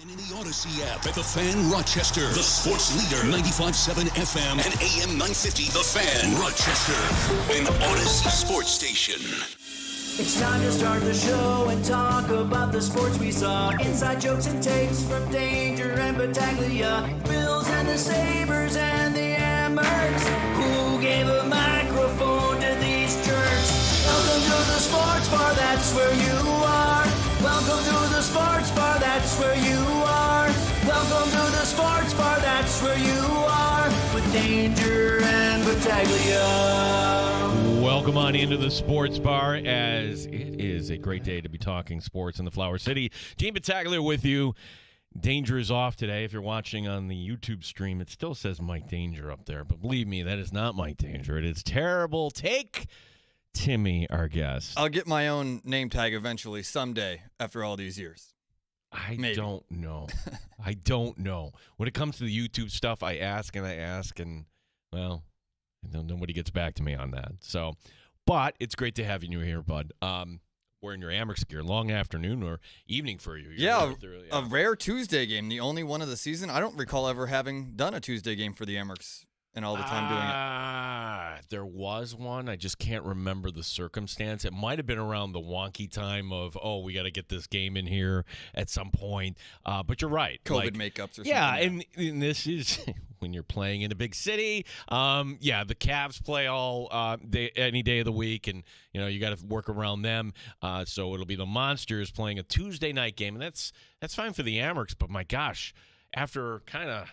In the Odyssey app at The Fan Rochester, the sports leader, 95.7 FM and AM 950, The Fan Rochester, an Odyssey sports station. It's time to start the show and talk about the sports we saw. Inside jokes and takes from Danger and Battaglia, Bills and the Sabres and the Amherst. Who gave a microphone to these jerks? Welcome to the sports bar, that's where you are. Welcome to the sports bar, that's where you are. Welcome to the sports bar, that's where you are. With Danger and Battaglia. Welcome on into the sports bar, as it is a great day to be talking sports in the Flower City. Gene Battaglia with you. Danger is off today. If you're watching on the YouTube stream, it still says Mike Danger up there. But believe me, that is not Mike Danger. It is terrible. Take Timmy, our guest. I'll get my own name tag eventually, someday, after all these years. Maybe. Don't know. I don't know. When it comes to the YouTube stuff, I ask, and, well, nobody gets back to me on that. So, but it's great to have you here, bud. Wearing your Amerks gear, long afternoon or evening for you. A rare Tuesday game, the only one of the season. I don't recall ever having done a Tuesday game for the Amerks and all the time doing it. There was one. I just can't remember the circumstance. It might have been around the wonky time of, we got to get this game in here at some point. But you're right. COVID makeups or something. Yeah, and this is when you're playing in a big city. The Cavs play all day, any day of the week, and you got to work around them. So it'll be the Monsters playing a Tuesday night game, and that's fine for the Amerks. But my gosh, after kind of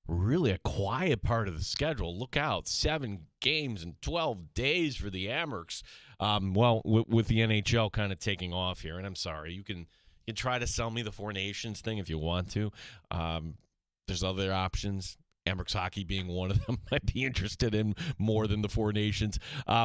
really a quiet part of the schedule. Look out, 7 games in 12 days for the Amerks. With the NHL kind of taking off here, and I'm sorry, you can try to sell me the Four Nations thing if you want to. There's other options. Amerks hockey being one of them. I'd be interested in more than the Four Nations.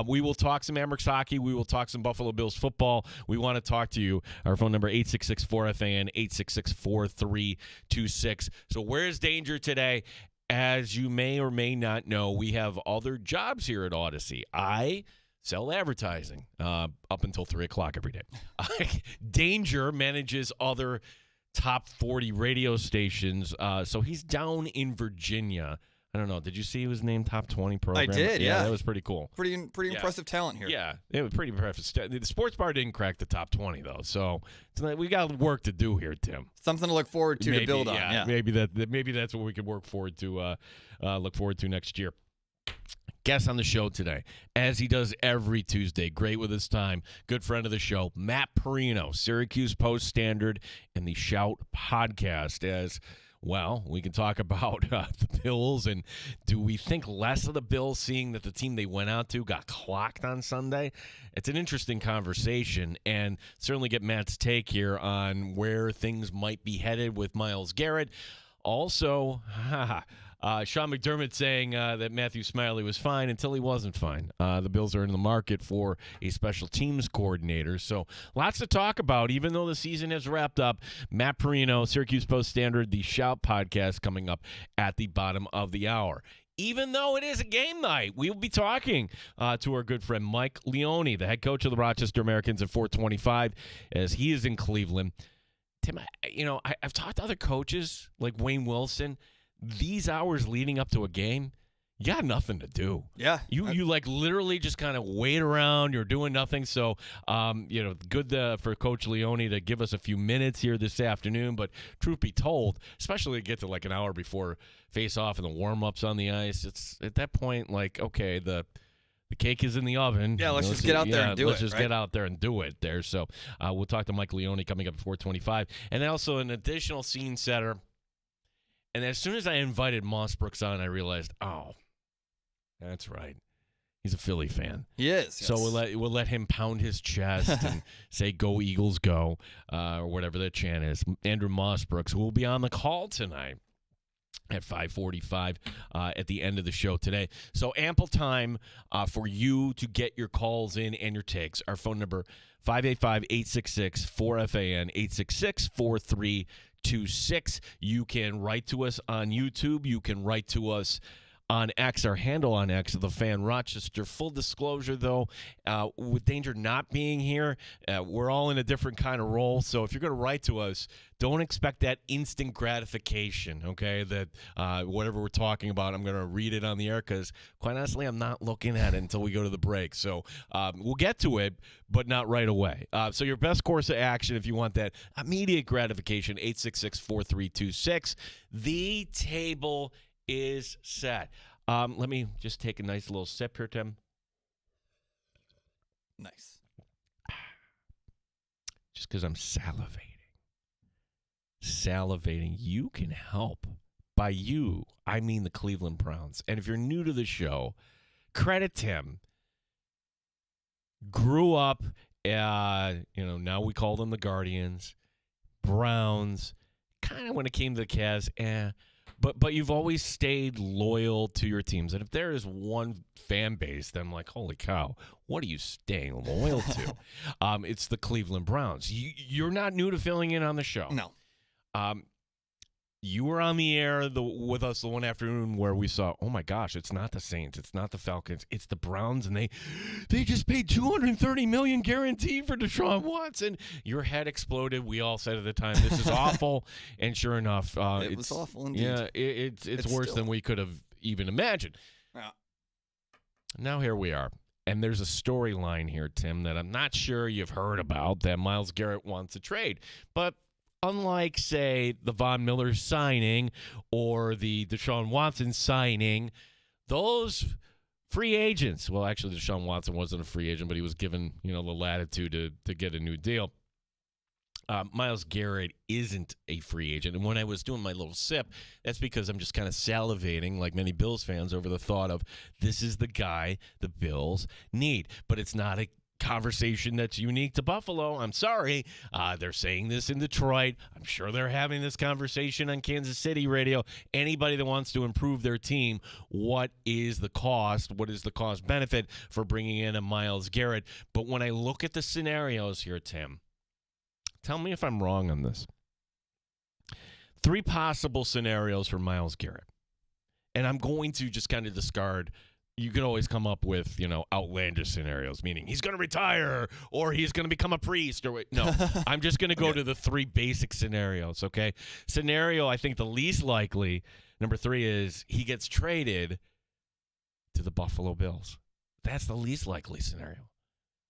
We will talk some Amerks hockey. We will talk some Buffalo Bills football. We want to talk to you. Our phone number, 866-4FAN, 866-4326. So where's Danger today? As you may or may not know, we have other jobs here at Odyssey. I sell advertising up until 3 o'clock every day. Danger manages other top 40 radio stations. So he's down in Virginia. I don't know. Did you see he was named top 20 program? I did, yeah. That was pretty cool. Pretty impressive talent here. Yeah, it was pretty impressive. The sports bar didn't crack the top 20, though. So tonight we got work to do here, Tim. Something to look forward to build on. Yeah. Maybe that's what we can work forward to next year. Guest on the show today, as he does every Tuesday, great with his time, good friend of the show, Matt Perino, Syracuse Post-Standard, and the Shout podcast. As well, we can talk about the Bills, and do we think less of the Bills, seeing that the team they went out to got clocked on Sunday? It's an interesting conversation, and certainly get Matt's take here on where things might be headed with Myles Garrett. Also, Sean McDermott saying that Matthew Smiley was fine until he wasn't fine. The Bills are in the market for a special teams coordinator. So lots to talk about, even though the season has wrapped up. Matt Perino, Syracuse Post-Standard, the Shout podcast coming up at the bottom of the hour. Even though it is a game night, we will be talking to our good friend Mike Leone, the head coach of the Rochester Americans at 425, as he is in Cleveland. Tim, I've talked to other coaches like Wayne Wilson. These hours leading up to a game, you got nothing to do. Yeah. You like literally just kind of wait around. You're doing nothing. So, good for Coach Leone to give us a few minutes here this afternoon. But truth be told, especially to get to like an hour before face-off and the warm-ups on the ice, it's at that point like, okay, the cake is in the oven. Yeah, let's just get out there and do it. Let's just get out there and do it there. So we'll talk to Mike Leone coming up at 425. And then also an additional scene setter. And as soon as I invited Moss Brooks on, I realized, that's right. He's a Philly fan. He is. So yes. we'll let him pound his chest and say, "Go Eagles, go," or whatever that chant is. Andrew Moss Brooks, who will be on the call tonight at 5:45 at the end of the show today. So ample time for you to get your calls in and your takes. Our phone number, 585-866-4FAN, 866-4326. You can write to us on YouTube. You can write to us on X, our handle on X, the Fan Rochester. Full disclosure, though, with Danger not being here, we're all in a different kind of role. So if you're going to write to us, don't expect that instant gratification, okay, that whatever we're talking about, I'm going to read it on the air because, quite honestly, I'm not looking at it until we go to the break. So we'll get to it, but not right away. So your best course of action, if you want that immediate gratification, 866-4326. The table is set. Let me just take a nice little sip here, Tim. Nice. Just because I'm salivating. You can help. By you, I mean the Cleveland Browns. And if you're new to the show, credit Tim. Grew up, now we call them the Guardians, Browns, kind of when it came to the Cavs, But you've always stayed loyal to your teams. And if there is one fan base, then I'm like, holy cow, what are you staying loyal to? It's the Cleveland Browns. You're not new to filling in on the show. No. You were on the air with us the one afternoon where we saw, oh, my gosh, it's not the Saints. It's not the Falcons. It's the Browns, and they just paid $230 million guarantee for Deshaun Watson. Your head exploded. We all said at the time, this is awful. And sure enough, it was awful indeed. Yeah, it's worse than we could have even imagined. Yeah. Now here we are. And there's a storyline here, Tim, that I'm not sure you've heard about, that Myles Garrett wants to trade. But unlike, say, the Von Miller signing or the Deshaun Watson signing, those free agents, well, actually, Deshaun Watson wasn't a free agent, but he was given, the latitude to get a new deal. Myles Garrett isn't a free agent. And when I was doing my little sip, that's because I'm just kind of salivating, like many Bills fans, over the thought of this is the guy the Bills need. But it's not a conversation that's unique to Buffalo. I'm sorry. They're saying this in Detroit. I'm sure they're having this conversation on Kansas City radio. Anybody that wants to improve their team, what is the cost? What is the cost benefit for bringing in a Myles Garrett? But when I look at the scenarios here, Tim, tell me if I'm wrong on this. 3 possible scenarios for Myles Garrett. And I'm going to just kind of discard. You could always come up with, outlandish scenarios, meaning he's going to retire or he's going to become a priest. No, I'm just going to go to the 3 basic scenarios, okay? Scenario, I think the least likely, number 3, is he gets traded to the Buffalo Bills. That's the least likely scenario.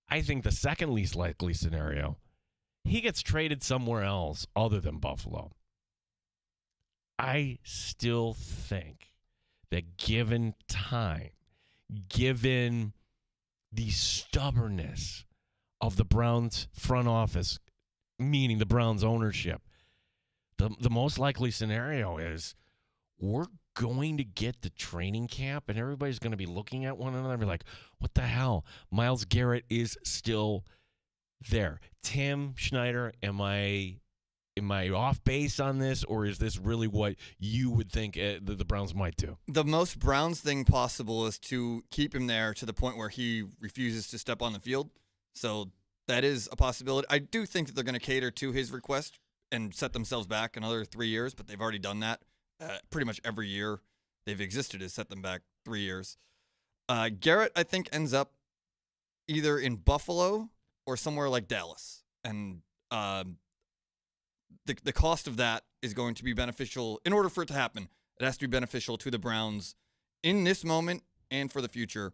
I think the second least likely scenario, he gets traded somewhere else other than Buffalo. I still think that given time, given the stubbornness of the Browns front office, meaning the Browns ownership, the most likely scenario is we're going to get to training camp and everybody's going to be looking at one another and be like, what the hell? Myles Garrett is still there. Tim Schneider, am I off base on this, or is this really what you would think the Browns might do? The most Browns thing possible is to keep him there to the point where he refuses to step on the field. So that is a possibility. I do think that they're going to cater to his request and set themselves back another 3 years, but they've already done that. Pretty much every year they've existed has set them back 3 years. Garrett, I think, ends up either in Buffalo or somewhere like Dallas. And the cost of that is going to be beneficial. In order for it to happen, it has to be beneficial to the Browns in this moment and for the future.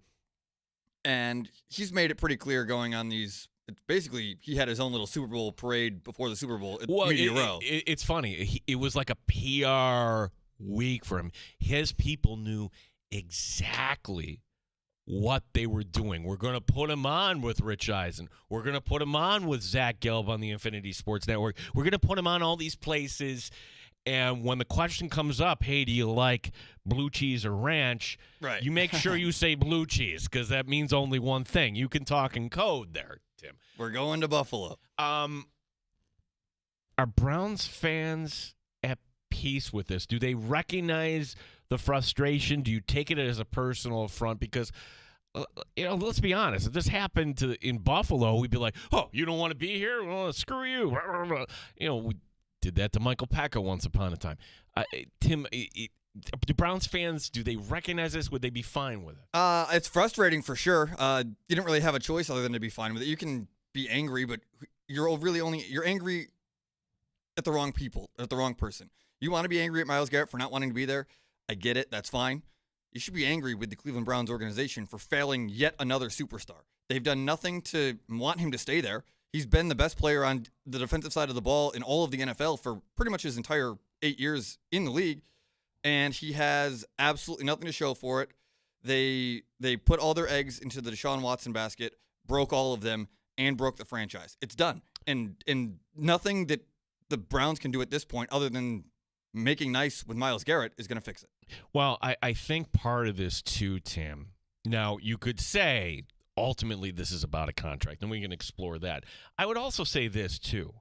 And he's made it pretty clear going on these. Basically, he had his own little Super Bowl parade before the Super Bowl. It's funny. It was like a PR week for him. His people knew exactly what they were doing. We're going to put him on with Rich Eisen. We're going to put him on with Zach Gelb on the Infinity Sports Network. We're going to put him on all these places. And when the question comes up, hey, do you like blue cheese or ranch? Right. You make sure you say blue cheese because that means only one thing. You can talk in code there, Tim. We're going to Buffalo. Are Browns fans at peace with this? Do they recognize the frustration? Do you take it as a personal affront? Because, let's be honest. If this happened in Buffalo, we'd be like, oh, you don't want to be here? Well, screw you. We did that to Michael Pecca once upon a time. Tim, do Browns fans, do they recognize this? Would they be fine with it? It's frustrating for sure. You didn't really have a choice other than to be fine with it. You can be angry, but you're angry at the wrong people, at the wrong person. You want to be angry at Myles Garrett for not wanting to be there. I get it. That's fine. You should be angry with the Cleveland Browns organization for failing yet another superstar. They've done nothing to want him to stay there. He's been the best player on the defensive side of the ball in all of the NFL for pretty much his entire 8 years in the league, and he has absolutely nothing to show for it. They put all their eggs into the Deshaun Watson basket, broke all of them, and broke the franchise. It's done. And nothing that the Browns can do at this point other than making nice with Myles Garrett is going to fix it. Well, I think part of this too, Tim. Now, you could say ultimately this is about a contract, and we can explore that. I would also say this too.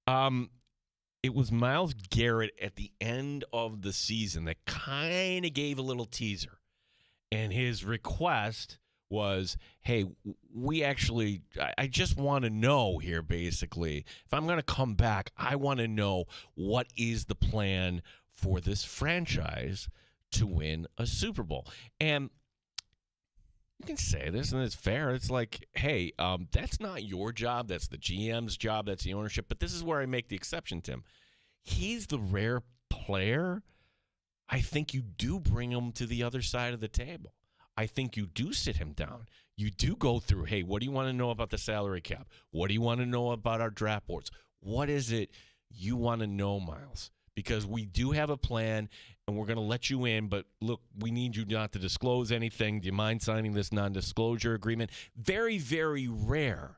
It was Myles Garrett at the end of the season that kind of gave a little teaser. And his request was, hey, I just want to know here, basically, if I'm going to come back, I want to know what is the plan for this franchise to win a Super Bowl. And you can say this, and it's fair. It's like, hey, that's not your job. That's the GM's job. That's the ownership. But this is where I make the exception, Tim. He's the rare player. I think you do bring him to the other side of the table. I think you do sit him down. You do go through, hey, what do you want to know about the salary cap? What do you want to know about our draft boards? What is it you want to know, Myles? Because we do have a plan, and we're going to let you in, but look, we need you not to disclose anything. Do you mind signing this non-disclosure agreement? Very, very rare.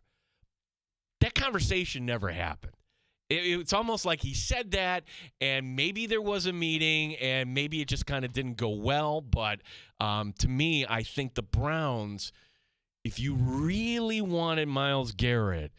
That conversation never happened. It's almost like he said that, and maybe there was a meeting, and maybe it just kind of didn't go well. But to me, I think the Browns, if you really wanted Myles Garrett,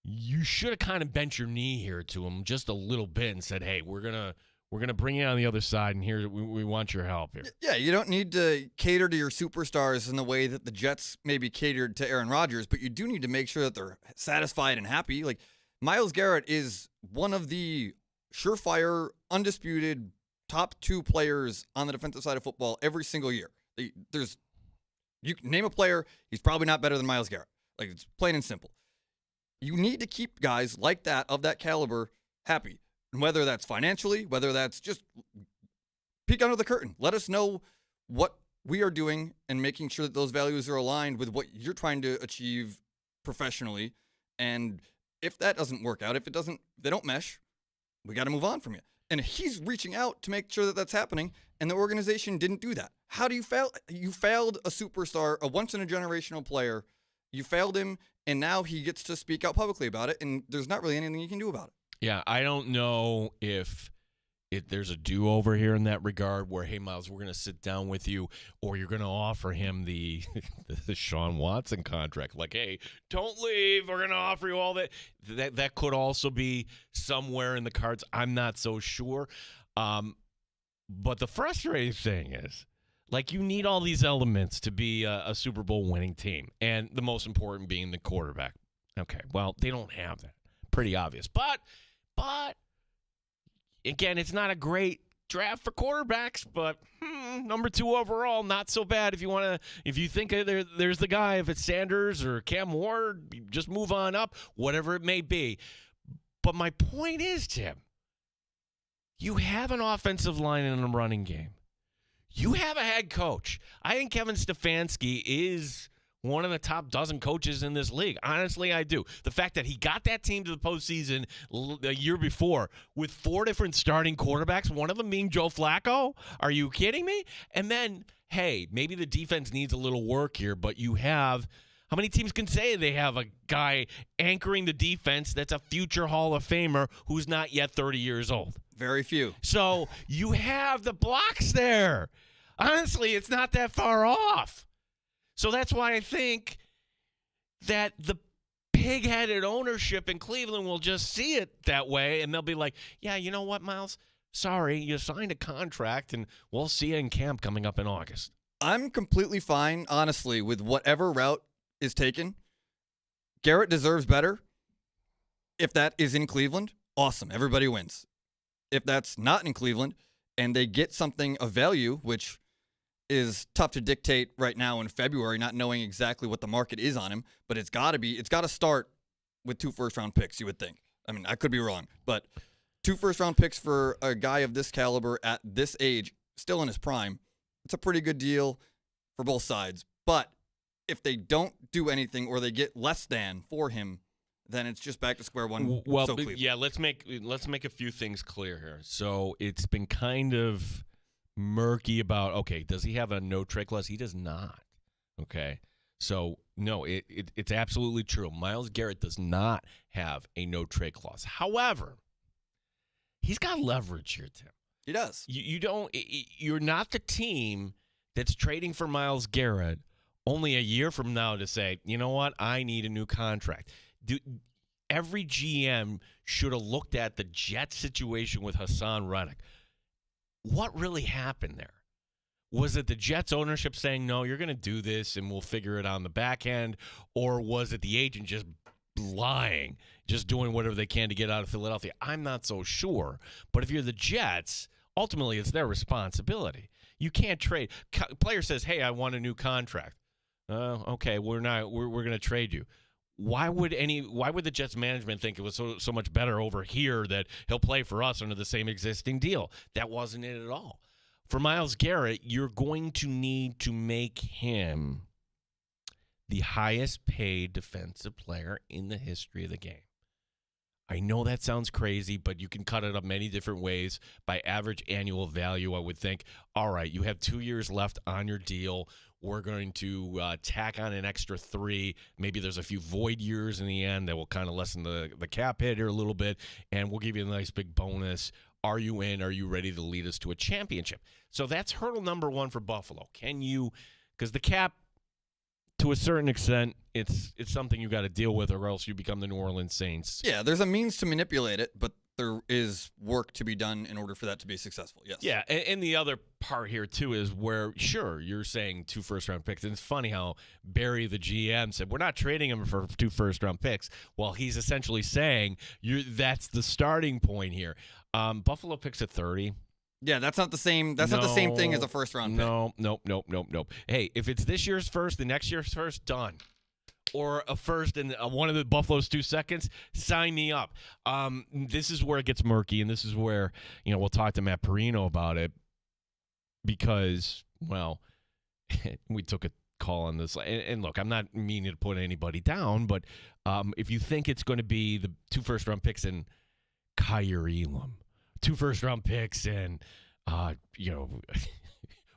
you should have kind of bent your knee here to him just a little bit and said, hey, we're gonna bring you on the other side, and here we want your help here. Yeah, you don't need to cater to your superstars in the way that the Jets maybe catered to Aaron Rodgers, but you do need to make sure that they're satisfied and happy. Like, Myles Garrett is one of the surefire, undisputed top 2 players on the defensive side of football every single year. You can name a player, he's probably not better than Myles Garrett. Like, it's plain and simple. You need to keep guys like that, of that caliber, happy. And whether that's financially, whether that's just peek under the curtain. Let us know what we are doing and making sure that those values are aligned with what you're trying to achieve professionally. And if that doesn't work out, if they don't mesh, we got to move on from you. And he's reaching out to make sure that that's happening, and the organization didn't do that. How do you fail? You failed a superstar, a once-in-a-generational player. You failed him, and now he gets to speak out publicly about it, and there's not really anything you can do about it. Yeah, I don't know if there's a do-over here in that regard where, hey, Myles, we're going to sit down with you, or you're going to offer him the Deshaun Watson contract. Like, hey, don't leave. We're going to offer you all that. That could also be somewhere in the cards. I'm not so sure. But the frustrating thing is, like, you need all these elements to be a Super Bowl winning team, and the most important being the quarterback. Okay, well, they don't have that. Pretty obvious. But again, it's not a great draft for quarterbacks, but number 2 overall, not so bad. If you think there's the guy, if it's Sanders or Cam Ward, just move on up, whatever it may be. But my point is, Tim, you have an offensive line and a running game. You have a head coach. I think Kevin Stefanski is one of the top dozen coaches in this league. Honestly, I do. The fact that he got that team to the postseason a year before with 4 different starting quarterbacks, one of them being Joe Flacco. Are you kidding me? And then, hey, maybe the defense needs a little work here, but you have – how many teams can say they have a guy anchoring the defense that's a future Hall of Famer who's not yet 30 years old? Very few. So you have the blocks there. Honestly, it's not that far off. So that's why I think that the pig-headed ownership in Cleveland will just see it that way, and they'll be like, yeah, you know what, Myles? Sorry, you signed a contract, and we'll see you in camp coming up in August. I'm completely fine, honestly, with whatever route is taken. Garrett deserves better. If that is in Cleveland, awesome. Everybody wins. If that's not in Cleveland, and they get something of value, which is tough to dictate right now in February, not knowing exactly what the market is on him, but it's got to start with 2 first-round picks, you would think. I mean, I could be wrong, but 2 first-round picks for a guy of this caliber at this age, still in his prime, it's a pretty good deal for both sides. But if they don't do anything or they get less than for him, then it's just back to square one. Well, so yeah, let's make a few things clear here. So it's been kind of murky about, okay, does he have a no-trade clause? He does not, okay? So, no, it's absolutely true. Myles Garrett does not have a no-trade clause. However, he's got leverage here, Tim. He does. You're not the team that's trading for Myles Garrett only a year from now to say, you know what, I need a new contract. Every GM should have looked at the Jets situation with Hassan Reddick. What really happened there? Was it the Jets ownership saying, no, you're going to do this and we'll figure it on the back end? Or was it the agent just lying, just doing whatever they can to get out of Philadelphia? I'm not so sure. But if you're the Jets, ultimately it's their responsibility. You can't trade. Player says, hey, I want a new contract. Okay, we're going to trade you. Why would the Jets management think it was so much better over here that he'll play for us under the same existing deal? That wasn't it at all. For Myles Garrett, you're going to need to make him the highest paid defensive player in the history of the game. I know that sounds crazy, but you can cut it up many different ways. By average annual value, I would think, all right, you have 2 years left on your deal. We're going to tack on an extra 3. Maybe there's a few void years in the end that will kind of lessen the cap hit here a little bit, and we'll give you a nice big bonus. Are you in? Are you ready to lead us to a championship? So that's hurdle number 1 for Buffalo. Can you – because the cap, to a certain extent, it's something you got to deal with or else you become the New Orleans Saints. Yeah, there's a means to manipulate it, but there is work to be done in order for that to be successful, yes. Yeah, and the other part here, too, is where, sure, you're saying 2 first-round picks. And it's funny how Barry, the GM, said, we're not trading him for 2 first-round picks. Well, he's essentially saying that's the starting point here. Buffalo picks at 30. Yeah, that's not the same. That's not the same thing as a first-round pick. Nope. Hey, if it's this year's first, the next year's first, done. Or a first and one of the Buffalo's 2 seconds, sign me up. This is where it gets murky, and this is where we'll talk to Matt Perino about it because, well, we took a call on this. And look, I'm not meaning to put anybody down, but if you think it's going to be the 2 first-round picks and Kyer Elam, 2 first-round picks and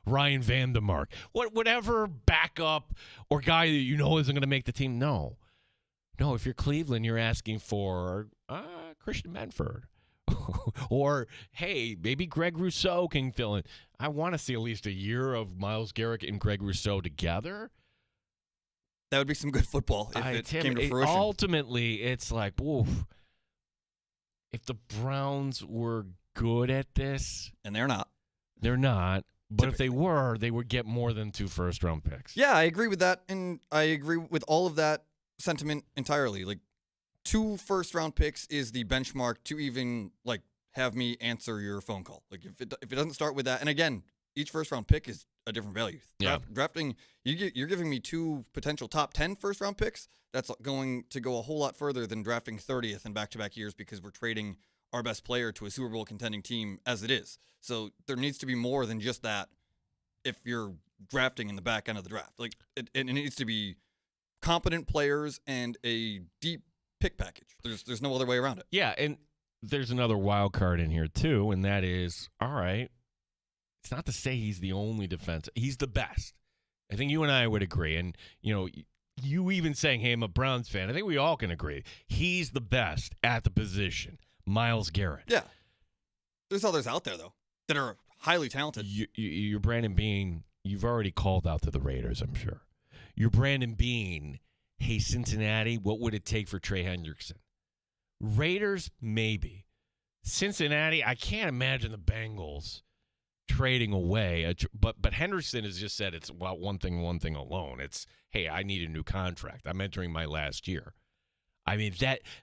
Ryan Vandermark, whatever backup or guy that isn't going to make the team. No. If you're Cleveland, you're asking for Christian Benford. Or, hey, maybe Greg Rousseau can fill in. I want to see at least a year of Myles Garrett and Greg Rousseau together. That would be some good football if it came to fruition. Ultimately, it's like, woof. If the Browns were good at this. And they're not. They're not. But if they were, they would get more than 2 first-round picks. Yeah, I agree with that, and I agree with all of that sentiment entirely. Like, 2 first-round picks is the benchmark to even have me answer your phone call. Like, if it doesn't start with that, and again, each first-round pick is a different value. Yeah. Drafting, you're giving me 2 potential top 10 first-round picks. That's going to go a whole lot further than drafting 30th in back-to-back years because we're trading our best player to a Super Bowl contending team as it is. So there needs to be more than just that if you're drafting in the back end of the draft. Like it needs to be competent players and a deep pick package. There's no other way around it. Yeah, and there's another wild card in here too, and that is, all right, it's not to say he's the only defense. He's the best. I think you and I would agree. And, you even saying, hey, I'm a Browns fan, I think we all can agree. He's the best at the position. Myles Garrett. Yeah. There's others out there, though, that are highly talented. You're Brandon Beane. You've already called out to the Raiders, I'm sure. You're Brandon Beane. Hey, Cincinnati, what would it take for Trey Hendrickson? Raiders, maybe. Cincinnati, I can't imagine the Bengals trading away. But Hendrickson has just said it's about one thing alone. It's, hey, I need a new contract. I'm entering my last year. I mean,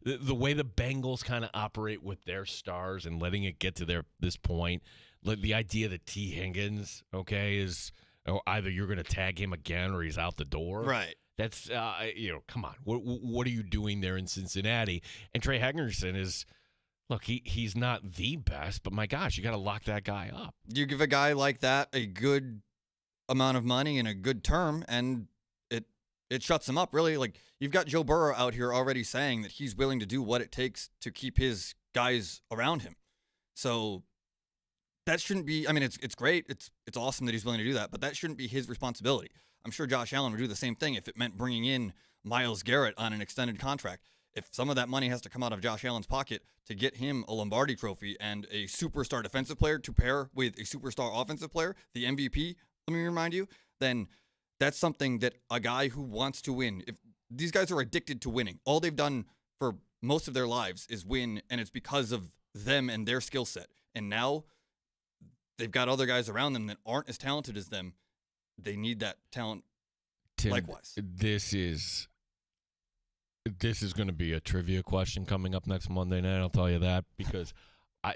the way the Bengals kind of operate with their stars and letting it get to this point, Like the idea that T. Higgins, okay, is either you're going to tag him again or he's out the door. Right. That's, come on. What are you doing there in Cincinnati? And Trey Henderson is, look, he's not the best, but my gosh, you got to lock that guy up. You give a guy like that a good amount of money and a good term, and it shuts him up, really. Like, you've got Joe Burrow out here already saying that he's willing to do what it takes to keep his guys around him. So that shouldn't be, I mean, it's great. It's awesome that he's willing to do that, but that shouldn't be his responsibility. I'm sure Josh Allen would do the same thing if it meant bringing in Myles Garrett on an extended contract. If some of that money has to come out of Josh Allen's pocket to get him a Lombardi trophy and a superstar defensive player to pair with a superstar offensive player, the MVP, let me remind you, then that's something that a guy who wants to win, if these guys are addicted to winning, all they've done for most of their lives is win, and it's because of them and their skill set. And now they've got other guys around them that aren't as talented as them. They need that talent Tim, likewise. This is going to be a trivia question coming up next Monday night. I'll tell you that because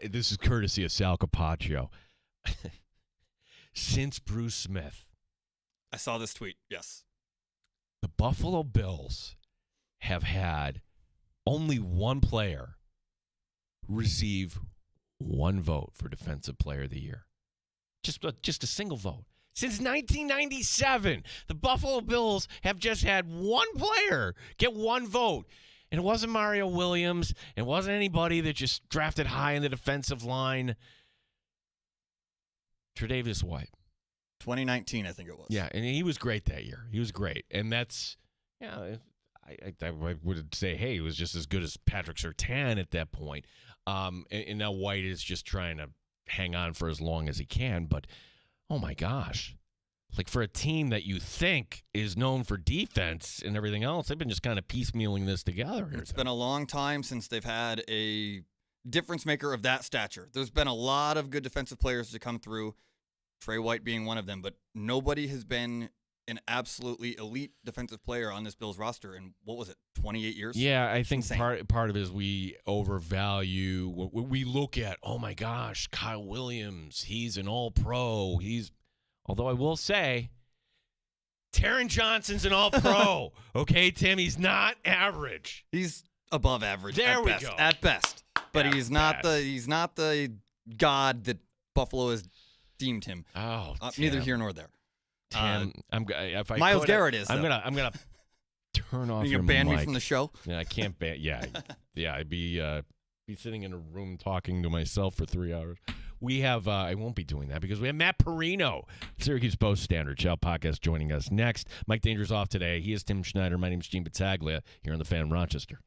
this is courtesy of Sal Capaccio. Since Bruce Smith, I saw this tweet, yes. the Buffalo Bills have had only one player receive one vote for Defensive Player of the Year. Just a single vote. Since 1997, the Buffalo Bills have just had one player get one vote. And it wasn't Mario Williams. It wasn't anybody that just drafted high in the defensive line. Tre'Davious White. 2019, I think it was. Yeah, and he was great that year. He was great. And that's, I would say, hey, he was just as good as Patrick Surtain at that point. And now White is just trying to hang on for as long as he can. But, oh, my gosh. Like, for a team that you think is known for defense and everything else, they've been just kind of piecemealing this together. It's been a long time since they've had a difference maker of that stature. There's been a lot of good defensive players to come through, Trey White being one of them, but nobody has been an absolutely elite defensive player on this Bills roster in, 28 years? Yeah, I think insane. part of it is we overvalue, we look at, oh my gosh, Kyle Williams, he's an all-pro. Although I will say, Taron Johnson's an all-pro. Okay, Tim, he's not average. He's above average. There at we best, go. At best. But At he's not best. the god that Buffalo has deemed him. Oh, neither Tim. here nor there. Tim, if I Miles could, Garrett is. I'm though. gonna turn off You your gonna ban mic. me from the show? Yeah, I can't ban. Yeah, I'd be sitting in a room talking to myself for 3 hours. We have. I won't be doing that because we have Matt Perino, Syracuse Post Standard Shout podcast, joining us next. Mike Danger's off today. He is Tim Schneider. My name is Gene Battaglia here on the Fan Rochester.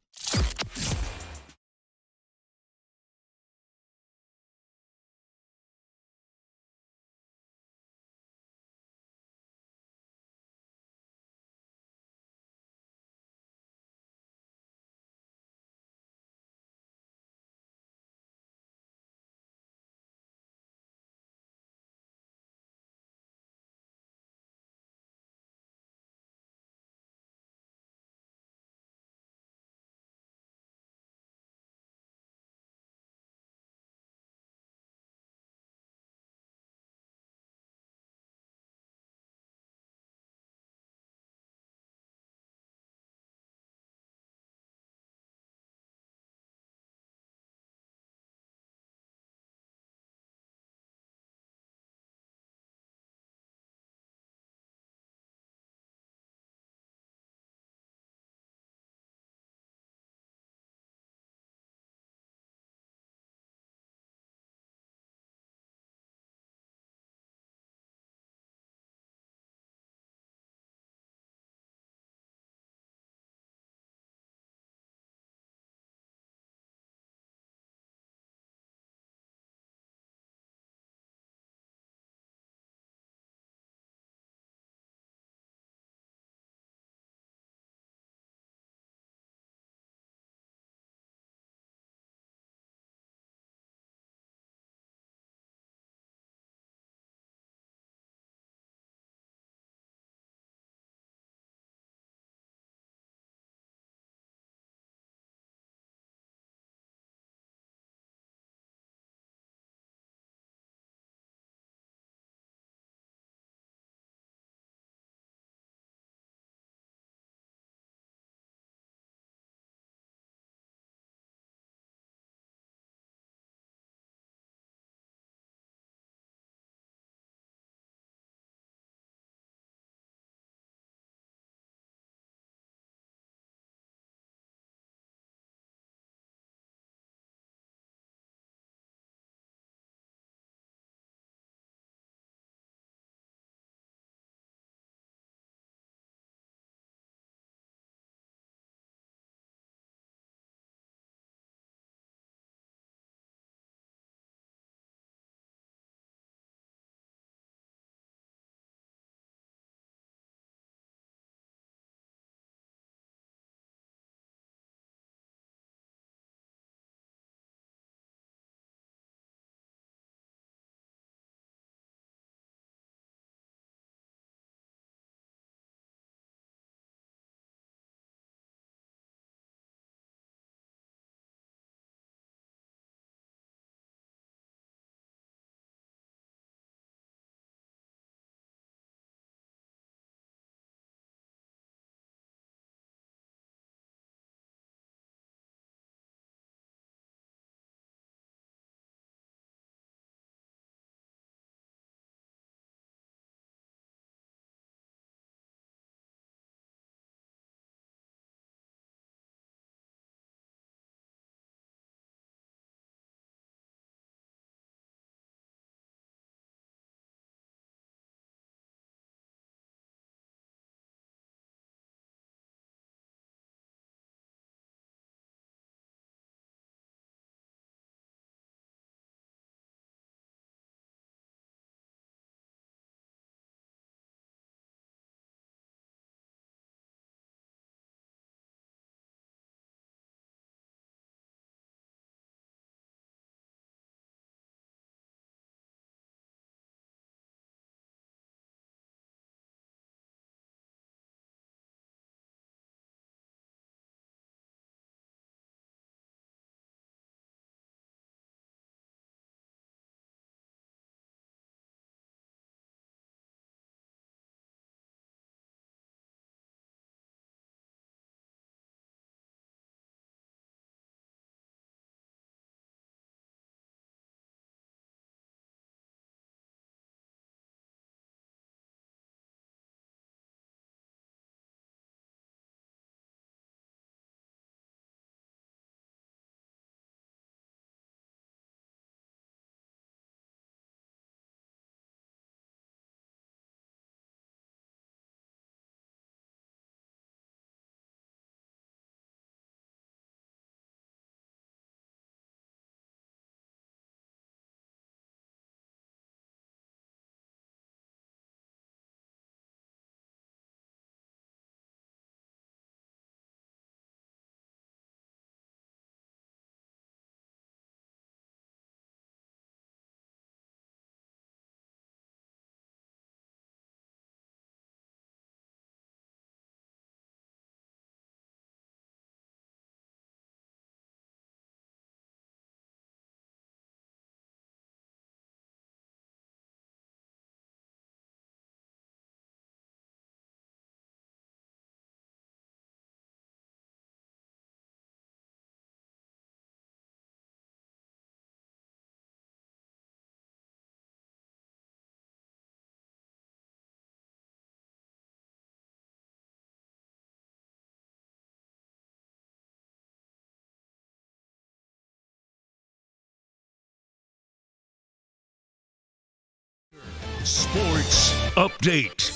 Sports Update.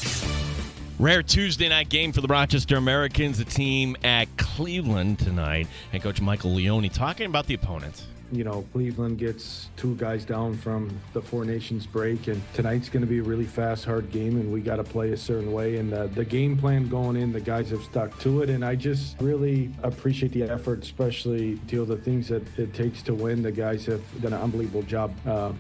Rare Tuesday night game for the Rochester Americans, the team at Cleveland tonight. And Coach Michael Leone talking about the opponents. You know, Cleveland gets two guys down from the Four Nations break, and tonight's going to be a really fast, hard game, and we got to play a certain way. And the game plan going in, the guys have stuck to it, and I just really appreciate the effort, especially deal the things that it takes to win. The guys have done an unbelievable job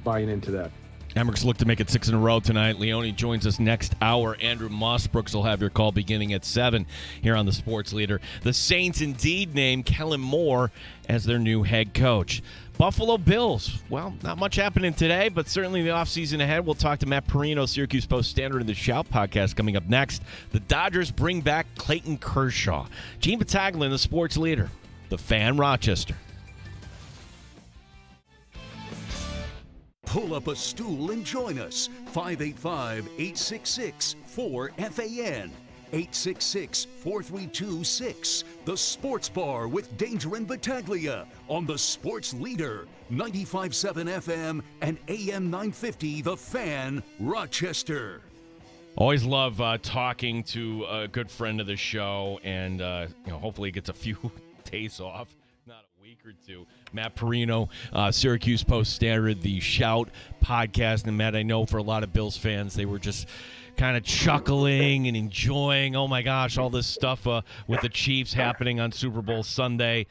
buying into that. Amerks look to make it 6 in a row tonight. Leone joins us next hour. Andrew Mossbrooks will have your call beginning at 7 here on the Sports Leader. The Saints indeed named Kellen Moore as their new head coach. Buffalo Bills. Well, not much happening today, but certainly the offseason ahead. We'll talk to Matt Perino, Syracuse Post-Standard, in the Shout podcast coming up next. The Dodgers bring back Clayton Kershaw. Gene Battaglin, the Sports Leader. The Fan, Rochester. Pull up a stool and join us. 585-866-4FAN. 866-432-6. The Sports Bar with Danger and Battaglia on the Sports Leader. 95.7 FM and AM 950, The Fan, Rochester. Always love talking to a good friend of the show, and hopefully he gets a few days off. Not a week or two. Matt Perino, Syracuse Post-Standard, the Shout podcast. And Matt, I know for a lot of Bills fans, they were just kind of chuckling and enjoying, oh my gosh, all this stuff with the Chiefs happening on Super Bowl Sunday.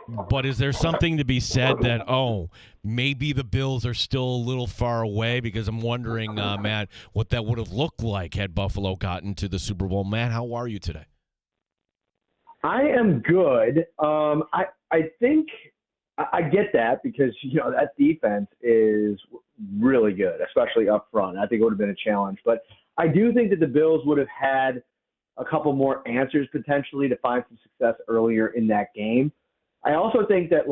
But is there something to be said that, maybe the Bills are still a little far away? Because I'm wondering, Matt, what that would have looked like had Buffalo gotten to the Super Bowl. Matt, how are you today? I am good. I think I get that because, that defense is really good, especially up front. I think it would have been a challenge. But I do think that the Bills would have had a couple more answers potentially to find some success earlier in that game. I also think that,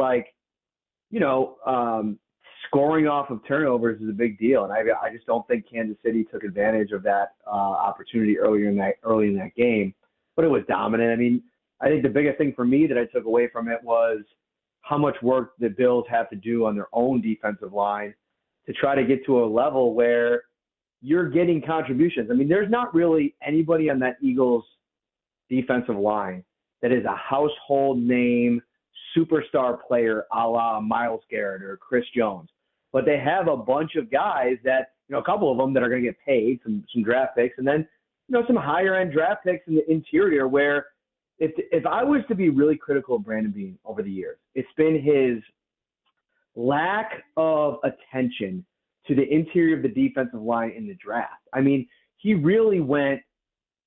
scoring off of turnovers is a big deal. And I just don't think Kansas City took advantage of that opportunity early in that game. But it was dominant. I mean, I think the biggest thing for me that I took away from it was how much work the Bills have to do on their own defensive line to try to get to a level where you're getting contributions. I mean, there's not really anybody on that Eagles defensive line that is a household name superstar player a la Myles Garrett or Chris Jones. But they have a bunch of guys that, a couple of them that are going to get paid, some draft picks, and then, some higher end draft picks in the interior where if I was to be really critical of Brandon Beane over the years, it's been his lack of attention to the interior of the defensive line in the draft. I mean, he really went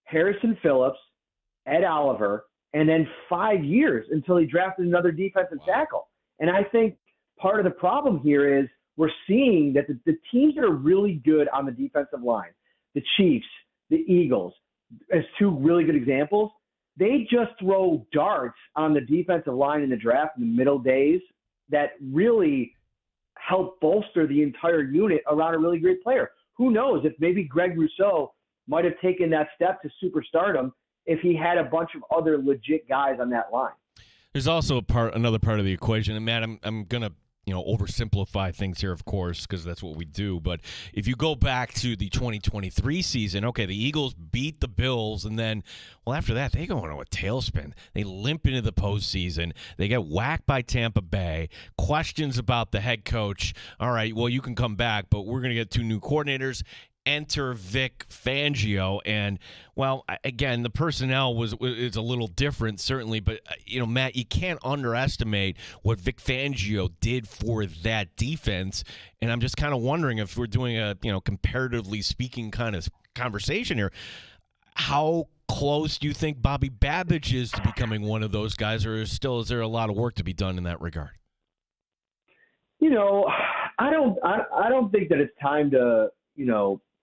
Harrison Phillips, Ed Oliver, and then 5 years until he drafted another defensive tackle. And I think part of the problem here is we're seeing that the teams that are really good on the defensive line, the Chiefs, the Eagles, as two really good examples, they just throw darts on the defensive line in the draft in the middle days that really help bolster the entire unit around a really great player. Who knows if maybe Greg Rousseau might have taken that step to superstardom if he had a bunch of other legit guys on that line. There's also another part of the equation, and Matt, I'm gonna oversimplify things here, of course, because that's what we do. But if you go back to the 2023 season, okay, the Eagles beat the Bills, and then, after that, they go into a tailspin. They limp into the postseason. They get whacked by Tampa Bay. Questions about the head coach. All right, well, you can come back, but we're going to get two new coordinators. Enter Vic Fangio, and again, the personnel is a little different, certainly, but Matt, you can't underestimate what Vic Fangio did for that defense, and I'm just kind of wondering if we're doing a comparatively speaking kind of conversation here, how close do you think Bobby Babbage is to becoming one of those guys, or is there a lot of work to be done in that regard? I don't think that it's time to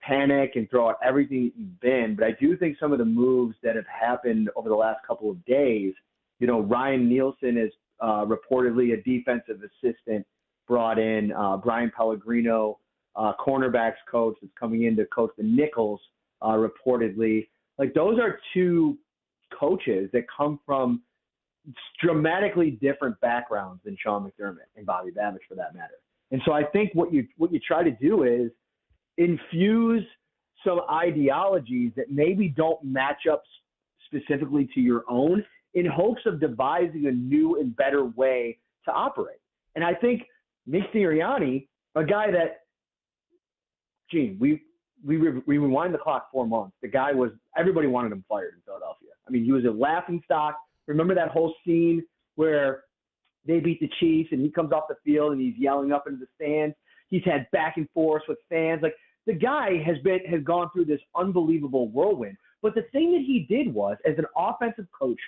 panic and throw out everything that you've been. But I do think some of the moves that have happened over the last couple of days, Ryan Nielsen is reportedly a defensive assistant brought in, Brian Pellegrino, cornerbacks coach that's coming in to coach the Nickels, reportedly. Like, those are two coaches that come from dramatically different backgrounds than Sean McDermott and Bobby Babbage, for that matter. And so I think what you try to do is infuse some ideologies that maybe don't match up specifically to your own in hopes of devising a new and better way to operate. And I think Nick Sirianni, a guy that, Gene, we rewind the clock 4 months. The guy was, everybody wanted him fired in Philadelphia. I mean, he was a laughing stock. Remember that whole scene where they beat the Chiefs and he comes off the field and he's yelling up into the stands? He's had back and forth with fans. Like, the guy has gone through this unbelievable whirlwind. But the thing that he did was, as an offensive coach,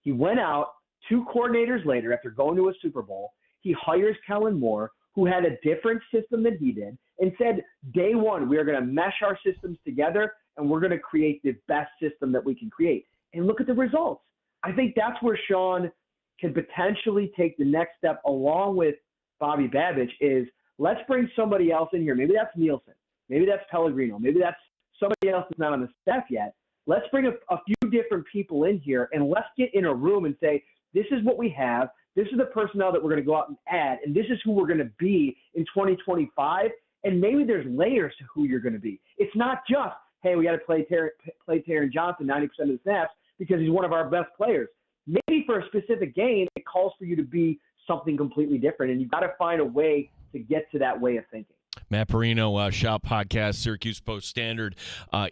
he went out 2 coordinators later after going to a Super Bowl. He hires Kellen Moore, who had a different system than he did, and said, day one, we are going to mesh our systems together, and we're going to create the best system that we can create. And look at the results. I think that's where Sean can potentially take the next step along with Bobby Babich is, let's bring somebody else in here. Maybe that's Nielsen. Maybe that's Pellegrino. Maybe that's somebody else that's not on the staff yet. Let's bring a few different people in here, and let's get in a room and say, this is what we have. This is the personnel that we're going to go out and add, and this is who we're going to be in 2025. And maybe there's layers to who you're going to be. It's not just, hey, we got to play Taron Johnson 90% of the snaps because he's one of our best players. Maybe for a specific game, it calls for you to be something completely different, and you've got to find a way to get to that way of thinking. Matt Perino, Shop Podcast, Syracuse Post-Standard,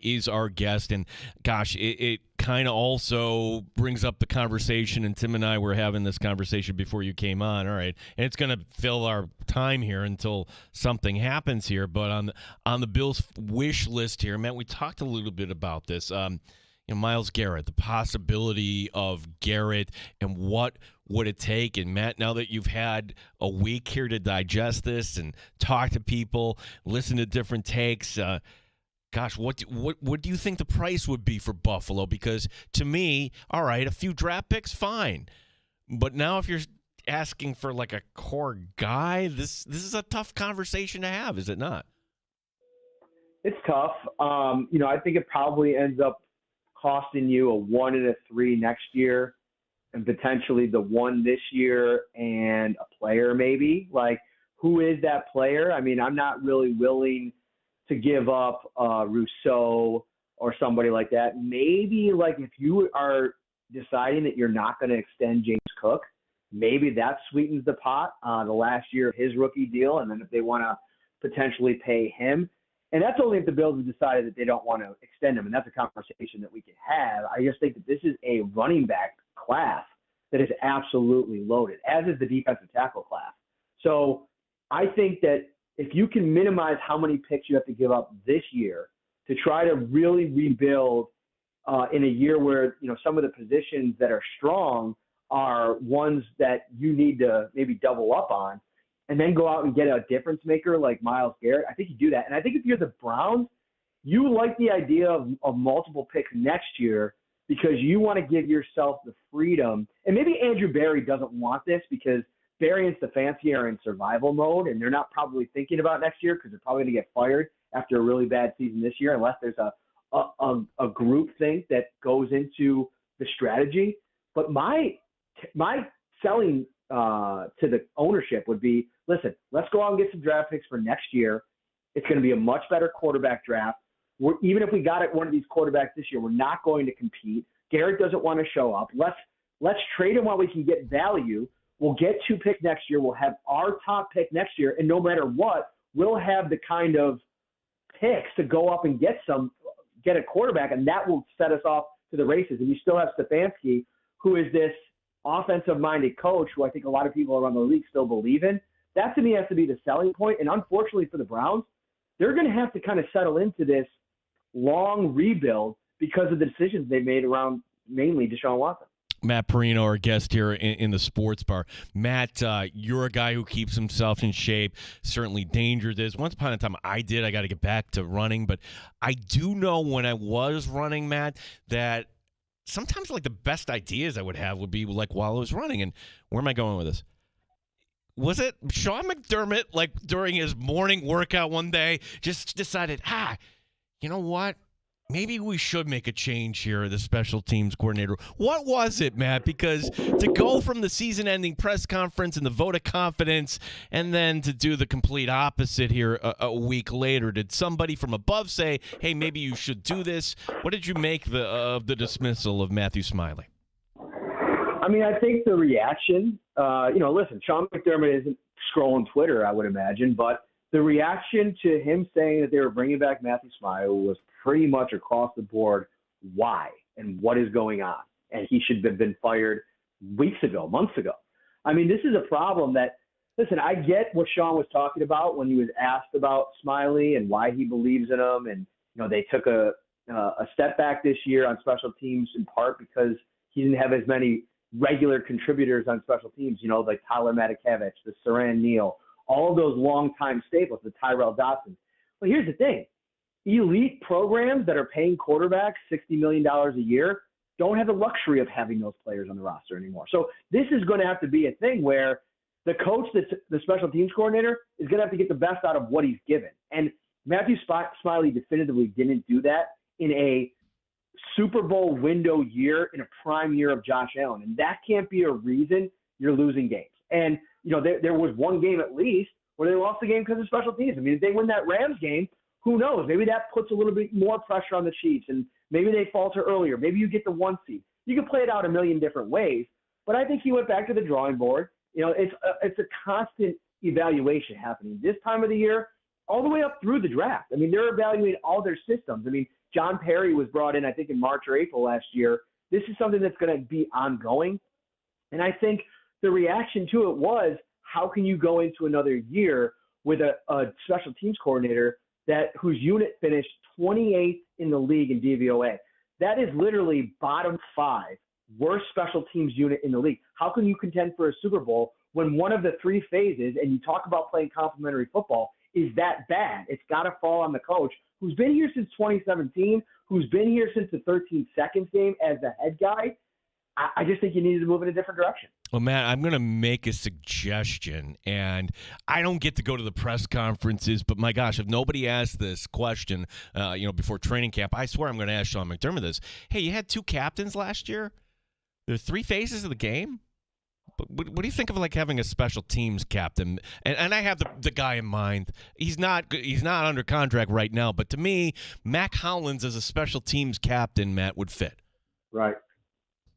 is our guest. And, gosh, it kind of also brings up the conversation, and Tim and I were having this conversation before you came on. All right, and it's going to fill our time here until something happens here. But on the Bills' wish list here, Matt, we talked a little bit about this. Myles Garrett, the possibility of Garrett, and what would it take? And Matt, now that you've had a week here to digest this and talk to people, listen to different takes, gosh, what do you think the price would be for Buffalo? Because to me, all right, a few draft picks, fine, but now if you're asking for like a core guy, this is a tough conversation to have, is it not? It's tough. I think it probably ends up costing you a 1 and a 3 next year, and potentially the 1 this year and a player maybe. Like, who is that player? I mean, I'm not really willing to give up Rousseau or somebody like that. Maybe, like, if you are deciding that you're not going to extend James Cook, maybe that sweetens the pot, the last year of his rookie deal, and then if they want to potentially pay him. And that's only if the Bills have decided that they don't want to extend him, and that's a conversation that we can have. I just think that this is a running back class that is absolutely loaded, as is the defensive tackle class. So I think that if you can minimize how many picks you have to give up this year to try to really rebuild in a year where, some of the positions that are strong are ones that you need to maybe double up on, and then go out and get a difference maker like Myles Garrett, I think you do that. And I think if you're the Browns, you like the idea of multiple picks next year because you want to give yourself the freedom. And maybe Andrew Berry doesn't want this because Berry and Stefanski are in survival mode, and they're not probably thinking about next year because they're probably going to get fired after a really bad season this year unless there's a group thing that goes into the strategy. But my selling to the ownership would be, listen, let's go out and get some draft picks for next year. It's going to be a much better quarterback draft. Even if we got it one of these quarterbacks this year, we're not going to compete. Garrett doesn't want to show up. Let's trade him while we can get value. We'll get 2 picks next year. We'll have our top pick next year, and no matter what, we'll have the kind of picks to go up and get a quarterback, and that will set us off to the races. And you still have Stefanski, who is this offensive-minded coach who I think a lot of people around the league still believe in. That, to me, has to be the selling point. And unfortunately for the Browns, they're going to have to kind of settle into this long rebuild because of the decisions they made around mainly Deshaun Watson. Matt Perino, our guest here in the Sports Bar. Matt, you're a guy who keeps himself in shape. Certainly danger this. Once upon a time I did. I got to get back to running. But I do know when I was running, Matt, that sometimes like the best ideas I would have would be like while I was running. And where am I going with this? Was it Sean McDermott, like during his morning workout one day, just decided, you know what? Maybe we should make a change here, the special teams coordinator. What was it, Matt? Because to go from the season-ending press conference and the vote of confidence and then to do the complete opposite here a week later, did somebody from above say, hey, maybe you should do this? What did you make of the dismissal of Matthew Smiley? I mean, I think the reaction, listen, Sean McDermott isn't scrolling Twitter, I would imagine, but the reaction to him saying that they were bringing back Matthew Smiley was pretty much across the board. Why and what is going on? And he should have been fired weeks ago, months ago. I mean, this is a problem that, listen, I get what Sean was talking about when he was asked about Smiley and why he believes in him. And, they took a step back this year on special teams in part because he didn't have as many regular contributors on special teams, like Tyler Matakevich, the Saran Neal, all of those longtime staples, the Tyrell Dodson. But here's the thing. Elite programs that are paying quarterbacks $60 million a year don't have the luxury of having those players on the roster anymore. So this is going to have to be a thing where the coach, that's the special teams coordinator, is going to have to get the best out of what he's given. And Matthew Smiley definitively didn't do that in a Super Bowl window year, in a prime year of Josh Allen. And that can't be a reason you're losing games. And, there was one game at least where they lost the game because of special teams. I mean, if they win that Rams game, who knows? Maybe that puts a little bit more pressure on the Chiefs, and maybe they falter earlier. Maybe you get the 1 seed. You can play it out a million different ways, but I think he went back to the drawing board. It's a constant evaluation happening this time of the year, all the way up through the draft. I mean, they're evaluating all their systems. I mean, John Perry was brought in, I think, in March or April last year. This is something that's going to be ongoing, and I think the reaction to it was, how can you go into another year with a special teams coordinator whose unit finished 28th in the league in DVOA? That is literally bottom 5 worst special teams unit in the league. How can you contend for a Super Bowl when one of the 3 phases, and you talk about playing complementary football, is that bad? It's got to fall on the coach who's been here since 2017, who's been here since the 13 seconds game as the head guy. I just think you needed to move in a different direction. Well, Matt, I'm going to make a suggestion, and I don't get to go to the press conferences, but my gosh, if nobody asked this question, before training camp, I swear I'm going to ask Sean McDermott this. Hey, you had 2 captains last year? There are 3 phases of the game? What do you think of having a special teams captain? And I have the guy in mind. He's not under contract right now, but to me, Mac Hollins as a special teams captain, Matt, would fit. Right.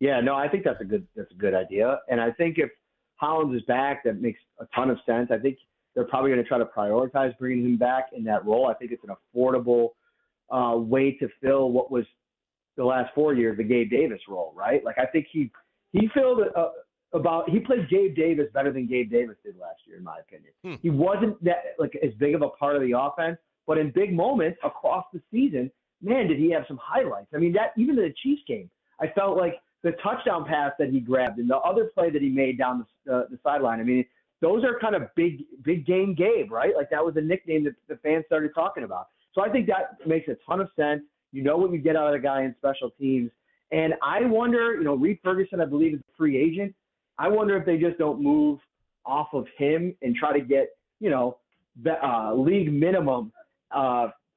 Yeah, no, I think that's a good idea. And I think if Hollins is back, that makes a ton of sense. I think they're probably going to try to prioritize bringing him back in that role. I think it's an affordable way to fill what was the last 4 years, the Gabe Davis role, right? I think he filled he played Gabe Davis better than Gabe Davis did last year, in my opinion. He wasn't that as big of a part of the offense, but in big moments across the season, man, did he have some highlights. I mean, that even in the Chiefs game, I felt like the touchdown pass that he grabbed and the other play that he made down the sideline. I mean, those are kind of big game Gabe, right? That was a nickname that the fans started talking about. So I think that makes a ton of sense. You know what you get out of the guy in special teams. And I wonder, Reed Ferguson, I believe, is a free agent. I wonder if they just don't move off of him and try to get, the league minimum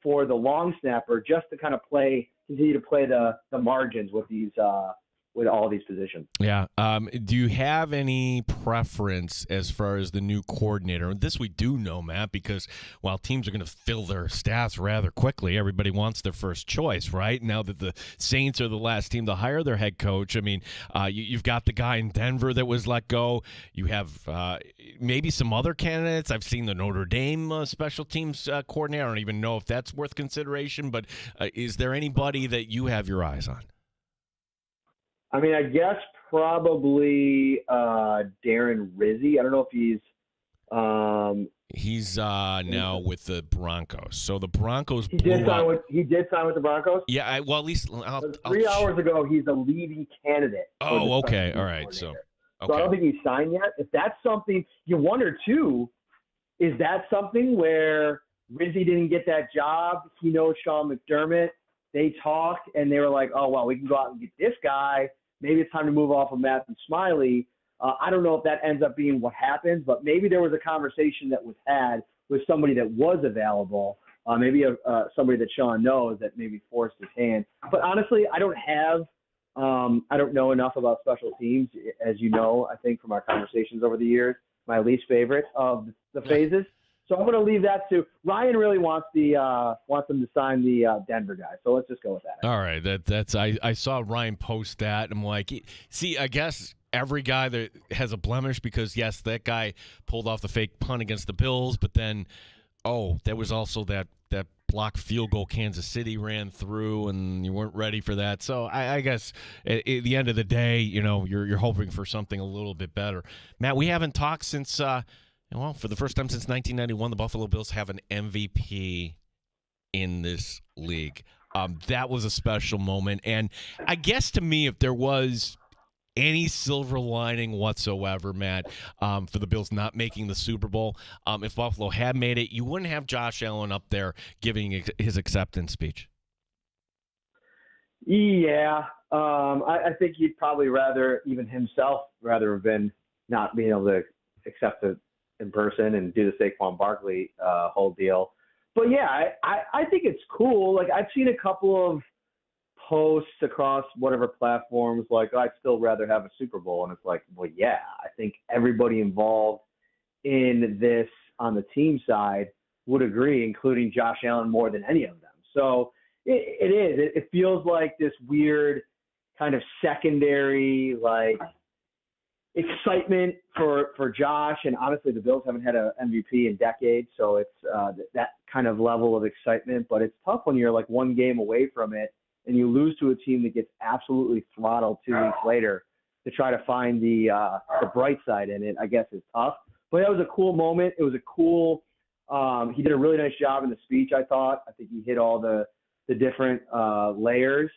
for the long snapper just to kind of continue to play the margins with these with all these positions. Yeah. Do you have any preference as far as the new coordinator? This we do know, Matt, because while teams are going to fill their staffs rather quickly, everybody wants their first choice, right? Now that the Saints are the last team to hire their head coach, I mean, you've got the guy in Denver that was let go. You have maybe some other candidates. I've seen the Notre Dame special teams coordinator. I don't even know if that's worth consideration, but is there anybody that you have your eyes on? I mean, I guess probably Darren Rizzi. I don't know if he's now with the Broncos. So the Broncos he did sign with the Broncos? Yeah, at least 3 hours ago, he's a leading candidate. Oh, okay. All right. So I don't think he's signed yet. If that's something, you wonder, too, is that something where Rizzi didn't get that job? He knows Sean McDermott. They talked, and they were like, oh, well, we can go out and get this guy. Maybe it's time to move off of Matthew Smiley. I don't know if that ends up being what happens, but maybe there was a conversation that was had with somebody that was available Maybe somebody that Sean knows that maybe forced his hand. But honestly, I don't know enough about special teams, as you know, I think from our conversations over the years. My least favorite of the phases. So I'm going to leave that to Ryan. Really wants them to sign the Denver guy. So let's just go with that. All right, that's I saw Ryan post that. And I'm like, see, I guess every guy that has a blemish because yes, that guy pulled off the fake punt against the Bills, but then there was also that blocked field goal Kansas City ran through, and you weren't ready for that. So I guess at the end of the day, you're hoping for something a little bit better. Matt, we haven't talked since. For the first time since 1991, the Buffalo Bills have an MVP in this league. That was a special moment. And I guess to me, if there was any silver lining whatsoever, Matt, for the Bills not making the Super Bowl, if Buffalo had made it, you wouldn't have Josh Allen up there giving his acceptance speech. Yeah. I think he'd probably even himself have been not being able to accept it in person and do the Saquon Barkley whole deal. But yeah, I think it's cool. Like I've seen a couple of posts across whatever platforms like, I'd still rather have a Super Bowl. And it's like, well, yeah, I think everybody involved in this on the team side would agree, including Josh Allen more than any of them. So it feels like this weird kind of secondary, like, excitement for Josh, and honestly, the Bills haven't had an MVP in decades, so it's that kind of level of excitement. But it's tough when you're like one game away from it, and you lose to a team that gets absolutely throttled 2 weeks later. To try to find the bright side in it, I guess, is tough. But that was a cool moment. It was a cool. He did a really nice job in the speech. I thought. I think he hit all the different layers.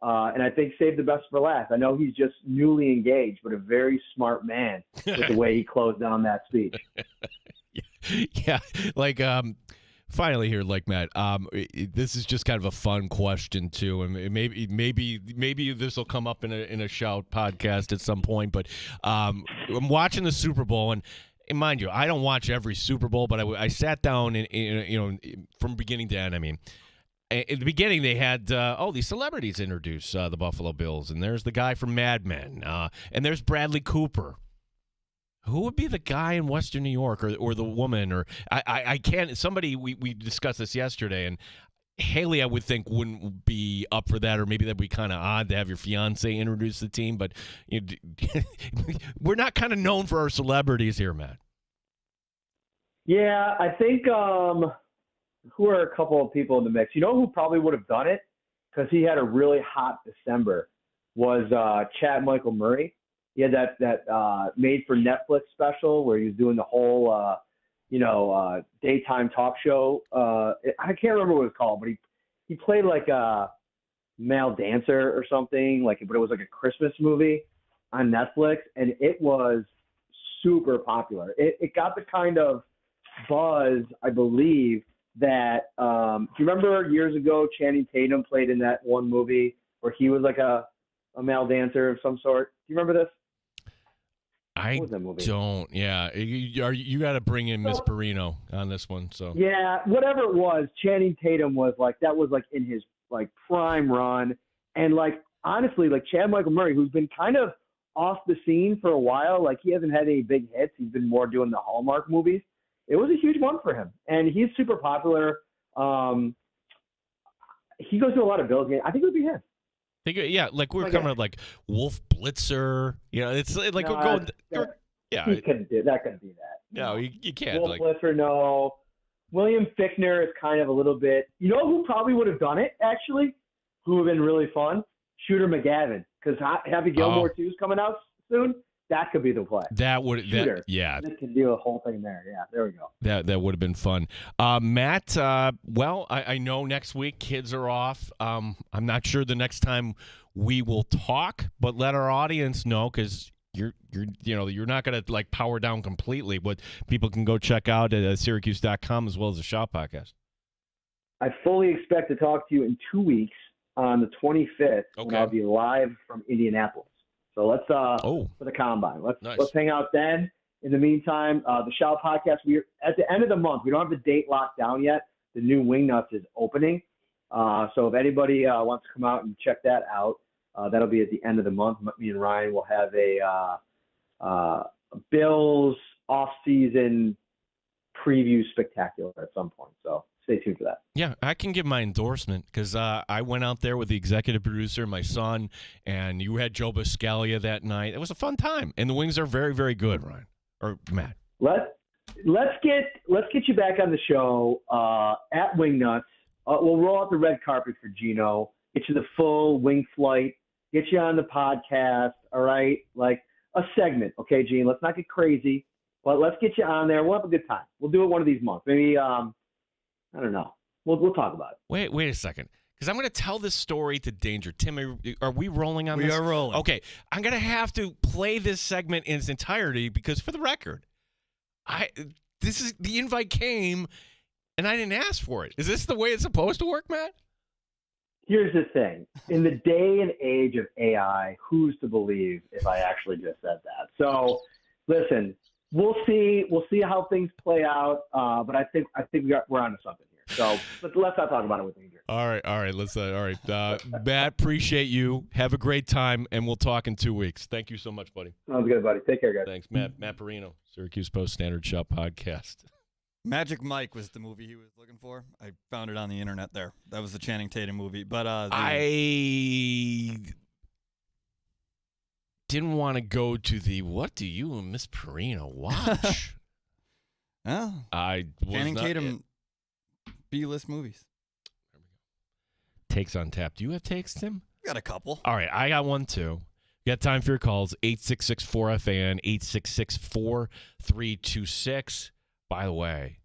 And I think saved the best for last. I know he's just newly engaged, but a very smart man with the way he closed down that speech. Yeah, like finally here, like Matt, this is just kind of a fun question too, and maybe this will come up in a Shout podcast at some point. But I'm watching the Super Bowl, and mind you, I don't watch every Super Bowl, but I sat down and from beginning to end. I mean. In the beginning, they had these celebrities introduce the Buffalo Bills, and there's the guy from Mad Men, and there's Bradley Cooper. Who would be the guy in Western New York, or the woman, or I can't. Somebody we discussed this yesterday, and Haley, I would think, wouldn't be up for that, or maybe that'd be kind of odd to have your fiance introduce the team. But we're not kind of known for our celebrities here, Matt. Yeah, I think. Who are a couple of people in the mix? You know who probably would have done it because he had a really hot December was Chad Michael Murray. He had that made for Netflix special where he was doing the whole daytime talk show. I can't remember what it was called, but he played like a male dancer or something, but it was like a Christmas movie on Netflix, and it was super popular. It got the kind of buzz, I believe, that do you remember years ago Channing Tatum played in that one movie where he was like a male dancer of some sort? Do you remember this? I don't. Yeah, you got to bring in Miss Perino on this one. So yeah, whatever it was, Channing Tatum was in his prime run, and honestly, Chad Michael Murray, who's been kind of off the scene for a while, he hasn't had any big hits. He's been more doing the Hallmark movies. It was a huge one for him, and he's super popular. He goes to a lot of Bills games. I think it would be him. We're coming up Wolf Blitzer. It's we're going. He couldn't do that. Couldn't do that. No, you can't. Wolf Blitzer, no. William Fichtner is kind of a little bit. You know who probably would have done it actually? Who would have been really fun? Shooter McGavin, because Happy Gilmore 2 is coming out soon. That could be the play. That would, yeah. That could do a whole thing there. Yeah, there we go. That would have been fun. Matt, I know next week kids are off. I'm not sure the next time we will talk, but let our audience know because you're not going to power down completely. But people can go check out at Syracuse.com as well as the Shout podcast. I fully expect to talk to you in 2 weeks on the 25th when I'll be live from Indianapolis. So let's for the combine. Let's hang out then. In the meantime, the Shout podcast. We're at the end of the month. We don't have the date locked down yet. the new Wing Nuts is opening. So if anybody wants to come out and check that out, that'll be at the end of the month. Me and Ryan will have a Bills off-season preview spectacular at some point. So stay tuned for that. Yeah, I can give my endorsement because I went out there with the executive producer, my son, and you had Joe Buscaglia that night. It was a fun time, and the wings are very, very good, Ryan or Matt. Let's get you back on the show at Wing Nuts. We'll roll out the red carpet for Gino, get you the full wing flight, get you on the podcast. All right, like a segment, okay, Gene? Let's not get crazy, but let's get you on there. We'll have a good time. We'll do it one of these months. Maybe I don't know. We'll talk about it. Wait a second. Because I'm going to tell this story to Danger. Tim, are we rolling on this? We are rolling. Okay. I'm going to have to play this segment in its entirety because, for the record, the invite came and I didn't ask for it. Is this the way it's supposed to work, Matt? Here's the thing. In the day and age of AI, who's to believe if I actually just said that? So, listen, we'll see how things play out. But I think we're onto something here. So let's not talk about it with Danger. All right. Matt, appreciate you. Have a great time, and we'll talk in 2 weeks. Thank you so much, buddy. Sounds good, buddy. Take care, guys. Thanks, Matt Perino, Syracuse Post Standard Shop podcast. Magic Mike was the movie he was looking for. I found it on the internet there. That was the Channing Tatum movie. But I didn't want to go to the what do you and Miss Perino watch? Oh, Channing Tatum B-list movies. Takes on tap. Do you have takes, Tim? Got a couple. All right, I got one too. Got time for your calls. 866-4FAN, 866-4326. By the way,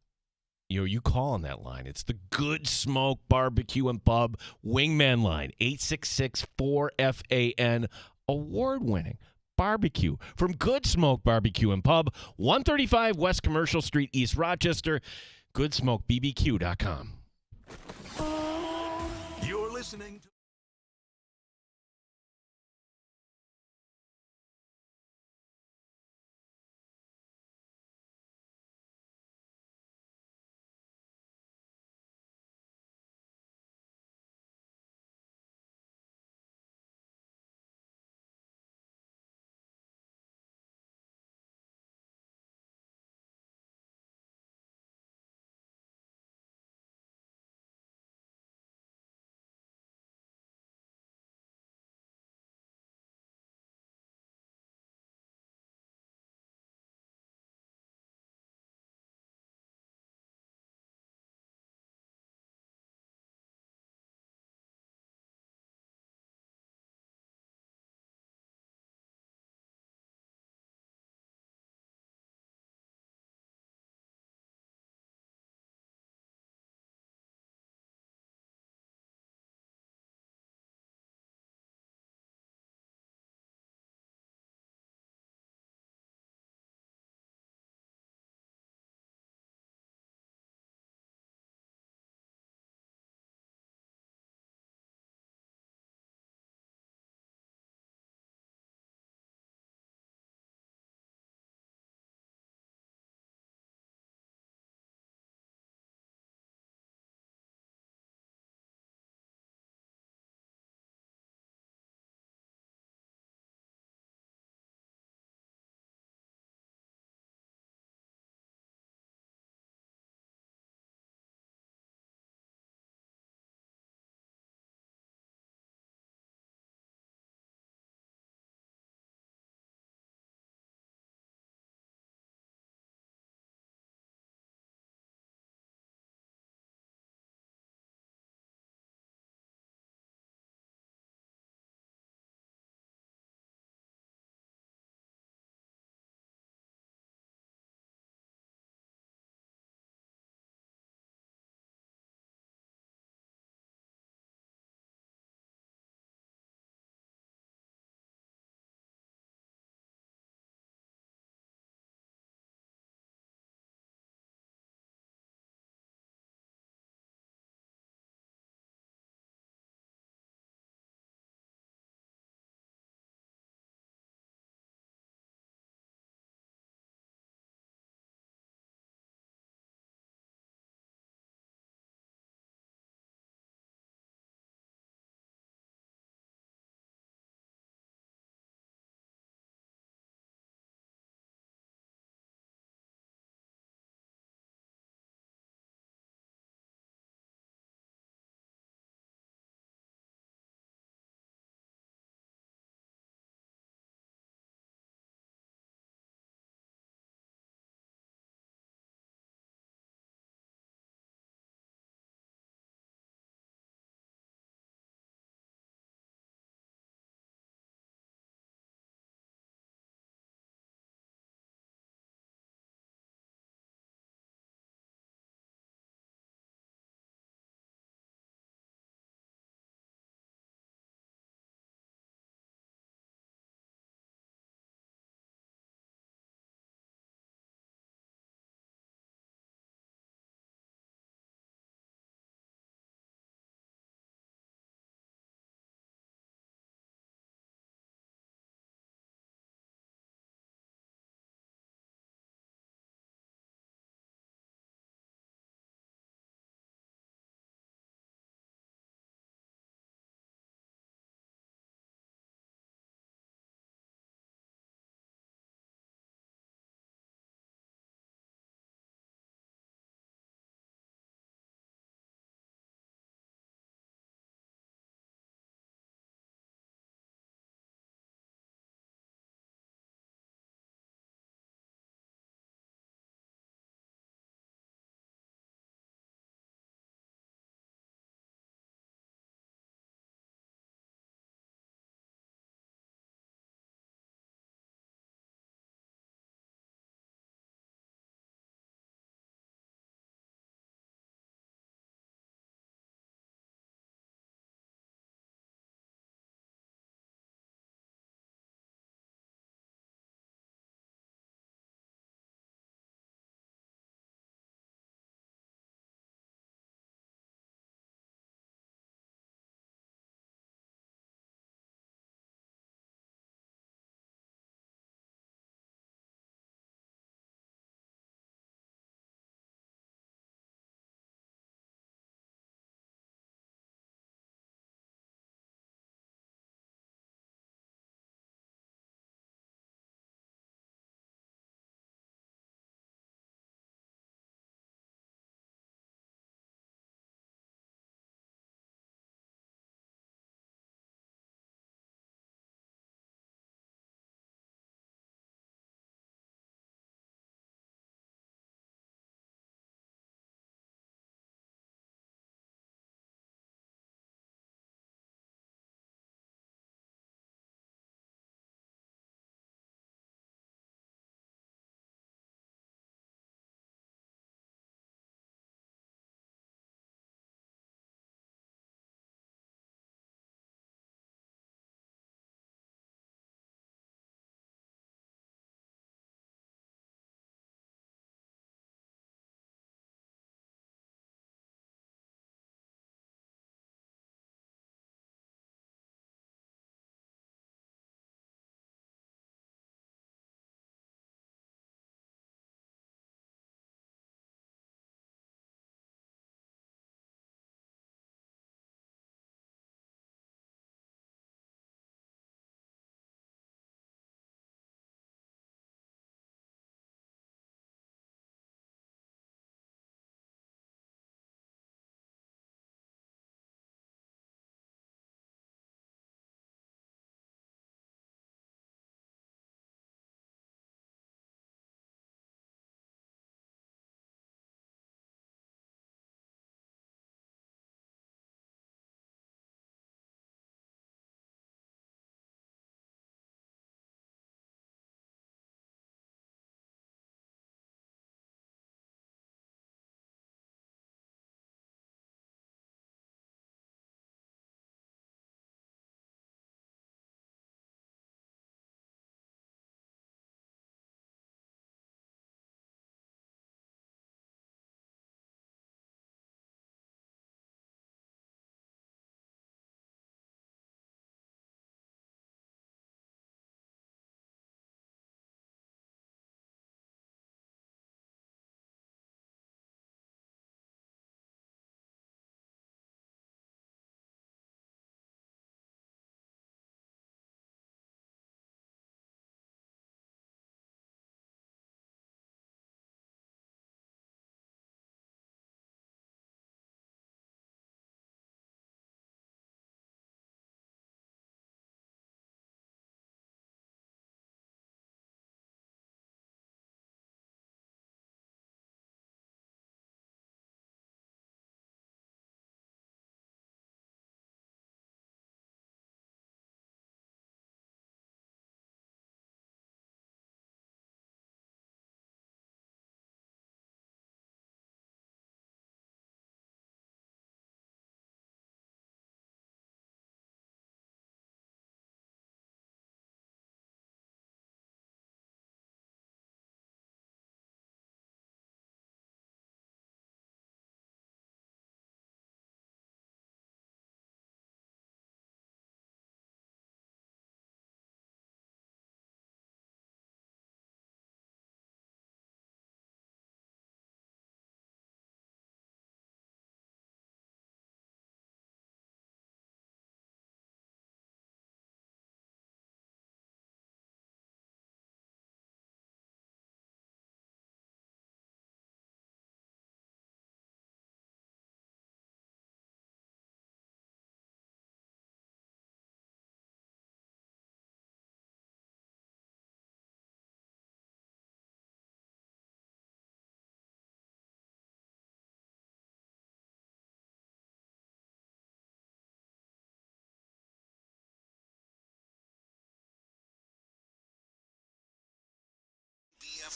you call on that line. It's the Good Smoke Barbecue and Pub Wingman line. 866-4FAN, award-winning barbecue from Good Smoke Barbecue and Pub, 135 West Commercial Street, East Rochester. GoodSmokeBBQ.com. You're listening to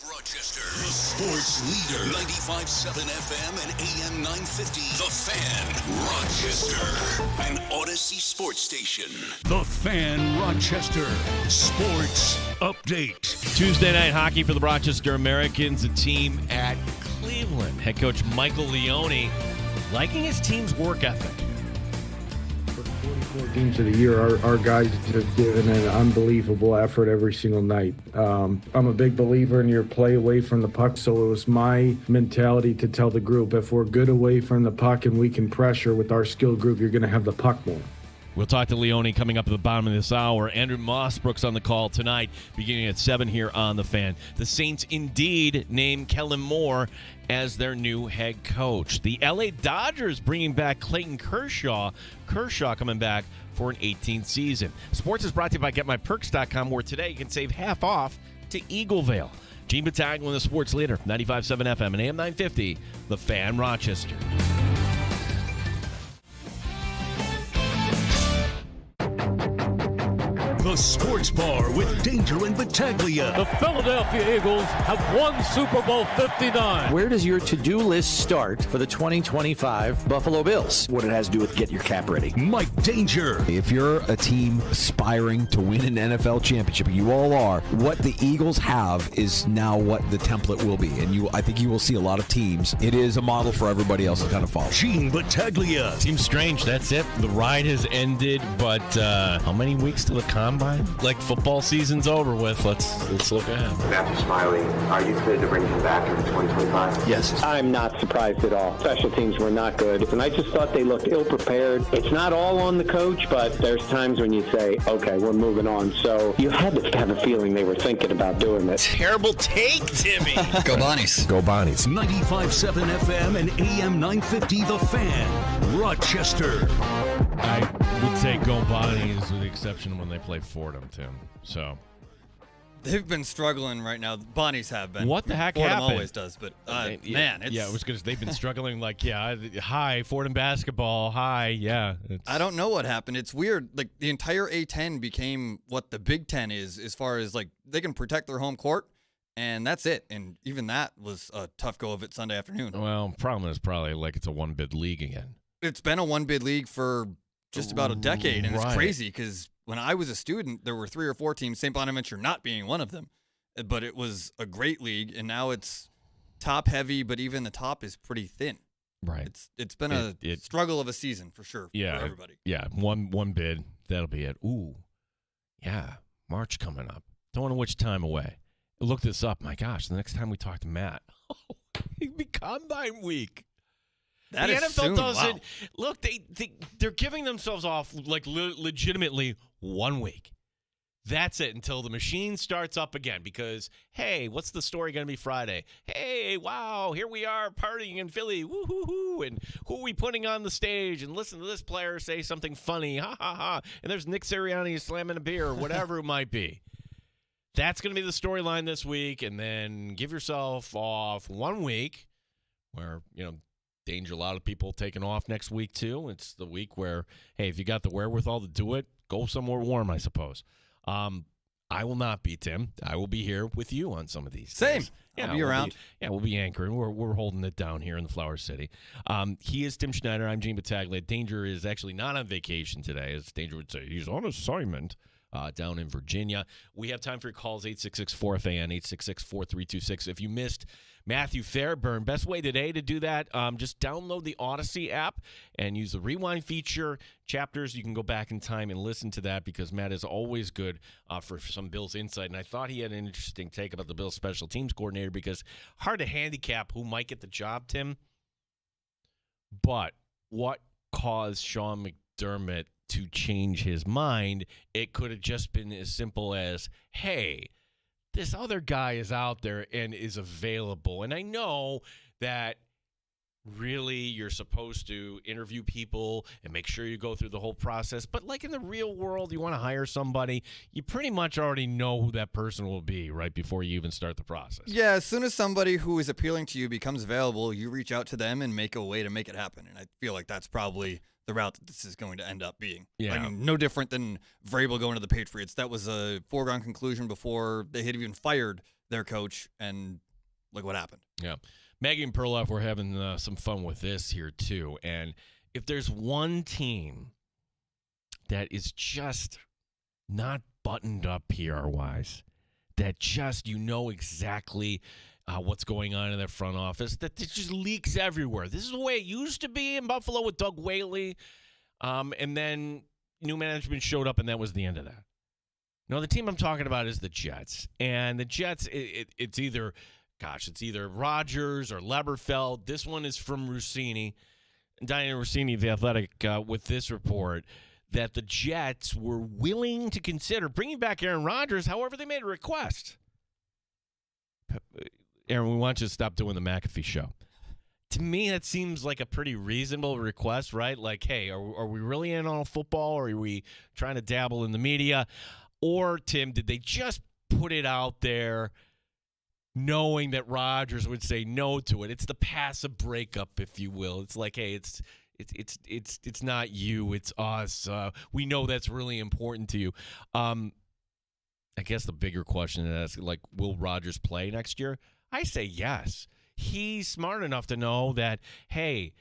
Rochester, the sports leader. 95.7 FM and AM 950. The Fan, Rochester. An Odyssey sports station. The Fan, Rochester. Sports update. Tuesday night hockey for the Rochester Americans, a team at Cleveland. Head coach Michael Leone liking his team's work ethic. For 44 games of the year, our guys have given an unbelievable effort every single night. I'm a big believer in your play away from the puck, so it was my mentality to tell the group, if we're good away from the puck and we can pressure with our skill group, you're going to have the puck more. We'll talk to Leone coming up at the bottom of this hour. Andrew Mossbrook's on the call tonight, beginning at 7 here on The Fan. The Saints indeed named Kellen Moore as their new head coach. The LA Dodgers bringing back Clayton Kershaw. Kershaw coming back for an 18th season. Sports is brought to you by GetMyPerks.com, where today you can save half off to Eaglevale. Gene Battaglia, the sports leader, 95.7 FM and AM 950, The Fan, Rochester. The Sports Bar with Danger and Battaglia. The Philadelphia Eagles have won Super Bowl 59. Where does your to-do list start for the 2025 Buffalo Bills? What it has to do with get your cap ready. Mike Danger. If you're a team aspiring to win an NFL championship, you all are, what the Eagles have is now what the template will be. And I think you will see a lot of teams. It is a model for everybody else to kind of follow. Gene Battaglia. Seems strange. That's it. The ride has ended, but how many weeks till the combine? Like football season's over with. Let's look ahead. Matthew Smiley, are you good to bring him back in 2025? Yes. I'm not surprised at all. Special teams were not good, and I just thought they looked ill-prepared. It's not all on the coach, but there's times when you say, okay, we're moving on. So you had to have a feeling they were thinking about doing this. Terrible take, Timmy. Go Bonnies. Go Bonnies. 95.7 FM and AM 950 The Fan, Rochester. I would say go Bonnies with the exception when they play Fordham, Tim. So They've been struggling right now. Bonnies have been. What the heck Fordham happened? always does, but man, it's... Yeah, it was because they've been struggling. Hi, Fordham basketball. Hi, yeah. I don't know what happened. It's weird. Like, the entire A-10 became what the Big Ten is, as far as, like, they can protect their home court, and that's it. And even that was a tough go of it Sunday afternoon. Well, problem is probably like it's a one-bid league again. It's been a one-bid league for just about a decade, and Right. it's crazy because when I was a student, there were 3 or 4 teams, St. Bonaventure not being one of them. But it was a great league, and now it's top-heavy, but even the top is pretty thin. Right. It's been a struggle of a season for sure for everybody. Yeah, one bid. That'll be it. Ooh, yeah, March coming up. Don't know which time away. Look this up. My gosh, the next time we talk to Matt, it'll be Combine Week. That the is NFL soon. doesn't Wow. look. They're giving themselves off like legitimately 1 week. That's it until the machine starts up again. Because hey, what's the story going to be Friday? Hey, wow, here we are partying in Philly, woo hoo hoo, and who are we putting on the stage? And listen to this player say something funny, ha ha ha. And there's Nick Sirianni slamming a beer, or whatever it might be. That's going to be the storyline this week, and then give yourself off 1 week, where Danger, a lot of people taking off next week, too. It's the week where, hey, if you got the wherewithal to do it, go somewhere warm, I suppose. I will not be, Tim. I will be here with you on some of these. Same. Days. Yeah, I'll be around. We'll be anchoring. We're holding it down here in the Flower City. He is Tim Schneider. I'm Gene Battaglia. Danger is actually not on vacation today, as Danger would say. He's on assignment. Down in Virginia. We have time for your calls, 866-4FAN, 866-4326. If you missed Matthew Fairburn, best way today to do that, just download the Odyssey app and use the rewind feature. Chapters, you can go back in time and listen to that because Matt is always good for some Bills insight. And I thought he had an interesting take about the Bills special teams coordinator because hard to handicap who might get the job, Tim. But what caused Sean McDermott to change his mind? It could have just been as simple as, hey, this other guy is out there and is available. And I know that really you're supposed to interview people and make sure you go through the whole process. But like in the real world, you want to hire somebody, you pretty much already know who that person will be right before you even start the process. Yeah, as soon as somebody who is appealing to you becomes available, you reach out to them and make a way to make it happen. And I feel like that's probably the route that this is going to end up being. Yeah. I mean, no different than Vrabel going to the Patriots. That was a foregone conclusion before they had even fired their coach, and look what happened. Yeah. Maggie and Perloff, we're having some fun with this here, too. And if there's one team that is just not buttoned up PR-wise, that just exactly what's going on in their front office, that it just leaks everywhere. This is the way it used to be in Buffalo with Doug Whaley, and then new management showed up, and that was the end of that. No, the team I'm talking about is the Jets. And the Jets, it's either Rodgers or Leberfeld. This one is from Rossini. Diana Rossini of The Athletic with this report that the Jets were willing to consider bringing back Aaron Rodgers. However, they made a request. Aaron, we want you to stop doing the McAfee show. To me, that seems like a pretty reasonable request, right? Like, hey, are we really in on football, or are we trying to dabble in the media? Or, Tim, did they just put it out there knowing that Rodgers would say no to it? It's the passive breakup, if you will. It's like, hey, it's not you, it's us. We know that's really important to you. I guess the bigger question is, like, will Rodgers play next year? I say yes. He's smart enough to know that, hey,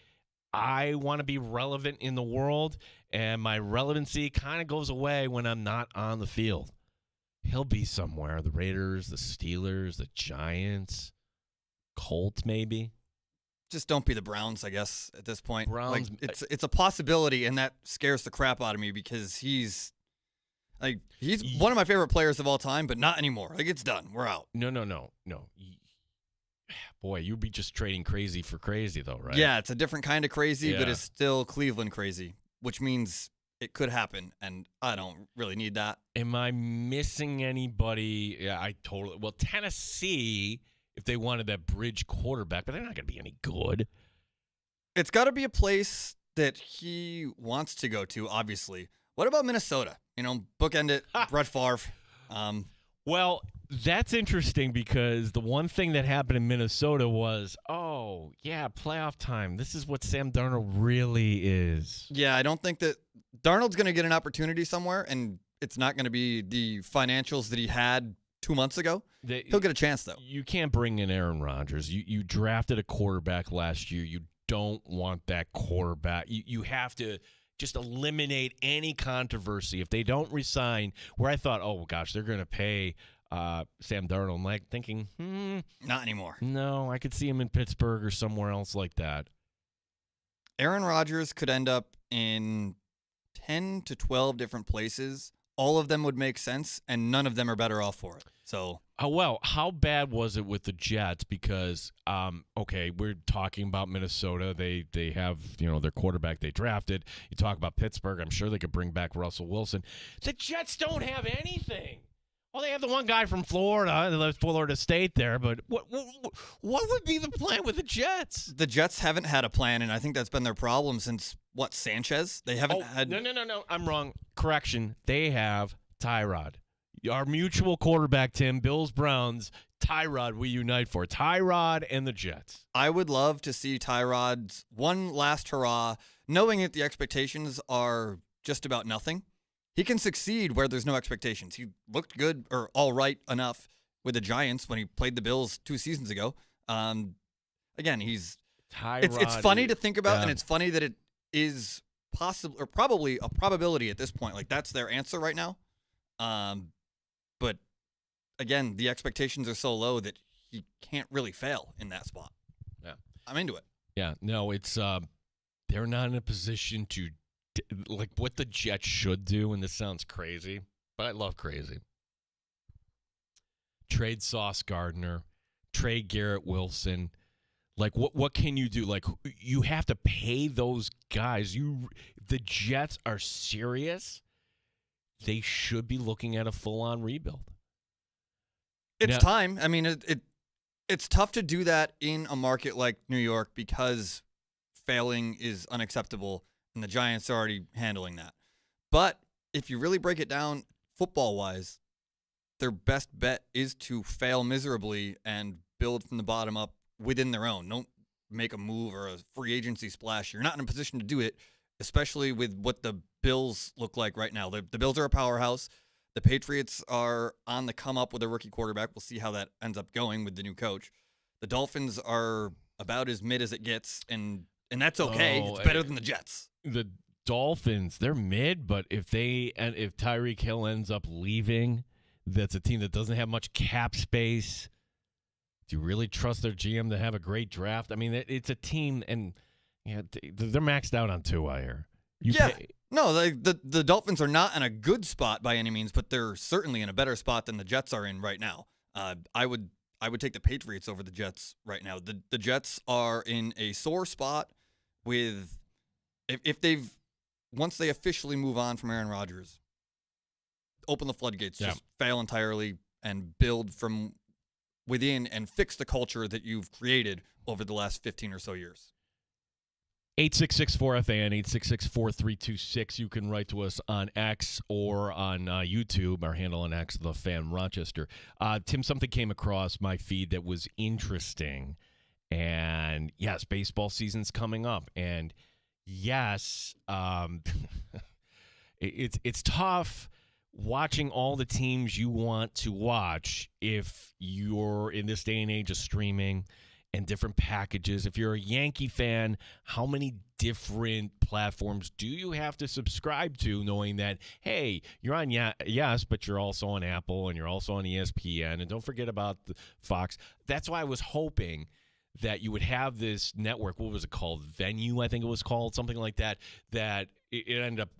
I want to be relevant in the world, and my relevancy kind of goes away when I'm not on the field. He'll be somewhere. The Raiders, the Steelers, the Giants, Colts maybe. Just don't be the Browns, I guess, at this point. Browns, like, it's a possibility, and that scares the crap out of me because he's one of my favorite players of all time, but not anymore. Like, it's done. We're out. No. Boy, you'd be just trading crazy for crazy, though, right? Yeah, it's a different kind of crazy, but it's still Cleveland crazy, which means it could happen, and I don't really need that. Am I missing anybody? Yeah, I totally. Well, Tennessee, if they wanted that bridge quarterback, but they're not going to be any good. It's got to be a place that he wants to go to, obviously. What about Minnesota? Bookend it, Brett Favre. Well, that's interesting because the one thing that happened in Minnesota was, oh, yeah, playoff time. This is what Sam Darnold really is. Yeah, I don't think that Darnold's going to get an opportunity somewhere, and it's not going to be the financials that he had 2 months ago. He'll get a chance, though. You can't bring in Aaron Rodgers. You drafted a quarterback last year. You don't want that quarterback. You have to just eliminate any controversy. If they don't resign, where I thought, oh, gosh, they're going to pay Sam Darnold. I'm like thinking, not anymore. No, I could see him in Pittsburgh or somewhere else like that. Aaron Rodgers could end up in 10 to 12 different places. All of them would make sense, and none of them are better off for it. So, well, how bad was it with the Jets? Because, okay, we're talking about Minnesota. They have, their quarterback they drafted. You talk about Pittsburgh. I'm sure they could bring back Russell Wilson. The Jets don't have anything. Well, they have the one guy from Florida, Florida State there, but what would be the plan with the Jets? The Jets haven't had a plan, and I think that's been their problem since, Sanchez? They haven't had... No, I'm wrong. Correction. They have Tyrod. Our mutual quarterback, Tim, Bills, Browns, Tyrod we unite for. Tyrod and the Jets. I would love to see Tyrod's one last hurrah, knowing that the expectations are just about nothing. He can succeed where there's no expectations. He looked good or all right enough with the Giants when he played the Bills 2 seasons ago. Again, he's Tyrod. It's funny to think about, and it's funny that it is possible or probably a probability at this point. Like, that's their answer right now. But again, the expectations are so low that he can't really fail in that spot. Yeah, I'm into it. Yeah, no, it's they're not in a position to. Like what the Jets should do, and this sounds crazy, but I love crazy. Trade Sauce Gardner, trade Garrett Wilson. Like what can you do? Like you have to pay those guys. If the Jets are serious, they should be looking at a full-on rebuild. It's time. I mean, it's tough to do that in a market like New York because failing is unacceptable. And the Giants are already handling that. But if you really break it down football-wise, their best bet is to fail miserably and build from the bottom up within their own. Don't make a move or a free agency splash. You're not in a position to do it. especially with what the Bills look like right now. The Bills are a powerhouse. The Patriots are on the come up with a rookie quarterback. We'll see how that ends up going with the new coach. The Dolphins are about as mid as it gets, and that's okay. It's better than the Jets. The Dolphins, they're mid, but if Tyreek Hill ends up leaving, that's a team that doesn't have much cap space. Do you really trust their GM to have a great draft? I mean, it's a team, and they're maxed out on Tua here. No, the Dolphins are not in a good spot by any means, but they're certainly in a better spot than the Jets are in right now. I would take the Patriots over the Jets right now. The Jets are in a sore spot with if once they officially move on from Aaron Rodgers, open the floodgates, just fail entirely and build from within and fix the culture that you've created over the last 15 or so years. 866-4FAN, 866-4326. You can write to us on X or on YouTube. Our handle on X, The Fan Rochester. Tim, something came across my feed that was interesting. And, yes, baseball season's coming up. And, yes, it's tough watching all the teams you want to watch if you're in this day and age of streaming and different packages. If you're a Yankee fan, how many different platforms do you have to subscribe to, knowing that, hey, you're on Yes, but you're also on Apple and you're also on ESPN, and don't forget about the Fox. That's why I was hoping that you would have this network. What was it called? Venue, I think it was called, something like that, that it ended up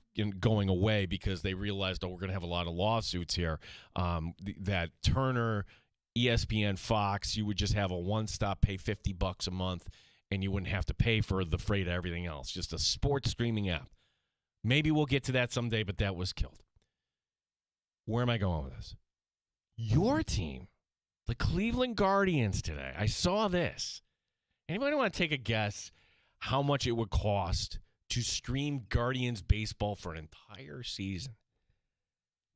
going away because they realized, we're going to have a lot of lawsuits here, that Turner, ESPN, Fox, you would just have a one-stop, pay $50 a month, and you wouldn't have to pay for the freight of everything else. Just a sports streaming app. Maybe we'll get to that someday, but that was killed. Where am I going with this? Your team, the Cleveland Guardians today. I saw this. Anybody want to take a guess how much it would cost to stream Guardians baseball for an entire season?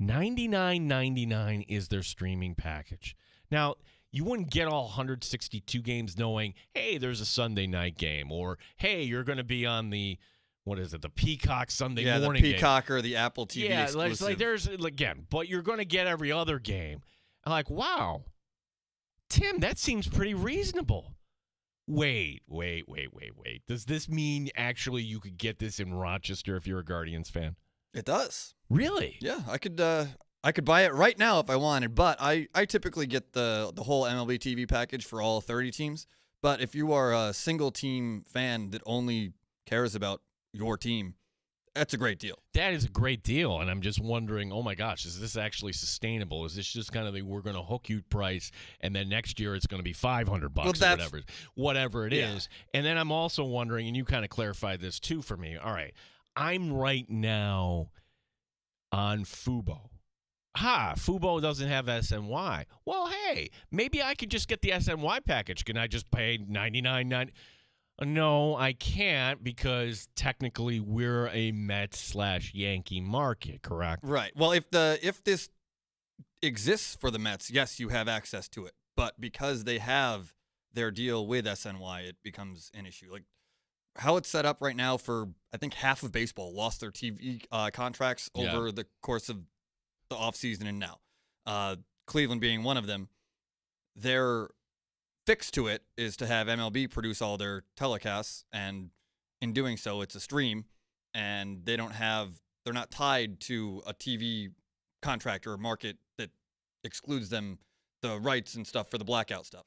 $99.99 is their streaming package. Now, you wouldn't get all 162 games knowing, hey, there's a Sunday night game, or, hey, you're going to be on the Peacock Sunday morning game. Yeah, the Peacock or the Apple TV exclusive. Like there's, again, but you're going to get every other game. I'm like, wow, Tim, that seems pretty reasonable. Wait. Does this mean actually you could get this in Rochester if you're a Guardians fan? It does. Really? Yeah, I could buy it right now if I wanted, but I typically get the whole MLB TV package for all 30 teams. But if you are a single team fan that only cares about your team, that's a great deal. That is a great deal, and I'm just wondering, oh my gosh, is this actually sustainable? Is this just kind of the we're going to hook you price, and then next year it's going to be $500 or whatever it is? And then I'm also wondering, and you kind of clarified this too for me. All right, I'm right now on Fubo. Fubo doesn't have SNY. Well, hey, maybe I could just get the SNY package. Can I just pay $99.90? No, I can't, because technically we're a Mets/Yankee market, correct? Right. Well, if this exists for the Mets, yes, you have access to it. But because they have their deal with SNY, it becomes an issue. Like how it's set up right now for, I think, half of baseball lost their TV contracts over the course of the offseason and now. Cleveland being one of them. Their fix to it is to have MLB produce all their telecasts, and in doing so, it's a stream, and they're not tied to a TV contract or market that excludes them the rights and stuff for the blackout stuff.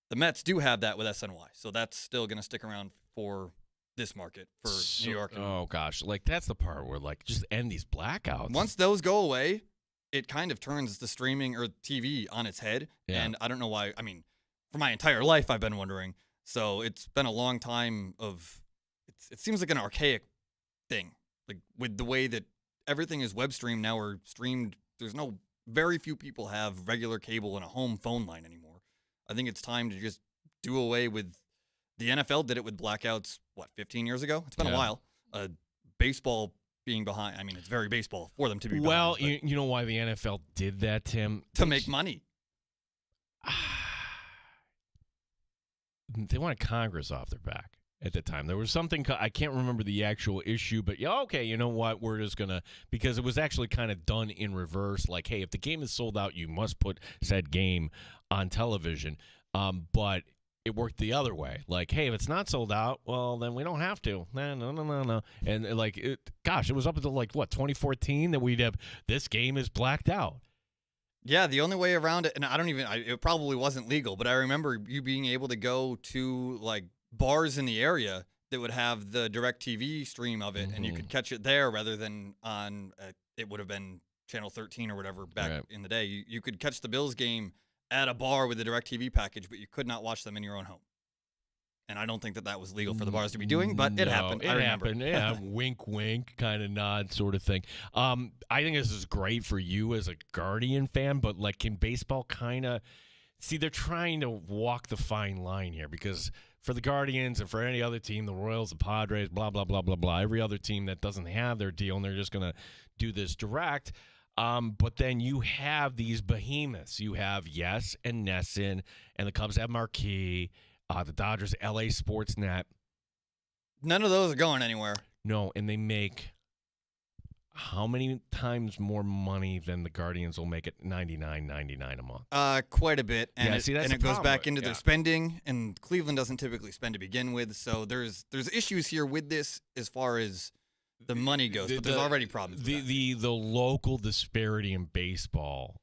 The Mets do have that with SNY, so that's still going to stick around for this market for New York. Oh gosh, like that's the part where just end these blackouts. Once those go away, it kind of turns the streaming or TV on its head, and I don't know why. I mean, for my entire life, I've been wondering. So it's been a long time it seems like an archaic thing. Like with the way that everything is web streamed now or streamed, very few people have regular cable and a home phone line anymore. I think it's time to just do away with, the NFL did it with blackouts, 15 years ago? It's been a while. Baseball being behind, I mean, it's very baseball for them to be behind. Well, you know why the NFL did that, Tim? To make money. They wanted Congress off their back. at the time. There was something, I can't remember the actual issue, but yeah, okay, you know what? We're just going to, because it was actually kind of done in reverse. Like, hey, if the game is sold out, you must put said game on television. But it worked the other way. Like, hey, if it's not sold out, well, then we don't have to. No. And like, it was up until like, what, 2014 that we'd have this game is blacked out. Yeah, the only way around it, and it probably wasn't legal, but I remember you being able to go to like bars in the area that would have the DirecTV stream of it, and you could catch it there rather than on, it would have been Channel 13 or whatever back in the day. You could catch the Bills game at a bar with a DirecTV package, but you could not watch them in your own home. And I don't think that was legal for the bars to be doing, but it happened. It happened, yeah. Wink, wink, kind of nod sort of thing. I think this is great for you as a Guardian fan, but like, can baseball kind of see? They're trying to walk the fine line here, because for the Guardians and for any other team, the Royals, the Padres, blah blah blah blah blah, every other team that doesn't have their deal and they're just gonna do this direct. But then you have these behemoths. You have Yes and Nesson, and the Cubs have Marquee. The Dodgers, LA Sportsnet. None of those are going anywhere. No, and they make how many times more money than the Guardians will make at $99.99 a month? Quite a bit. And it goes back into their spending, and Cleveland doesn't typically spend to begin with. So there's issues here with this as far as the money goes, but there's already problems. The local disparity in baseball,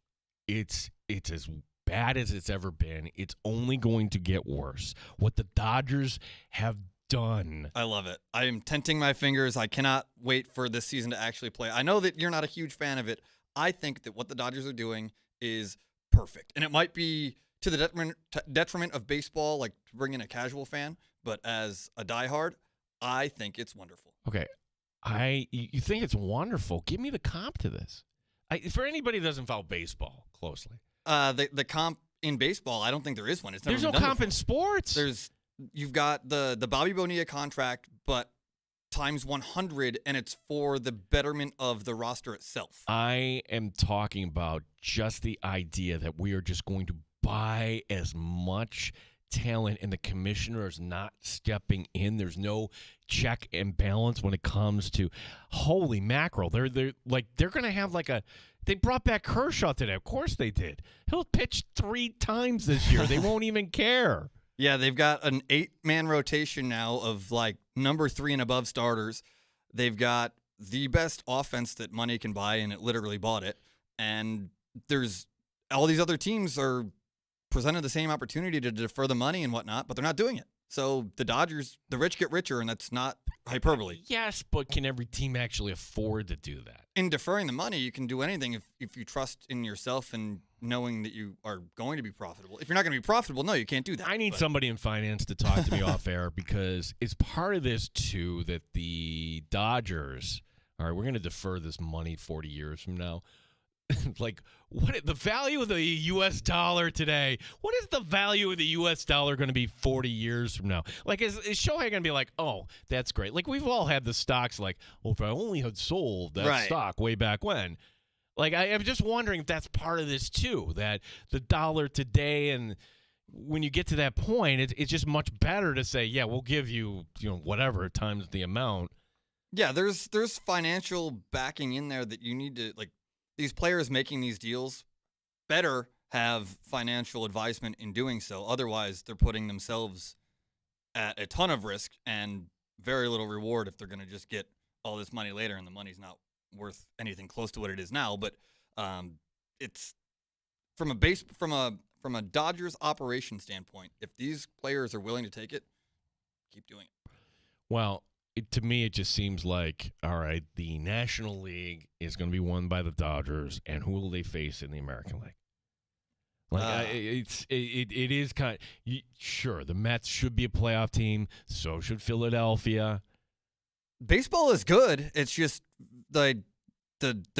it's as bad as it's ever been. It's only going to get worse. What the Dodgers have done. I love it. I am tenting my fingers. I cannot wait for this season to actually play. I know that you're not a huge fan of it. I think that what the Dodgers are doing is perfect. And it might be to the detriment of baseball, like to bring in a casual fan, but as a diehard, I think it's wonderful. Okay. You think it's wonderful. Give me the comp to this. For anybody that doesn't follow baseball closely. The comp in baseball, I don't think there is one. There's no comp in sports. You've got the Bobby Bonilla contract, but times 100, and it's for the betterment of the roster itself. I am talking about just the idea that we are just going to buy as much talent, and the commissioner is not stepping in. There's no check and balance when it comes to holy mackerel. They're going to have they brought back Kershaw today. Of course they did. He'll pitch 3 times this year. They won't even care. Yeah, they've got an 8-man rotation now of like number 3 and above starters. They've got the best offense that money can buy, and it literally bought it. And there's all these other teams are presented the same opportunity to defer the money and whatnot, but they're not doing it. So the Dodgers, the rich get richer, and that's not hyperbole. Yes, but can every team actually afford to do that? In deferring the money, you can do anything if you trust in yourself and knowing that you are going to be profitable. If you're not going to be profitable, no, you can't do that. I need somebody in finance to talk to me off air, because it's part of this, too, that the Dodgers, all right, we're going to defer this money 40 years from now. Like, what the value of the U.S. dollar today? What is the value of the U.S. dollar going to be 40 years from now? Like, is Shohei going to be like, oh, that's great? Like, we've all had the stocks like, well, if I only had sold that stock way back when. Like, I'm just wondering if that's part of this, too, that the dollar today, and when you get to that point, it's just much better to say, yeah, we'll give you, whatever times the amount. Yeah, there's financial backing in there that you need to, like, these players making these deals better have financial advisement in doing so. Otherwise, they're putting themselves at a ton of risk and very little reward if they're going to just get all this money later, and the money's not worth anything close to what it is now. But it's from a Dodgers operation standpoint, if these players are willing to take it, keep doing it. Well, to me, it just seems like, all right, the National League is going to be won by the Dodgers, and who will they face in the American League? Like, it is kind of, sure, the Mets should be a playoff team. So should Philadelphia. Baseball is good. It's just the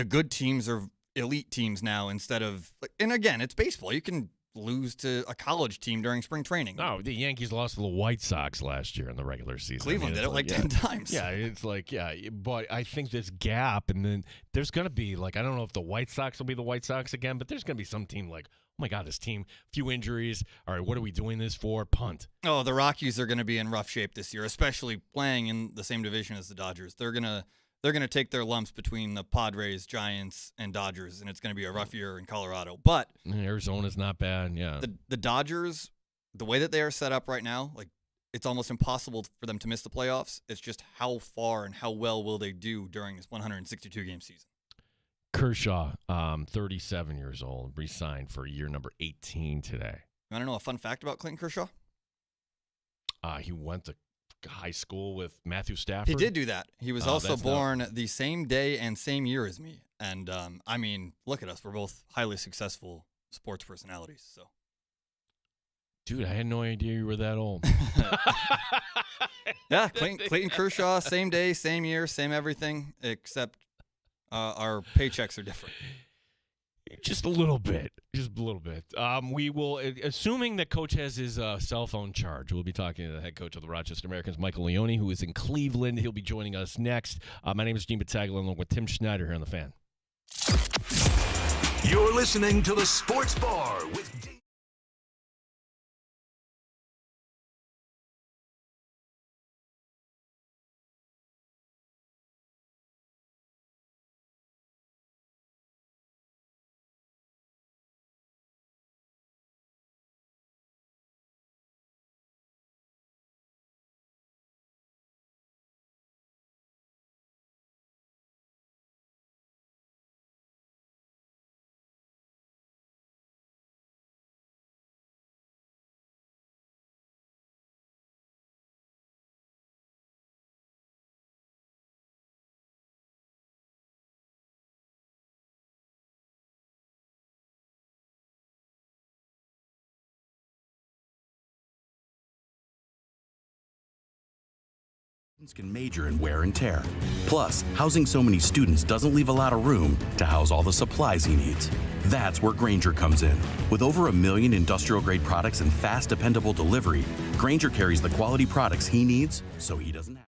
good teams are elite teams now instead of, and again, it's baseball. You can lose to a college team during spring training. No, the Yankees lost to the White Sox last year in the regular season. Cleveland did it like 10 times. Yeah, it's like, but I think this gap, and then there's going to be, like, I don't know if the White Sox will be the White Sox again, but there's going to be some team like, oh my God, this team, few injuries. All right, what are we doing this for? Punt. Oh, the Rockies are going to be in rough shape this year, especially playing in the same division as the Dodgers. They're going to take their lumps between the Padres, Giants, and Dodgers, and it's going to be a rough year in Colorado. But Arizona's not bad, yeah. The Dodgers, the way that they are set up right now, like, it's almost impossible for them to miss the playoffs. It's just how far and how well will they do during this 162-game season. Kershaw, 37 years old, re-signed for year number 18 today. You want to know a fun fact about Clayton Kershaw? He went to high school with Matthew Stafford. He did do that. He was also born the same day and same year as me. And, I mean, look at us. We're both highly successful sports personalities. So, dude, I had no idea you were that old. Yeah, Clayton Kershaw, same day, same year, same everything, except our paychecks are different. Just a little bit. We will, assuming that Coach has his cell phone charge, we'll be talking to the head coach of the Rochester Americans, Michael Leone, who is in Cleveland. He'll be joining us next. My name is Gene Battaglia, along with Tim Schneider here on The Fan. You're listening to The Sports Bar with can major in wear and tear. Plus, housing so many students doesn't leave a lot of room to house all the supplies he needs. That's where Grainger comes in. With over 1 million industrial-grade products and fast, dependable delivery, Grainger carries the quality products he needs so he doesn't have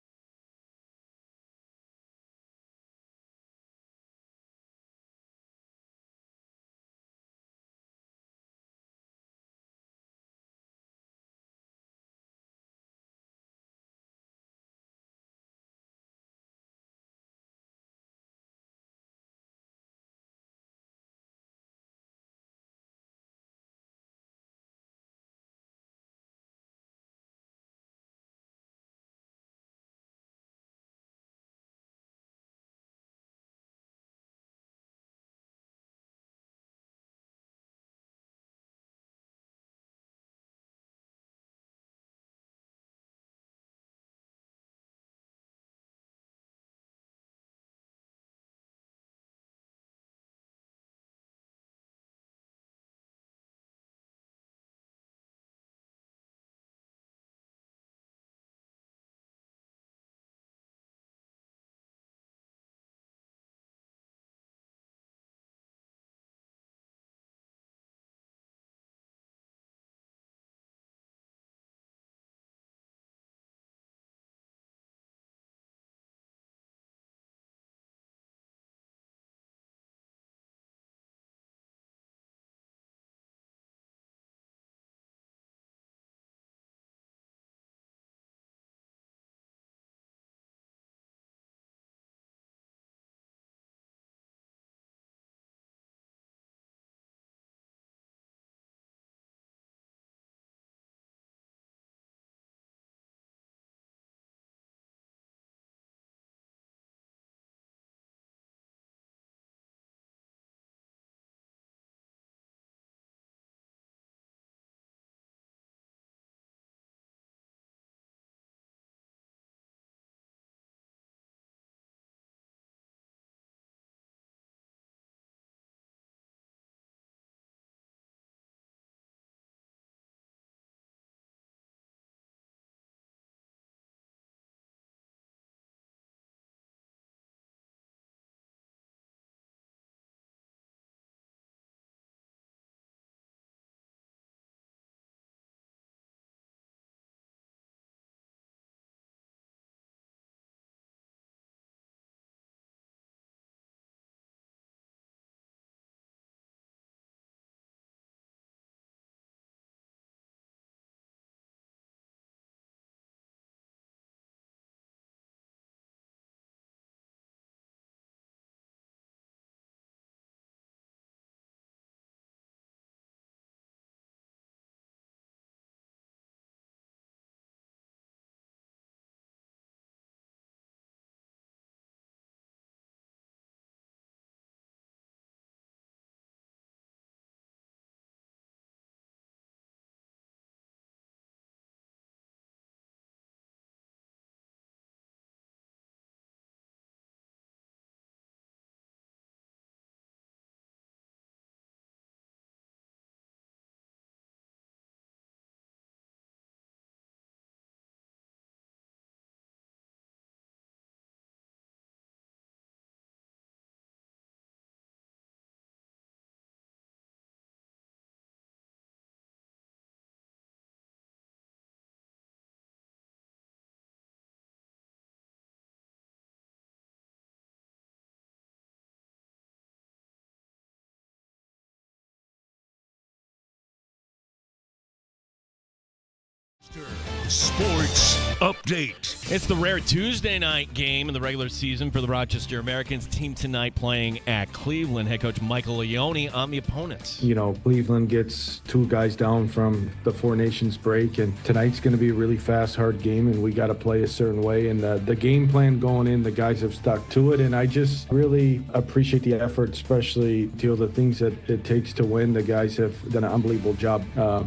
Sports Update. It's the rare Tuesday night game in the regular season for the Rochester Americans. Team tonight playing at Cleveland. Head coach Michael Leone on the opponents. You know, Cleveland gets 2 guys down from the Four Nations break, and tonight's going to be a really fast, hard game, and we got to play a certain way. And the game plan going in, the guys have stuck to it, and I just really appreciate the effort, especially the things that it takes to win. The guys have done an unbelievable job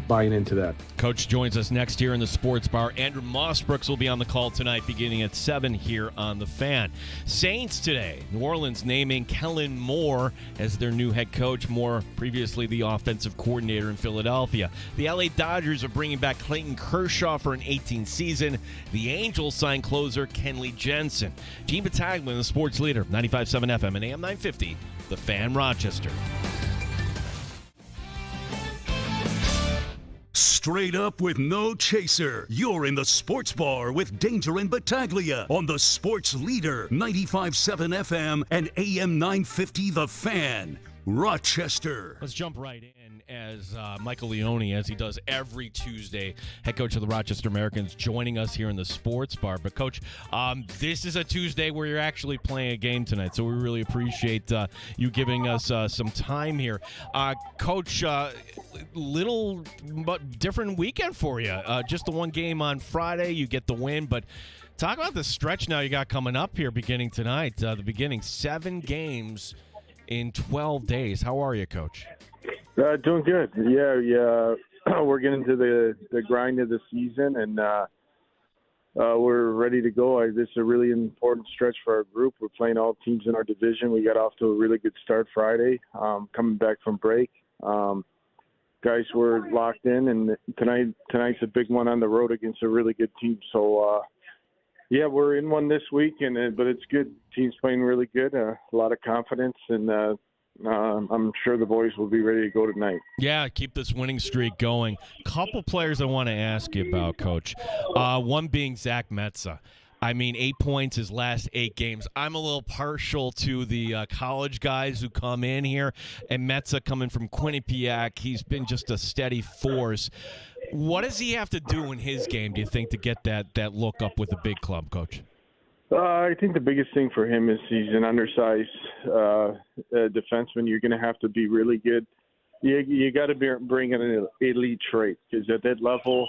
buying into that. Coach joins us next year in the sports bar. Andrew Mossbrooks will be on the call tonight beginning at 7 here on The Fan. Saints today. New Orleans naming Kellen Moore as their new head coach. Moore, previously the offensive coordinator in Philadelphia. The LA Dodgers are bringing back Clayton Kershaw for an 18th season. The Angels sign closer Kenley Jensen. Gene Battaglia, the sports leader, 95.7 FM and AM 950, The Fan Rochester. Straight up with no chaser. You're in the sports bar with Danger and Battaglia on the sports leader, 95.7 FM and AM 950 The Fan, Rochester. Let's jump right in as Michael Leone, as he does every Tuesday, head coach of the Rochester Americans, joining us here in the sports bar. But, Coach, this is a Tuesday where you're actually playing a game tonight, so we really appreciate you giving us some time here. Coach, little but different weekend for you. Just the one game on Friday, you get the win, but talk about the stretch now you got coming up here beginning tonight. The beginning 7 games in 12 days. How are you, Coach? Doing good. Yeah. We're getting to the grind of the season, and we're ready to go. This is a really important stretch for our group. We're playing all teams in our division. We got off to a really good start Friday, coming back from break. Guys were locked in, and tonight's a big one on the road against a really good team. So, we're in one this week, but it's good. Team's playing really good. A lot of confidence, and I'm sure the boys will be ready to go tonight. Yeah, keep this winning streak going. Couple players I want to ask you about, Coach. One being Zach Metza. I mean, 8 points his last 8 games. I'm a little partial to the college guys who come in here, and Metza coming from Quinnipiac, he's been just a steady force. What does he have to do in his game, do you think, to get that look up with the big club, Coach? I think the biggest thing for him is he's an undersized defenseman. You're going to have to be really good. You got to bring in an elite trait, because at that level,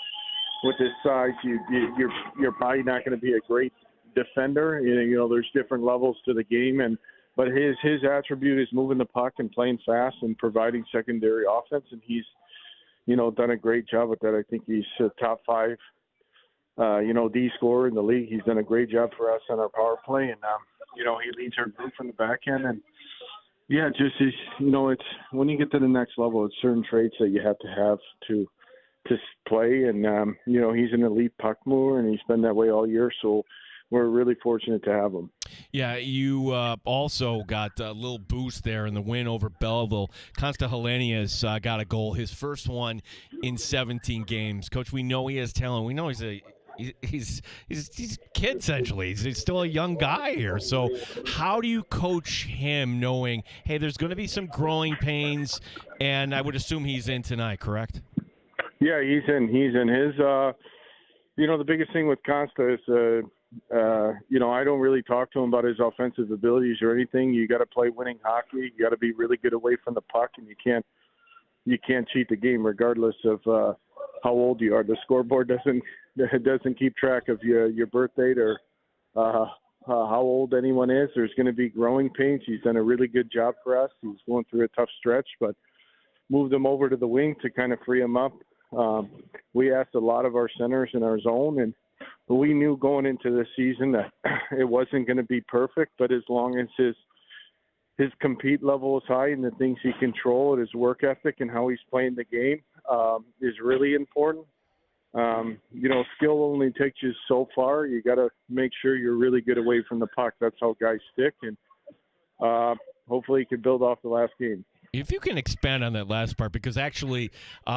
with his size, you're probably not going to be a great defender. You know, there's different levels to the game, but his attribute is moving the puck and playing fast and providing secondary offense, and he's done a great job with that. I think he's a top 5. D scorer in the league. He's done a great job for us on our power play, and he leads our group from the back end. And it's when you get to the next level, it's certain traits that you have to play. And he's an elite puck mover, and he's been that way all year. So we're really fortunate to have him. Yeah, you also got a little boost there in the win over Belleville. Consta Helenius got a goal, his first one in 17 games. Coach, we know he has talent. We know he's a kid, essentially. He's still a young guy here. So how do you coach him knowing, hey, there's going to be some growing pains, and I would assume he's in tonight, correct? Yeah, he's in. His, the biggest thing with Consta is, I don't really talk to him about his offensive abilities or anything. You got to play winning hockey. You got to be really good away from the puck, and you can't cheat the game regardless of how old you are. The scoreboard doesn't keep track of your birth date or how old anyone is. There's going to be growing pains. He's done a really good job for us. He's going through a tough stretch, but moved him over to the wing to kind of free him up. We asked a lot of our centers in our zone, and we knew going into the season that it wasn't going to be perfect, but as long as his compete level is high and the things he controls, his work ethic and how he's playing the game is really important. Skill only takes you so far. You got to make sure you're really good away from the puck. That's how guys stick, and hopefully he can build off the last game. If you can expand on that last part, because actually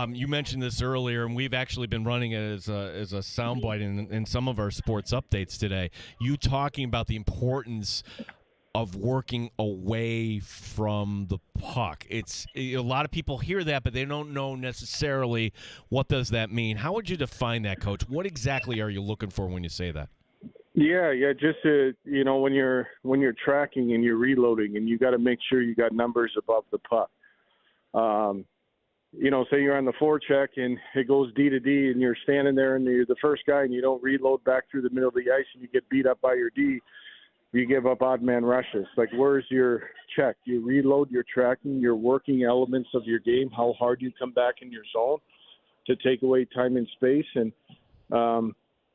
you mentioned this earlier, and we've actually been running it as a soundbite in some of our sports updates today. You talking about the importance of working away from the puck. It's a lot of people hear that, but they don't know necessarily what does that mean. How would you define that, Coach? What exactly are you looking for when you say that? Yeah, just when you're tracking and you're reloading, and you got to make sure you got numbers above the puck. Say you're on the forecheck and it goes D to D, and you're standing there and you're the first guy, and you don't reload back through the middle of the ice, and you get beat up by your D. You give up odd man rushes. Like, where's your check? You reload, your tracking, your working elements of your game, how hard you come back in your zone to take away time and space, and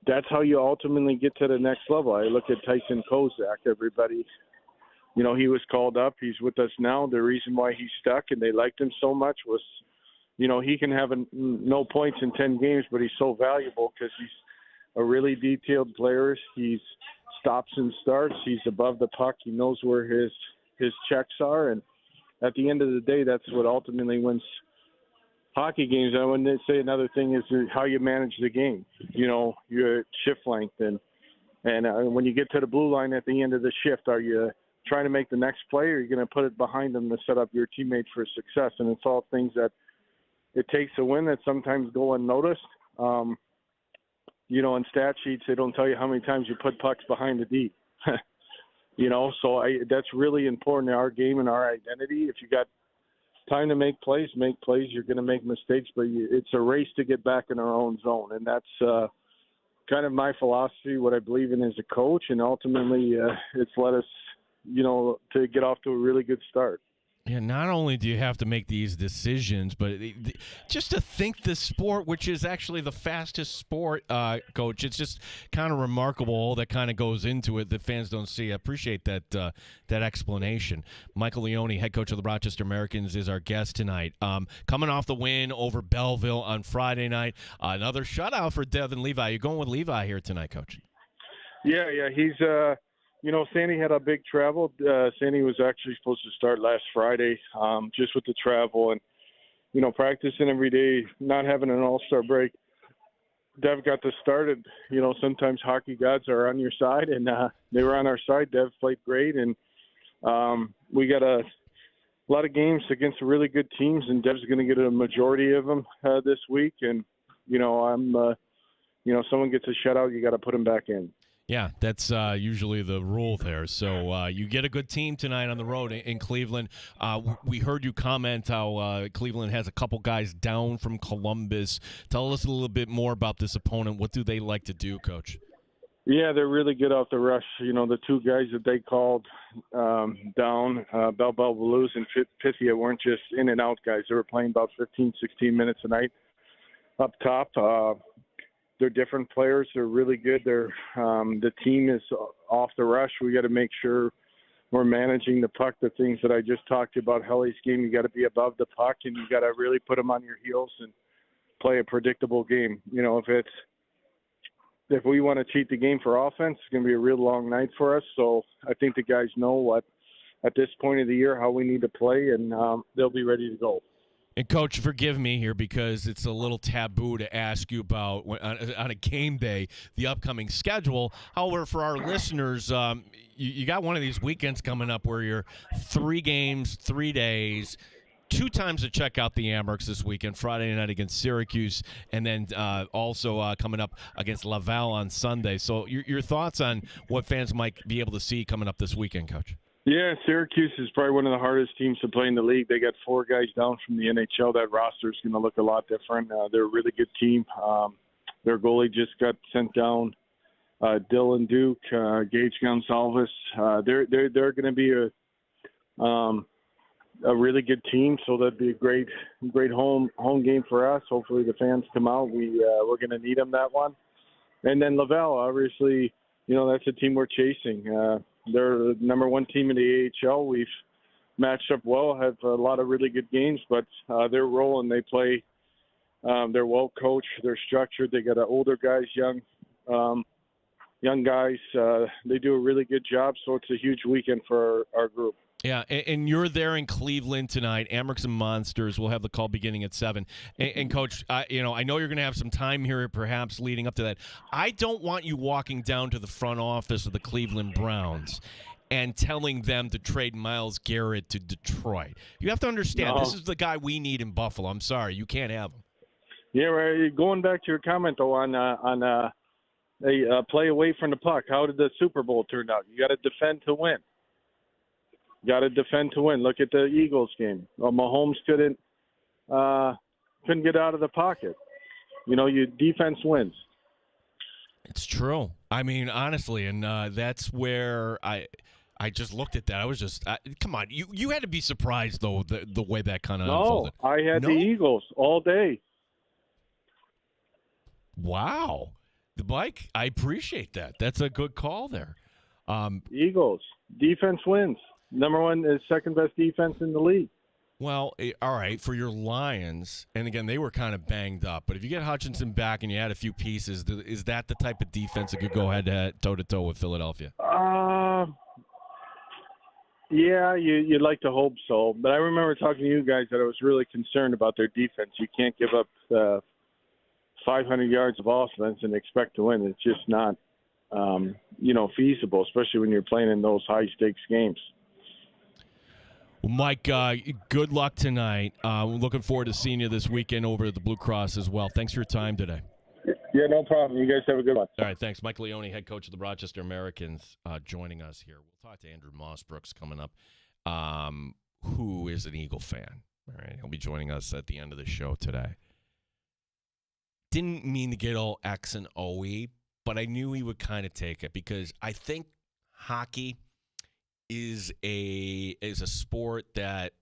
that's how you ultimately get to the next level. I look at Tyson Kozak. Everybody, he was called up. He's with us now. The reason why he stuck and they liked him so much was, he can have no points in 10 games, but he's so valuable because he's a really detailed player. He's stops and starts. He's above the puck. He knows where his checks are. And at the end of the day, that's what ultimately wins hockey games. I wouldn't say another thing is how you manage the game, your shift length. And when you get to the blue line at the end of the shift, are you trying to make the next play, or are you going to put it behind them to set up your teammate for success? And it's all things that it takes to win that sometimes go unnoticed. In stat sheets, they don't tell you how many times you put pucks behind the D. So that's really important in our game and our identity. If you got time to make plays. You're going to make mistakes, but it's a race to get back in our own zone. And that's kind of my philosophy, what I believe in as a coach. And ultimately, it's led us, to get off to a really good start. Yeah, not only do you have to make these decisions, but just to think this sport, which is actually the fastest sport, Coach, it's just kind of remarkable all that kind of goes into it that fans don't see. I appreciate that explanation. Michael Leone, head coach of the Rochester Americans, is our guest tonight. Coming off the win over Belleville on Friday night, another shutout for Devin Levi. You're going with Levi here tonight, Coach? Yeah, he's Sandy had a big travel. Sandy was actually supposed to start last Friday, just with the travel and, practicing every day, not having an all-star break. Dev got this started. Sometimes hockey gods are on your side, and they were on our side. Dev played great, and we got a lot of games against really good teams, and Dev's going to get a majority of them this week. And, someone gets a shutout, you got to put them back in. Yeah, that's usually the rule there. So you get a good team tonight on the road in Cleveland. We heard you comment how Cleveland has a couple guys down from Columbus. Tell us a little bit more about this opponent. What do they like to do, Coach? Yeah, they're really good off the rush. The two guys that they called down, Belbalous and Pythia, weren't just in and out guys. They were playing about 15, 16 minutes a night up top. They're different players. They're really good. The team is off the rush. We got to make sure we're managing the puck. The things that I just talked about, Helly's game, you got to be above the puck, and you got to really put them on your heels and play a predictable game. If we want to cheat the game for offense, it's going to be a real long night for us. So I think the guys know at this point of the year, how we need to play, and they'll be ready to go. And, Coach, forgive me here because it's a little taboo to ask you about, on a game day, the upcoming schedule. However, for our listeners, you got one of these weekends coming up where you're 3 games, 3 days, 2 times to check out the Amherst this weekend, Friday night against Syracuse, and then also coming up against Laval on Sunday. So your thoughts on what fans might be able to see coming up this weekend, Coach? Yeah, Syracuse is probably one of the hardest teams to play in the league. They got 4 guys down from the NHL. That roster is going to look a lot different. They're a really good team. Their goalie just got sent down. Dylan Duke, Gage Gonsalves. They're going to be a really good team. So that'd be a great home game for us. Hopefully the fans come out. We're going to need them that one. And then Laval, obviously, that's a team we're chasing. They're the number 1 team in the AHL. We've matched up well, have a lot of really good games, but they're rolling. They play. They're well coached. They're structured. They got older guys, young guys. They do a really good job. So it's a huge weekend for our group. Yeah, and you're there in Cleveland tonight. Amherst and Monsters will have the call beginning at 7. And Coach, I know you're going to have some time here, perhaps leading up to that. I don't want you walking down to the front office of the Cleveland Browns and telling them to trade Myles Garrett to Detroit. You have to understand, this is the guy we need in Buffalo. I'm sorry, you can't have him. Yeah, right. Going back to your comment though on a play away from the puck. How did the Super Bowl turn out? You got to defend to win. Look at the Eagles game. Well, Mahomes couldn't get out of the pocket. Your defense wins. It's true. I mean, honestly, and that's where I just looked at that. I was just come on. You had to be surprised though the way that kind of unfolded. I had the Eagles all day. Wow. Mike, I appreciate that. That's a good call there. Eagles. Defense wins. Number one is second best defense in the league. Well, all right, for your Lions, and again, they were kind of banged up, but if you get Hutchinson back and you add a few pieces, is that the type of defense that could go head-to-head, toe-to-toe with Philadelphia? Yeah, you'd like to hope so. But I remember talking to you guys that I was really concerned about their defense. You can't give up 500 yards of offense and expect to win. It's just not, feasible, especially when you're playing in those high-stakes games. Well, Mike, good luck tonight. We're looking forward to seeing you this weekend over at the Blue Cross as well. Thanks for your time today. Yeah, no problem. You guys have a good one. All right, thanks. Mike Leone, head coach of the Rochester Americans, joining us here. We'll talk to Andrew Mossbrooks coming up, who is an Eagle fan. All right, he'll be joining us at the end of the show today. Didn't mean to get all X and OE, but I knew he would kind of take it because I think hockey is a sport that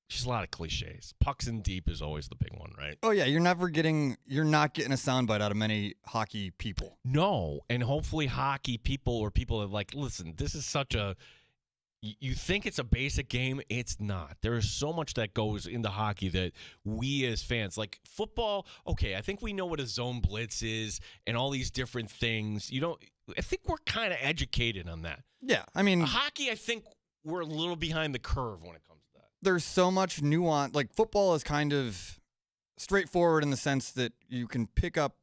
just a lot of cliches. Pucks in deep is always the big one, right? Oh yeah, you're not getting a soundbite out of many hockey people. No, and hopefully hockey people or people are like, listen, this is such a. You think it's a basic game. It's not. There is so much that goes into hockey that we as fans, like football, okay, I think we know what a zone blitz is and all these different things. I think we're kind of educated on that. Yeah, I mean. Hockey, I think we're a little behind the curve when it comes to that. There's so much nuance. Like football is kind of straightforward in the sense that you can pick up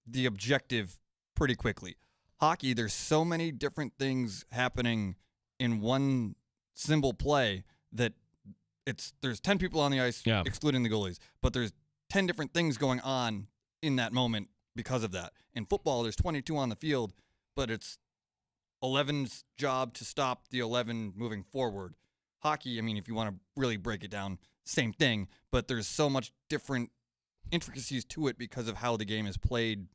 the objective pretty quickly. Hockey, there's so many different things happening in one simple play that there's 10 people on the ice, excluding the goalies, but there's 10 different things going on in that moment because of that. In football, there's 22 on the field, but it's 11's job to stop the 11 moving forward. Hockey, I mean, if you want to really break it down, same thing, but there's so much different intricacies to it because of how the game is played.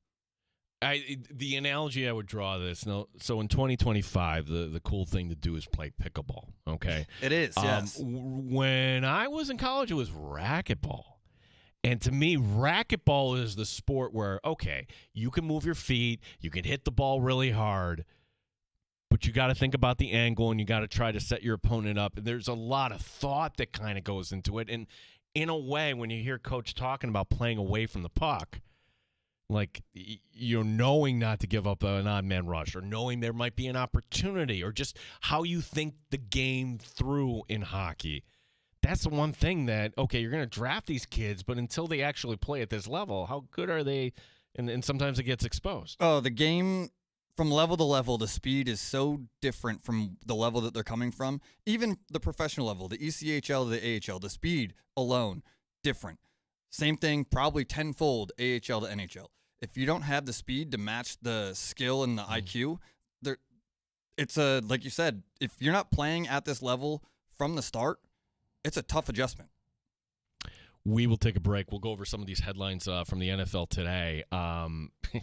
The analogy I would draw so in 2025, the cool thing to do is play pickleball, okay? It is, yes. When I was in college, it was racquetball. And to me, racquetball is the sport where, okay, you can move your feet, you can hit the ball really hard, but you got to think about the angle and you got to try to set your opponent up. There's a lot of thought that kind of goes into it. And in a way, when you hear Coach talking about playing away from the puck, like you're knowing not to give up an odd man rush or knowing there might be an opportunity or just how you think the game through in hockey. That's the one thing that, okay, you're going to draft these kids, but until they actually play at this level, how good are they? And sometimes it gets exposed. Oh, the game from level to level, the speed is so different from the level that they're coming from. Even the professional level, the ECHL to the AHL, the speed alone, different. Same thing, probably tenfold AHL to NHL. If you don't have the speed to match the skill and the IQ, it's like you said, if you're not playing at this level from the start, it's a tough adjustment. We will take a break. We'll go over some of these headlines from the NFL today.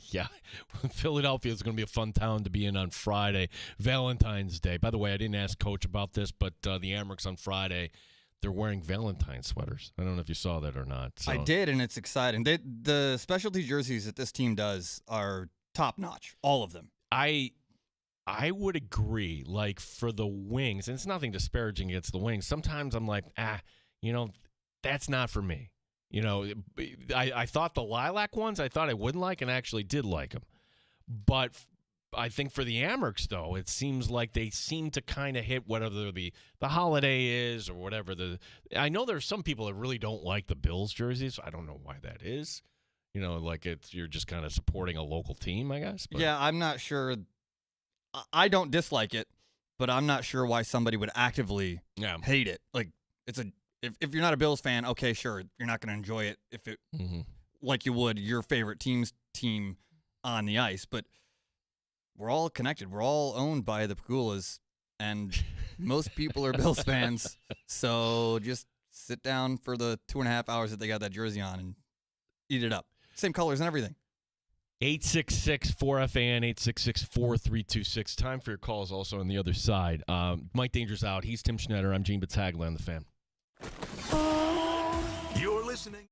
Yeah, Philadelphia is going to be a fun town to be in on Friday, Valentine's Day. By the way, I didn't ask Coach about this, but the Amherst on Friday, they're wearing Valentine sweaters. I don't know if you saw that or not. So. I did, and it's exciting. The specialty jerseys that this team does are top-notch, all of them. I would agree. Like, for the Wings, and it's nothing disparaging against the Wings, sometimes I'm like, that's not for me. I thought the lilac ones, I thought I wouldn't like, and I actually did like them. But I think for the Amherst, though, it seems like they seem to kind of hit whatever the holiday is or whatever. I know there's some people that really don't like the Bills jerseys. I don't know why that is. Like you're just kind of supporting a local team, I guess. But. Yeah, I'm not sure. I don't dislike it, but I'm not sure why somebody would actively hate it. Like, if you're not a Bills fan, okay, sure, you're not going to enjoy it if it like you would your favorite team's team on the ice. But we're all connected. We're all owned by the Pagulas, and most people are Bills fans. So just sit down for the 2.5 hours that they got that jersey on and eat it up. Same colors and everything. 866-4FAN, 866-4326. Time for your calls also on the other side. Mike Danger's out. He's Tim Schneider. I'm Gene Battaglia on The Fan. You're listening.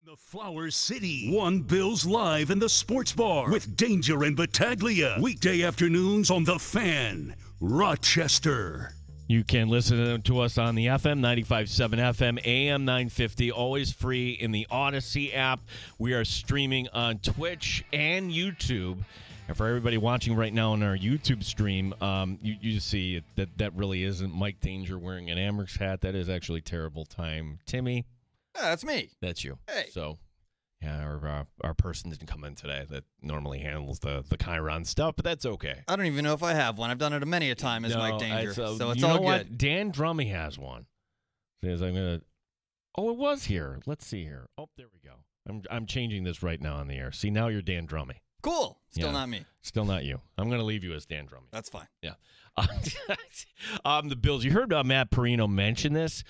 The Flower City. One Bills Live in the Sports Bar with Danger and Battaglia. Weekday afternoons on The Fan, Rochester. You can listen to us on the FM, 95.7 FM, AM 950, always free in the Odyssey app. We are streaming on Twitch and YouTube And for everybody watching right now on our YouTube stream, you see that really isn't Mike Danger wearing an Amerks hat. That is actually Terrible Time Timmy. Yeah, that's me. That's you. Hey. So, yeah, our person didn't come in today that normally handles the Chiron stuff, but that's okay. I don't even know if I have one. I've done it many a time as Mike Danger, so it's you all know good. What? Dan Drummy has one. Says I'm gonna. Oh, it was here. Let's see here. Oh, there we go. I'm changing this right now on the air. See, now you're Dan Drummy. Cool. Still not me. Still not you. I'm going to leave you as Dan Drummy. That's fine. Yeah. The Bills. You heard Matt Perino mention this.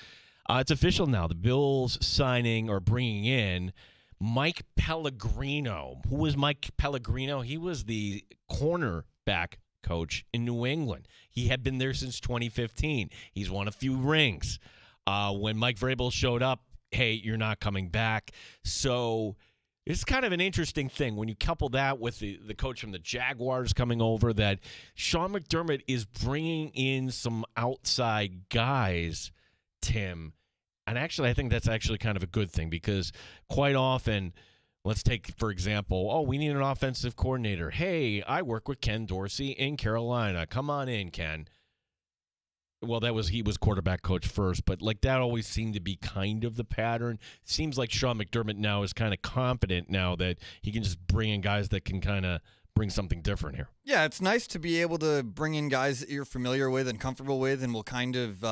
It's official now. The Bills signing or bringing in Mike Pellegrino. Who was Mike Pellegrino? He was the cornerback coach in New England. He had been there since 2015. He's won a few rings. When Mike Vrabel showed up, hey, you're not coming back. So it's kind of an interesting thing when you couple that with the coach from the Jaguars coming over, that Sean McDermott is bringing in some outside guys, Tim. And actually, I think that's actually kind of a good thing because quite often, let's take, for example, we need an offensive coordinator. Hey, I work with Ken Dorsey in Carolina. Come on in, Ken. Well, he was quarterback coach first, but like that always seemed to be kind of the pattern. Seems like Sean McDermott now is kind of confident now that he can just bring in guys that can kind of bring something different here. Yeah, it's nice to be able to bring in guys that you're familiar with and comfortable with and will kind of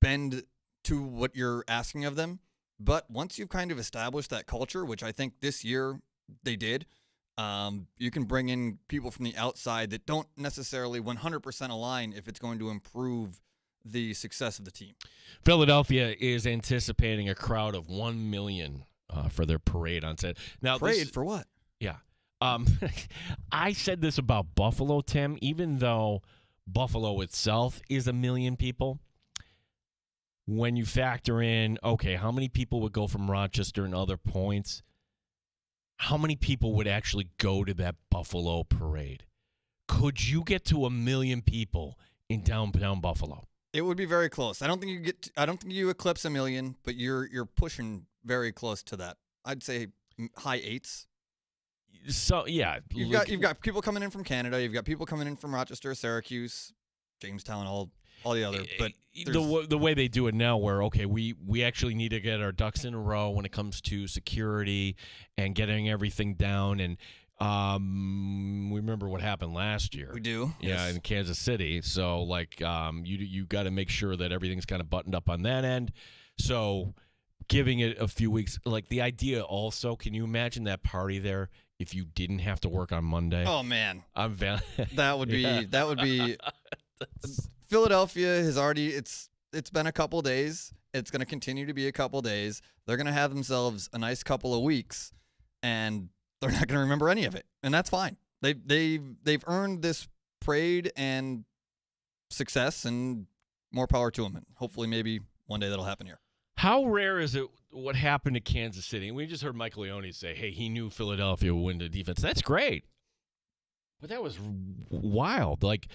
bend to what you're asking of them. But once you've kind of established that culture, which I think this year they did, you can bring in people from the outside that don't necessarily 100% align if it's going to improve the success of the team. Philadelphia is anticipating a crowd of 1 million for their parade on set. Now, parade for what? Yeah. I said this about Buffalo, Tim, even though Buffalo itself is 1 million people. When you factor in, okay, how many people would go from Rochester and other points? How many people would actually go to that Buffalo parade? Could you get to 1 million people in downtown Buffalo? It would be very close. I don't think you eclipse 1 million, but you're pushing very close to that. I'd say high eights. So yeah, you've got people coming in from Canada. You've got people coming in from Rochester, Syracuse, Jamestown, all the other. But the way they do it now, where okay, we actually need to get our ducks in a row when it comes to security and getting everything down. And we remember what happened last year. We do, yeah, yes. In Kansas City. So like, you got to make sure that everything's kind of buttoned up on that end. So giving it a few weeks, like the idea also, can you imagine that party there if you didn't have to work on Monday? Oh man, that would be. Philadelphia has already, it's been a couple days. It's going to continue to be a couple days. They're going to have themselves a nice couple of weeks, and they're not going to remember any of it, and that's fine. They've earned this parade and success, and more power to them. And hopefully, maybe one day that'll happen here. How rare is it what happened to Kansas City? And we just heard Mike Leone say, hey, he knew Philadelphia would win the defense. That's great. But that was wild. Like,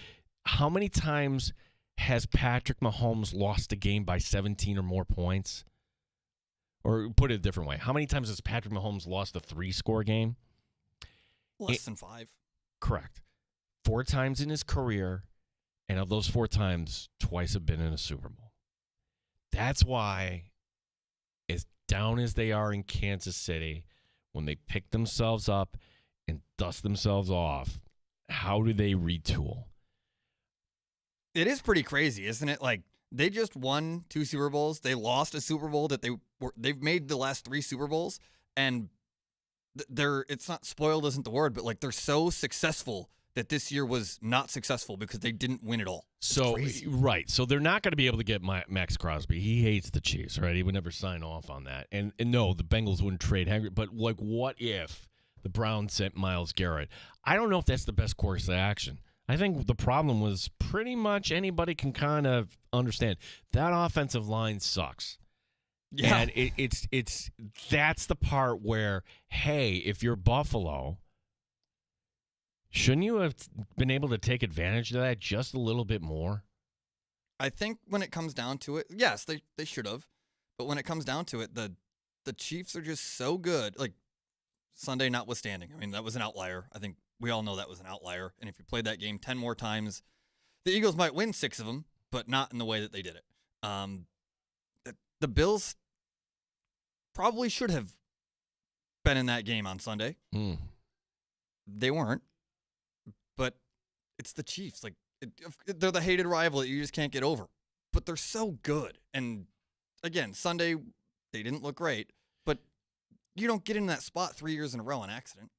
how many times has Patrick Mahomes lost a game by 17 or more points? Or put it a different way, how many times has Patrick Mahomes lost a 3-score game? Less than 5. Correct. 4 times in his career, and of those 4 times, twice have been in a Super Bowl. That's why, as down as they are in Kansas City, when they pick themselves up and dust themselves off, how do they retool? It is pretty crazy, isn't it? Like, they just won 2 Super Bowls. They lost a Super Bowl that they've made the last 3 Super Bowls, and it's not spoiled isn't the word, but like they're so successful that this year was not successful because they didn't win it all. Right. So they're not going to be able to get Max Crosby. He hates the Chiefs, right? He would never sign off on that. And no, the Bengals wouldn't trade Henry. But like, what if the Browns sent Myles Garrett? I don't know if that's the best course of action. I think the problem was pretty much anybody can kind of understand that offensive line sucks. Yeah. And that's the part where, hey, if you're Buffalo, shouldn't you have been able to take advantage of that just a little bit more? I think when it comes down to it, yes, they should have. But when it comes down to it, the Chiefs are just so good. Like, Sunday notwithstanding. I mean, that was an outlier. I think we all know that was an outlier. And if you played that game 10 more times, the Eagles might win 6 of them, but not in the way that they did it. The Bills probably should have been in that game on Sunday. They weren't, but it's the Chiefs. Like, they're the hated rival that you just can't get over. But they're so good. And again, Sunday, they didn't look great, but you don't get in that spot 3 years in a row on accident.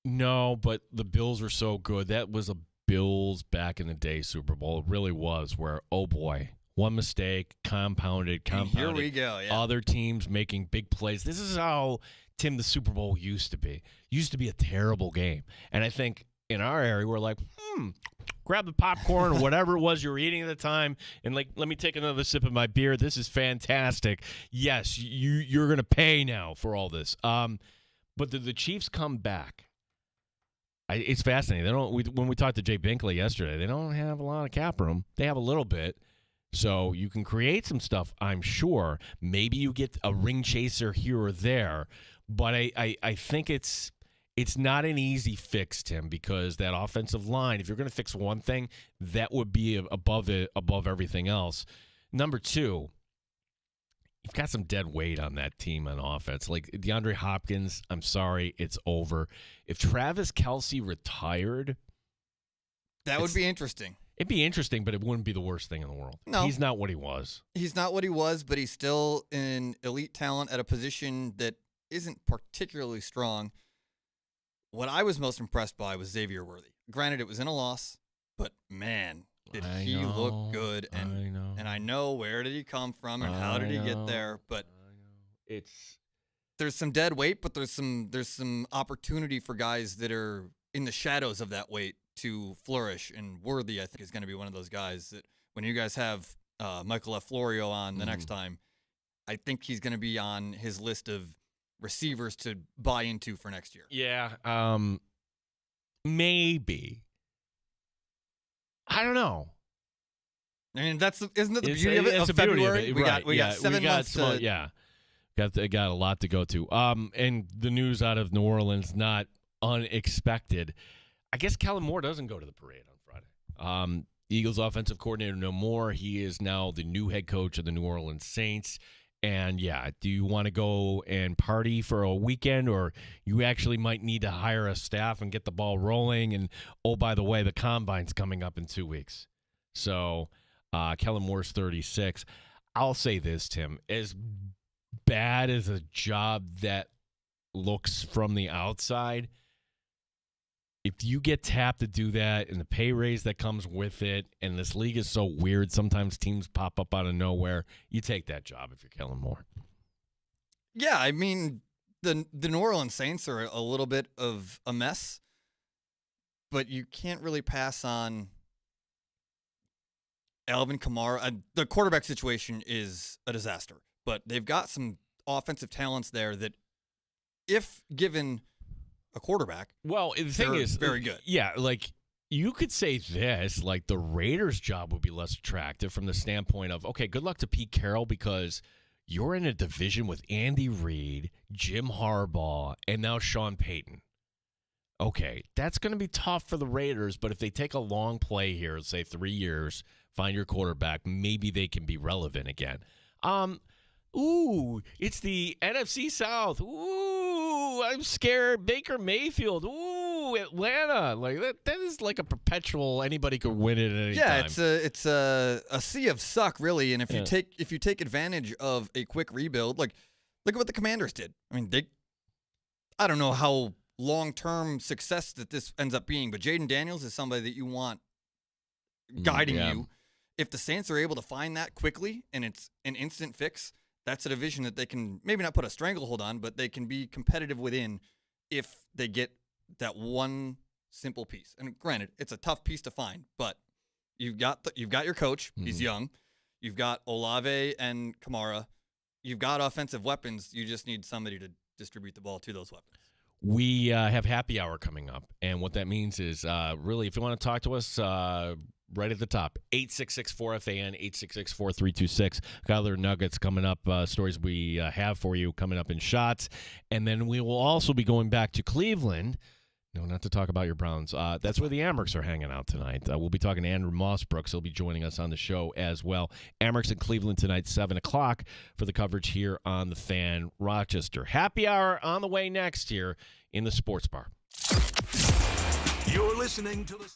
No, but the Bills are so good. That was a Bills back in the day Super Bowl. It really was, where, oh boy, one mistake, compounded. And here we go, yeah. Other teams making big plays. This is how, Tim, the Super Bowl used to be. Used to be a terrible game. And I think in our area, we're like, grab the popcorn or whatever it was you were eating at the time, and like, let me take another sip of my beer. This is fantastic. Yes, you're going to pay now for all this. But the Chiefs come back. It's fascinating. They don't. When we talked to Jay Binkley yesterday, they don't have a lot of cap room. They have a little bit, so you can create some stuff. I'm sure. Maybe you get a ring chaser here or there, but I think it's not an easy fix, Tim, because that offensive line. If you're going to fix one thing, that would be above everything else. Number two, you've got some dead weight on that team on offense. Like DeAndre Hopkins, I'm sorry, it's over. If Travis Kelce retired, that would be interesting. It'd be interesting, but it wouldn't be the worst thing in the world. No. He's not what he was. He's not what he was, but he's still an elite talent at a position that isn't particularly strong. What I was most impressed by was Xavier Worthy. Granted, it was in a loss, but man, did he look good. And I know where did he come from and how did he get there, but there's some dead weight, but there's some opportunity for guys that are in the shadows of that weight to flourish. And Worthy, I think, is going to be one of those guys that when you guys have Michael F. Florio on the next time, I think he's going to be on his list of receivers to buy into for next year. Yeah, maybe. I don't know. I mean, isn't that the beauty of it? Of February, we got 7 months to. Got a lot to go to. And the news out of New Orleans, not unexpected. I guess Kellen Moore doesn't go to the parade on Friday. Eagles offensive coordinator no more. He is now the new head coach of the New Orleans Saints. And, do you want to go and party for a weekend, or you actually might need to hire a staff and get the ball rolling? And, oh, by the way, the Combine's coming up in 2 weeks. So, Kellen Moore's 36. I'll say this, Tim. As bad as a job that looks from the outside, if you get tapped to do that and the pay raise that comes with it, and this league is so weird, sometimes teams pop up out of nowhere, you take that job if you're Kellen Moore. Yeah, I mean, the New Orleans Saints are a little bit of a mess, but you can't really pass on Alvin Kamara. The quarterback situation is a disaster, but they've got some offensive talents there that, if given a quarterback, well, the thing is very good. Yeah, like you could say this, like the Raiders' job would be less attractive from the standpoint of, okay, good luck to Pete Carroll because you're in a division with Andy Reid, Jim Harbaugh, and now Sean Payton. Okay, that's going to be tough for the Raiders, but if they take a long play here, say 3 years, find your quarterback, maybe they can be relevant again. Ooh, it's the NFC South. Ooh, I'm scared. Baker Mayfield. Ooh, Atlanta. Like that is like a perpetual. Anybody could win it at any time. Yeah, it's a sea of suck, really. And if you take advantage of a quick rebuild, like look at what the Commanders did. I mean, I don't know how long-term success that this ends up being, but Jaden Daniels is somebody that you want guiding you. If the Saints are able to find that quickly and it's an instant fix, that's a division that they can maybe not put a stranglehold on, but they can be competitive within if they get that one simple piece. And granted, it's a tough piece to find, but you've got your coach. He's young. You've got Olave and Kamara. You've got offensive weapons. You just need somebody to distribute the ball to those weapons. We have happy hour coming up, and what that means is really, if you want to talk to us, right at the top, 866-4FAN, 866-4326. Got other nuggets coming up, stories we have for you coming up in shots. And then we will also be going back to Cleveland No, not to talk about your Browns. That's where the Amerks are hanging out tonight. We'll be talking to Andrew Mossbrooks. He'll be joining us on the show as well. Amerks in Cleveland tonight, 7 o'clock for the coverage here on the Fan Rochester. Happy hour on the way next here in the Sports Bar. You're listening to the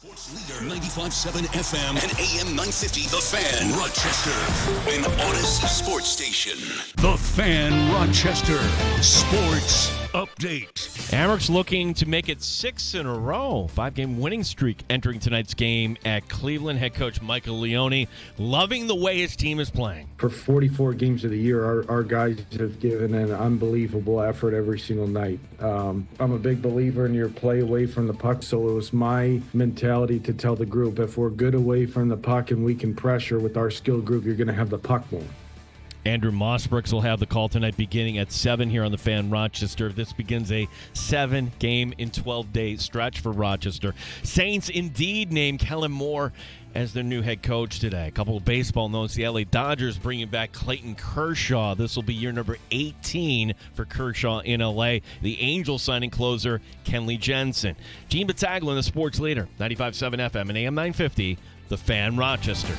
Sports leader 95.7 FM and AM 950. The Fan, Rochester, an Odyssey sports station. The Fan, Rochester, sports update. Amherst looking to make it 6 in a row. 5-game winning streak entering tonight's game at Cleveland. Head coach Michael Leone loving the way his team is playing. For 44 games of the year, our guys have given an unbelievable effort every single night. I'm a big believer in your play away from the puck, so it was my mentality to tell the group, if we're good away from the puck and we can pressure with our skill group, you're going to have the puck more. Andrew Mossbrooks will have the call tonight beginning at 7 here on the Fan Rochester. This begins a 7-game in 12-day stretch for Rochester. Saints indeed named Kellen Moore as their new head coach today. A couple of baseball notes. The LA Dodgers bringing back Clayton Kershaw. This will be year number 18 for Kershaw in LA. The Angels signing closer Kenley Jensen. Gene Battaglia, the sports leader, 95.7 FM and AM 950, the Fan Rochester.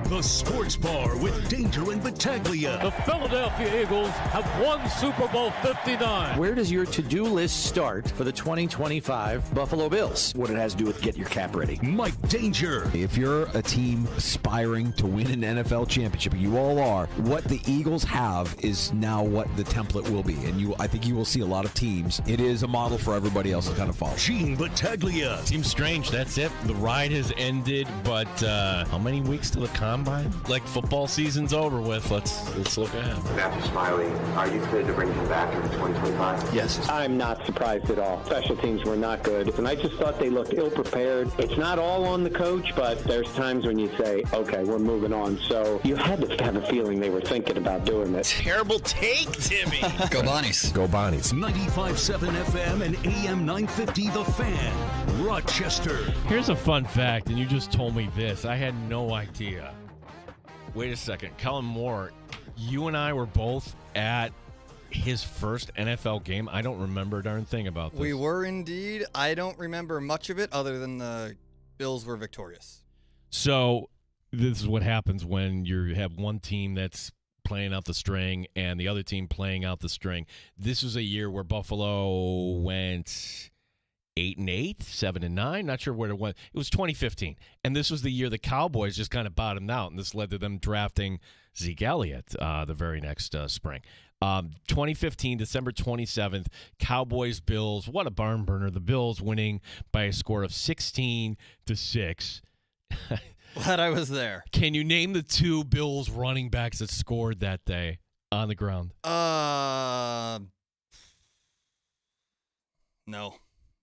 The Sports Bar with Danger and Battaglia. The Philadelphia Eagles have won Super Bowl 59. Where does your to-do list start for the 2025 Buffalo Bills? What it has to do with get your cap ready. Mike Danger. If you're a team aspiring to win an NFL championship, you all are, what the Eagles have is now what the template will be. And I think you will see a lot of teams. It is a model for everybody else to kind of follow. Gene Battaglia. Seems strange. That's it. The ride has ended, but how many weeks till the combine? Like football season's over with. Let's look ahead. Matthew Smiley, are you committed to bring him back in 2025? Yes. I'm not surprised at all. Special teams were not good, and I just thought they looked ill-prepared. It's not all on the coach, but there's times when you say, okay, we're moving on. So you had to have a feeling they were thinking about doing this. Terrible take, Timmy. Go Bonnies. Go Bonnies. 95.7 FM and AM 950, The Fan, Rochester. Here's a fun fact, and you just told me this. I had no idea. Wait a second. Kellen Moore, you and I were both at his first NFL game. I don't remember a darn thing about this. We were indeed. I don't remember much of it other than the Bills were victorious. So this is what happens when you have one team that's playing out the string and the other team playing out the string. This was a year where Buffalo went 8-8, 7-9, not sure where it went. It was 2015, and this was the year the Cowboys just kind of bottomed out, and this led to them drafting Zeke Elliott the very next spring. 2015, December 27th, Cowboys-Bills. What a barn burner! The Bills winning by a score of 16-6. Glad I was there. Can you name the two Bills running backs that scored that day on the ground? No.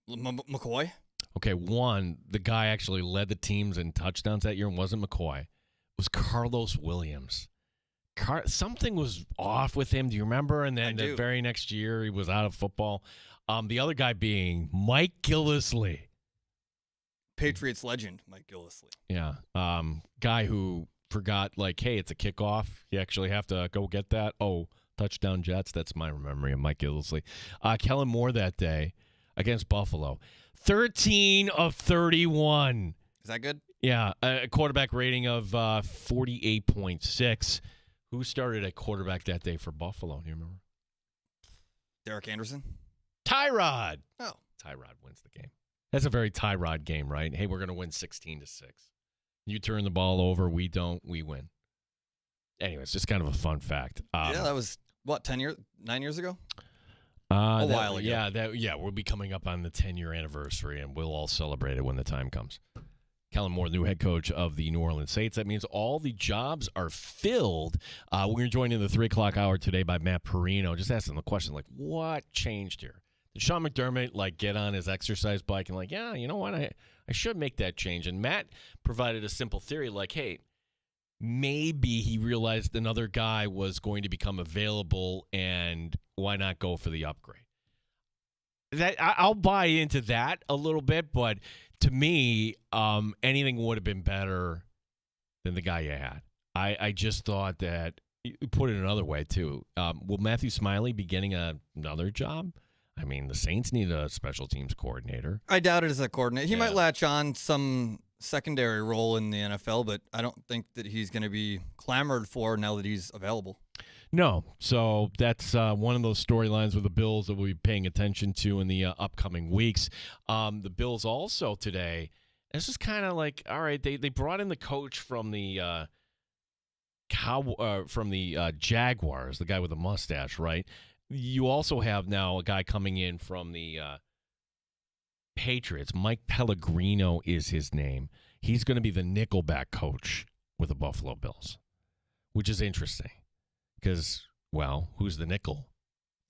McCoy? Okay, one, the guy actually led the teams in touchdowns that year and wasn't McCoy. It was Carlos Williams. Something was off with him. Do you remember? And then the very next year, he was out of football. The other guy being Mike Gillislee. Patriots legend, Mike Gillislee. Yeah. Guy who forgot, hey, it's a kickoff. You actually have to go get that. Oh, touchdown Jets. That's my memory of Mike Gillislee. Kellen Moore that day against Buffalo. 13 of 31. Is that good? Yeah. A quarterback rating of 48.6. Who started at quarterback that day for Buffalo? Do you remember? Derek Anderson? Tyrod. Oh. Tyrod wins the game. That's a very Tyrod game, right? Hey, we're going to win 16-6. You turn the ball over. We don't. We win. Anyway, it's just kind of a fun fact. Yeah, that was, 9 years ago? A while ago. Yeah, we'll be coming up on the 10-year anniversary, and we'll all celebrate it when the time comes. Kellen Moore, the new head coach of the New Orleans Saints. That means all the jobs are filled. We're going to join in the 3 o'clock hour today by Matt Perino. Just asking the question, what changed here? Did Sean McDermott, get on his exercise bike and yeah, you know what? I should make that change. And Matt provided a simple theory hey, maybe he realized another guy was going to become available, and why not go for the upgrade? I'll buy into that a little bit, but to me, anything would have been better than the guy you had. I just thought that, put it another way, too. Will Matthew Smiley be getting another job? I mean, the Saints need a special teams coordinator. I doubt it as a coordinator. He might latch on some secondary role in the NFL, but I don't think that he's going to be clamored for now that he's available. No. So that's one of those storylines with the Bills that we'll be paying attention to in the upcoming weeks. The Bills also today, this is kind of like, all right, they brought in the coach from the Jaguars, the guy with the mustache, right? You also have now a guy coming in from the Patriots. Mike Pellegrino is his name. He's going to be the nickelback coach with the Buffalo Bills, which is interesting because, well, who's the nickel,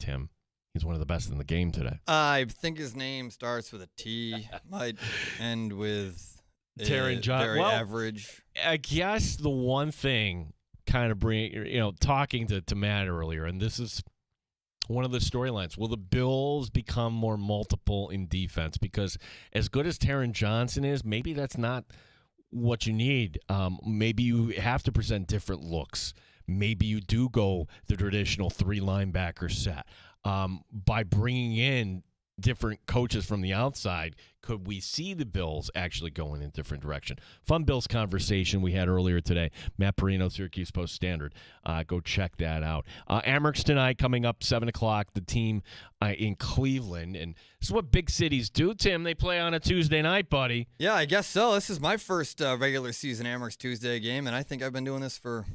Tim? He's one of the best in the game today. I think his name starts with a T, might end with Taron Johnson. Very average. I guess the one thing kind of talking to Matt earlier, and this is one of the storylines. Will the Bills become more multiple in defense? Because as good as Taron Johnson is, maybe that's not what you need. Maybe you have to present different looks. Maybe you do go the traditional 3 linebacker set. By bringing in different coaches from the outside, could we see the Bills actually going in a different direction? Fun Bills conversation we had earlier today. Matt Perino, Syracuse Post-Standard. Go check that out. Amerks tonight coming up 7 o'clock, the team in Cleveland. And this is what big cities do, Tim. They play on a Tuesday night, buddy. Yeah, I guess so. This is my first regular season Amerks Tuesday game, and I think I've been doing this for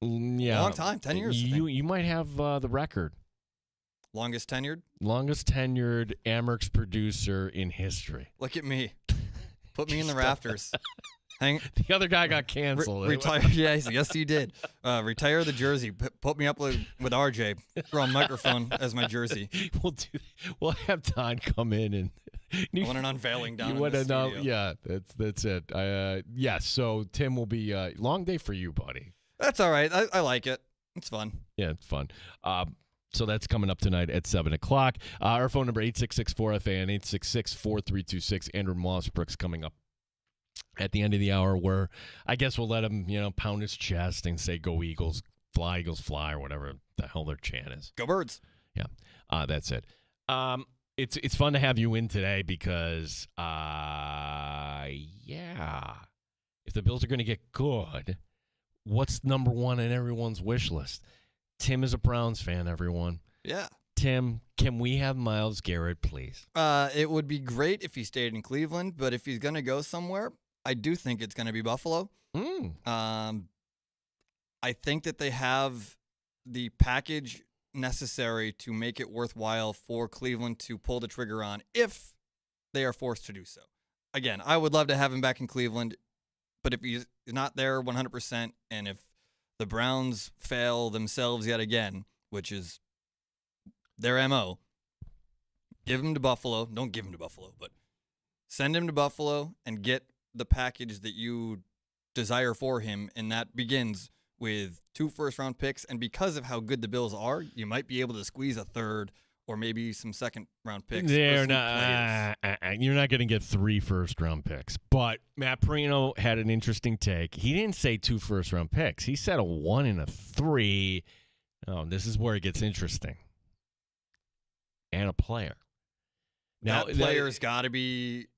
a long time, 10 years. You might have the record. Longest tenured Amerks producer in history. Look at me. Put me in the rafters. The other guy got canceled. Retire. Yes, he did. Retire the jersey. Put me up with RJ. Throw a microphone as my jersey. We'll have Don come in and. I want an unveiling down in the studio. Yeah, that's it. Yes, so Tim will be long day for you, buddy. That's all right. I like it. It's fun. Yeah, it's fun. So that's coming up tonight at 7 o'clock. Our phone number, 866-4FAN, 866-4326. Andrew Mossbrook's coming up at the end of the hour, where I guess we'll let him, pound his chest and say, go Eagles, fly, or whatever the hell their chant is. Go Birds. Yeah, that's it. It's fun to have you in today because, if the Bills are going to get good, what's number one on everyone's wish list? Tim is a Browns fan, everyone. Yeah. Tim, can we have Myles Garrett, please? It would be great if he stayed in Cleveland, but if he's going to go somewhere, I do think it's going to be Buffalo. I think that they have the package necessary to make it worthwhile for Cleveland to pull the trigger on if they are forced to do so. Again, I would love to have him back in Cleveland, but if he's not there 100%, and if the Browns fail themselves yet again, which is their MO, give him to Buffalo. Don't give him to Buffalo, but send him to Buffalo and get the package that you desire for him, and that begins with 2 first-round picks. And because of how good the Bills are, you might be able to squeeze a third or maybe some second-round picks. You're not going to get 3 first-round picks. But Matt Perino had an interesting take. He didn't say 2 first-round picks. He said a 1 and a 3. Oh, this is where it gets interesting. And a player. Now, that player's got to be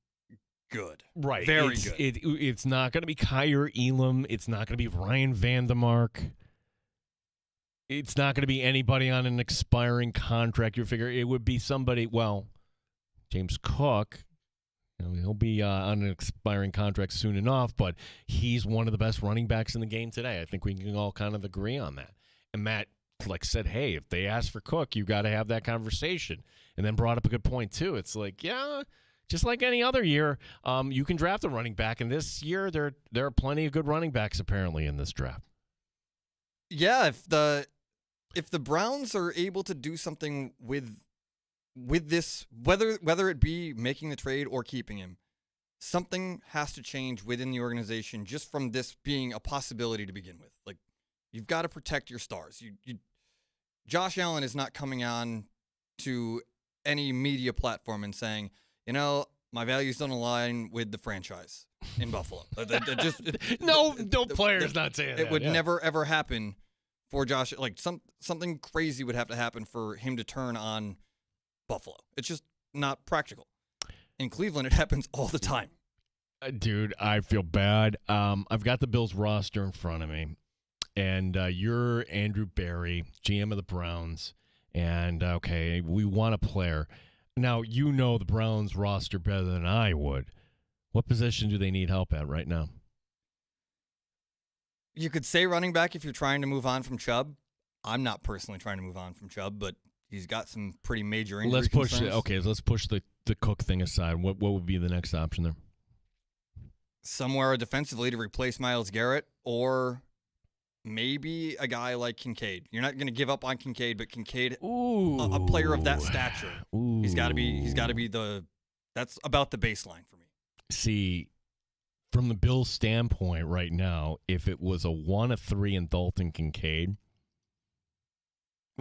good. Right. Very good. It's not going to be Kyer Elam. It's not going to be Ryan Vandermark. It's not going to be anybody on an expiring contract. You figure it would be somebody, James Cook. He'll be on an expiring contract soon enough, but he's one of the best running backs in the game today. I think we can all kind of agree on that. And Matt said, hey, if they ask for Cook, you got to have that conversation. And then brought up a good point, too. It's like, just like any other year, you can draft a running back. And this year, there are plenty of good running backs, apparently, in this draft. Yeah, if the Browns are able to do something with this, whether it be making the trade or keeping him, something has to change within the organization just from this being a possibility to begin with. Like, you've got to protect your stars. Josh Allen is not coming on to any media platform and saying, my values don't align with the franchise in Buffalo. No player's not saying that. It would never, ever happen for Josh. Like, something crazy would have to happen for him to turn on Buffalo. It's just not practical. In Cleveland, it happens all the time. Dude, I feel bad. I've got the Bills roster in front of me. and you're Andrew Barry, GM of the Browns, and, okay, we want a player. Now, you know the Browns roster better than I would. What position do they need help at right now? You could say running back if you're trying to move on from Chubb. I'm not personally trying to move on from Chubb, but he's got some pretty major injury concerns. Let's push the Cook thing aside. What would be the next option there? Somewhere defensively to replace Myles Garrett, or maybe a guy like Kincaid. You're not going to give up on Kincaid, but Kincaid, a player of that stature, he's got to be that's about the baseline for me. See, from the Bills' standpoint right now, if it was a 1-3 in Dalton Kincaid,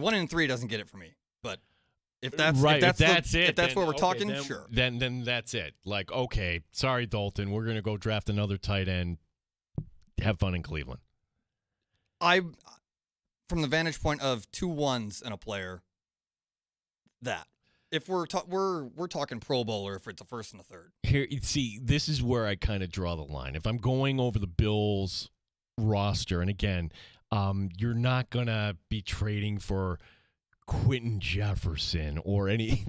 1-3 doesn't get it for me, but if that's what we're talking, sure. Then that's it. Like, okay, sorry, Dalton, we're going to go draft another tight end. Have fun in Cleveland. From the vantage point of 2 1s in a player, that if we're talking Pro Bowler, if it's a first and a third. Here, see, this is where I kind of draw the line. If I'm going over the Bills roster, and again, you're not going to be trading for Quentin Jefferson or any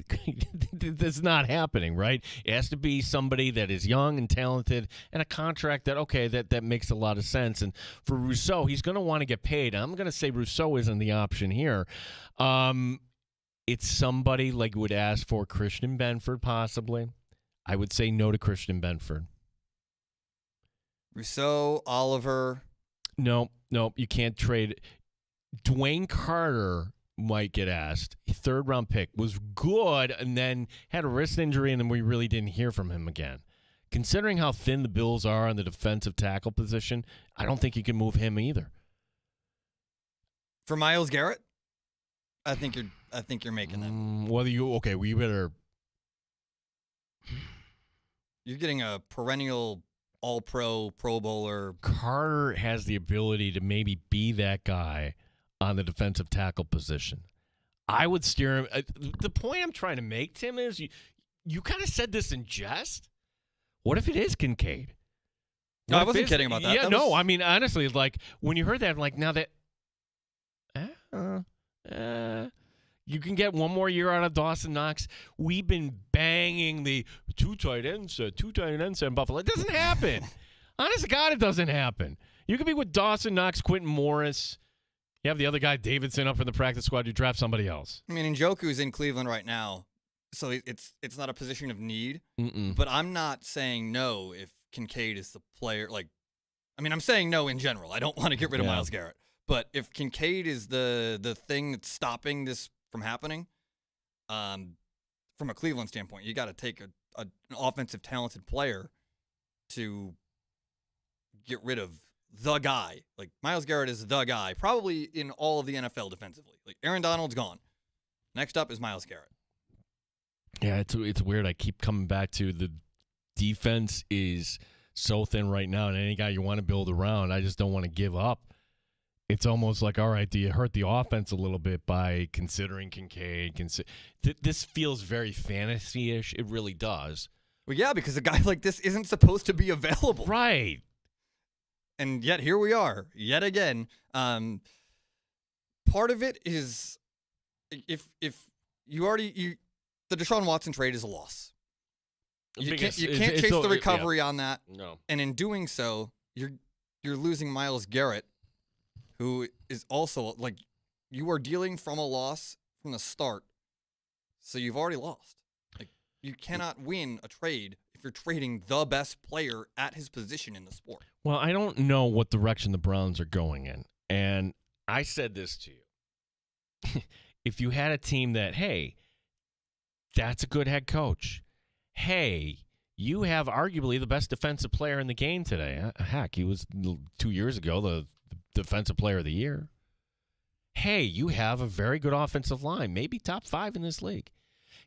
that's not happening, right? It has to be somebody that is young and talented and a contract that makes a lot of sense. And for Rousseau, he's going to want to get paid. I'm going to say Rousseau isn't the option here. It's somebody like would ask for Christian Benford possibly. I would say no to Christian Benford. Rousseau, Oliver. No, you can't trade. Dwayne Carter might get asked. 3rd-round pick, was good, and then had a wrist injury, and then we really didn't hear from him again. Considering how thin the Bills are on the defensive tackle position, I don't think you can move him either. For Myles Garrett, I think you're making that. We better. You're getting a perennial All-Pro, Pro Bowler. Carter has the ability to maybe be that guy on the defensive tackle position. I would steer him. The point I'm trying to make, Tim, is you kind of said this in jest. What if it is Kincaid? No, I wasn't kidding about that. Yeah, I mean, honestly, like, when you heard that, I'm like, now that you can get one more year out of Dawson Knox. We've been banging the two tight ends in Buffalo. It doesn't happen. Honest to God, it doesn't happen. You could be with Dawson Knox, Quentin Morris. You have the other guy, Davidson, up in the practice squad. You draft somebody else. I mean, Njoku's in Cleveland right now, so it's not a position of need. But I'm not saying no if Kincaid is the player. Like, I mean, I'm saying no in general. I don't want to get rid of Myles Garrett. But if Kincaid is the thing that's stopping this from happening, from a Cleveland standpoint, you got to take an offensive talented player to get rid of the guy. Like, Myles Garrett is the guy, probably in all of the NFL defensively. Like, Aaron Donald's gone. Next up is Myles Garrett. Yeah, it's weird. I keep coming back to the defense is so thin right now, and any guy you want to build around, I just don't want to give up. It's almost like, all right, do you hurt the offense a little bit by considering Kincaid? This feels very fantasy-ish. It really does. Well, yeah, because a guy like this isn't supposed to be available. Right. And yet here we are, yet again. Part of it is if the Deshaun Watson trade is a loss. You can't chase the recovery on that. No. And in doing so, you're losing Myles Garrett, who is also, like, you are dealing from a loss from the start. So you've already lost. Like, you cannot win a trade if you're trading the best player at his position in the sport. Well, I don't know what direction the Browns are going in. And I said this to you. If you had a team that, hey, that's a good head coach. Hey, you have arguably the best defensive player in the game today. Heck, he was 2 years ago the defensive player of the year. Hey, you have a very good offensive line, maybe top 5 in this league.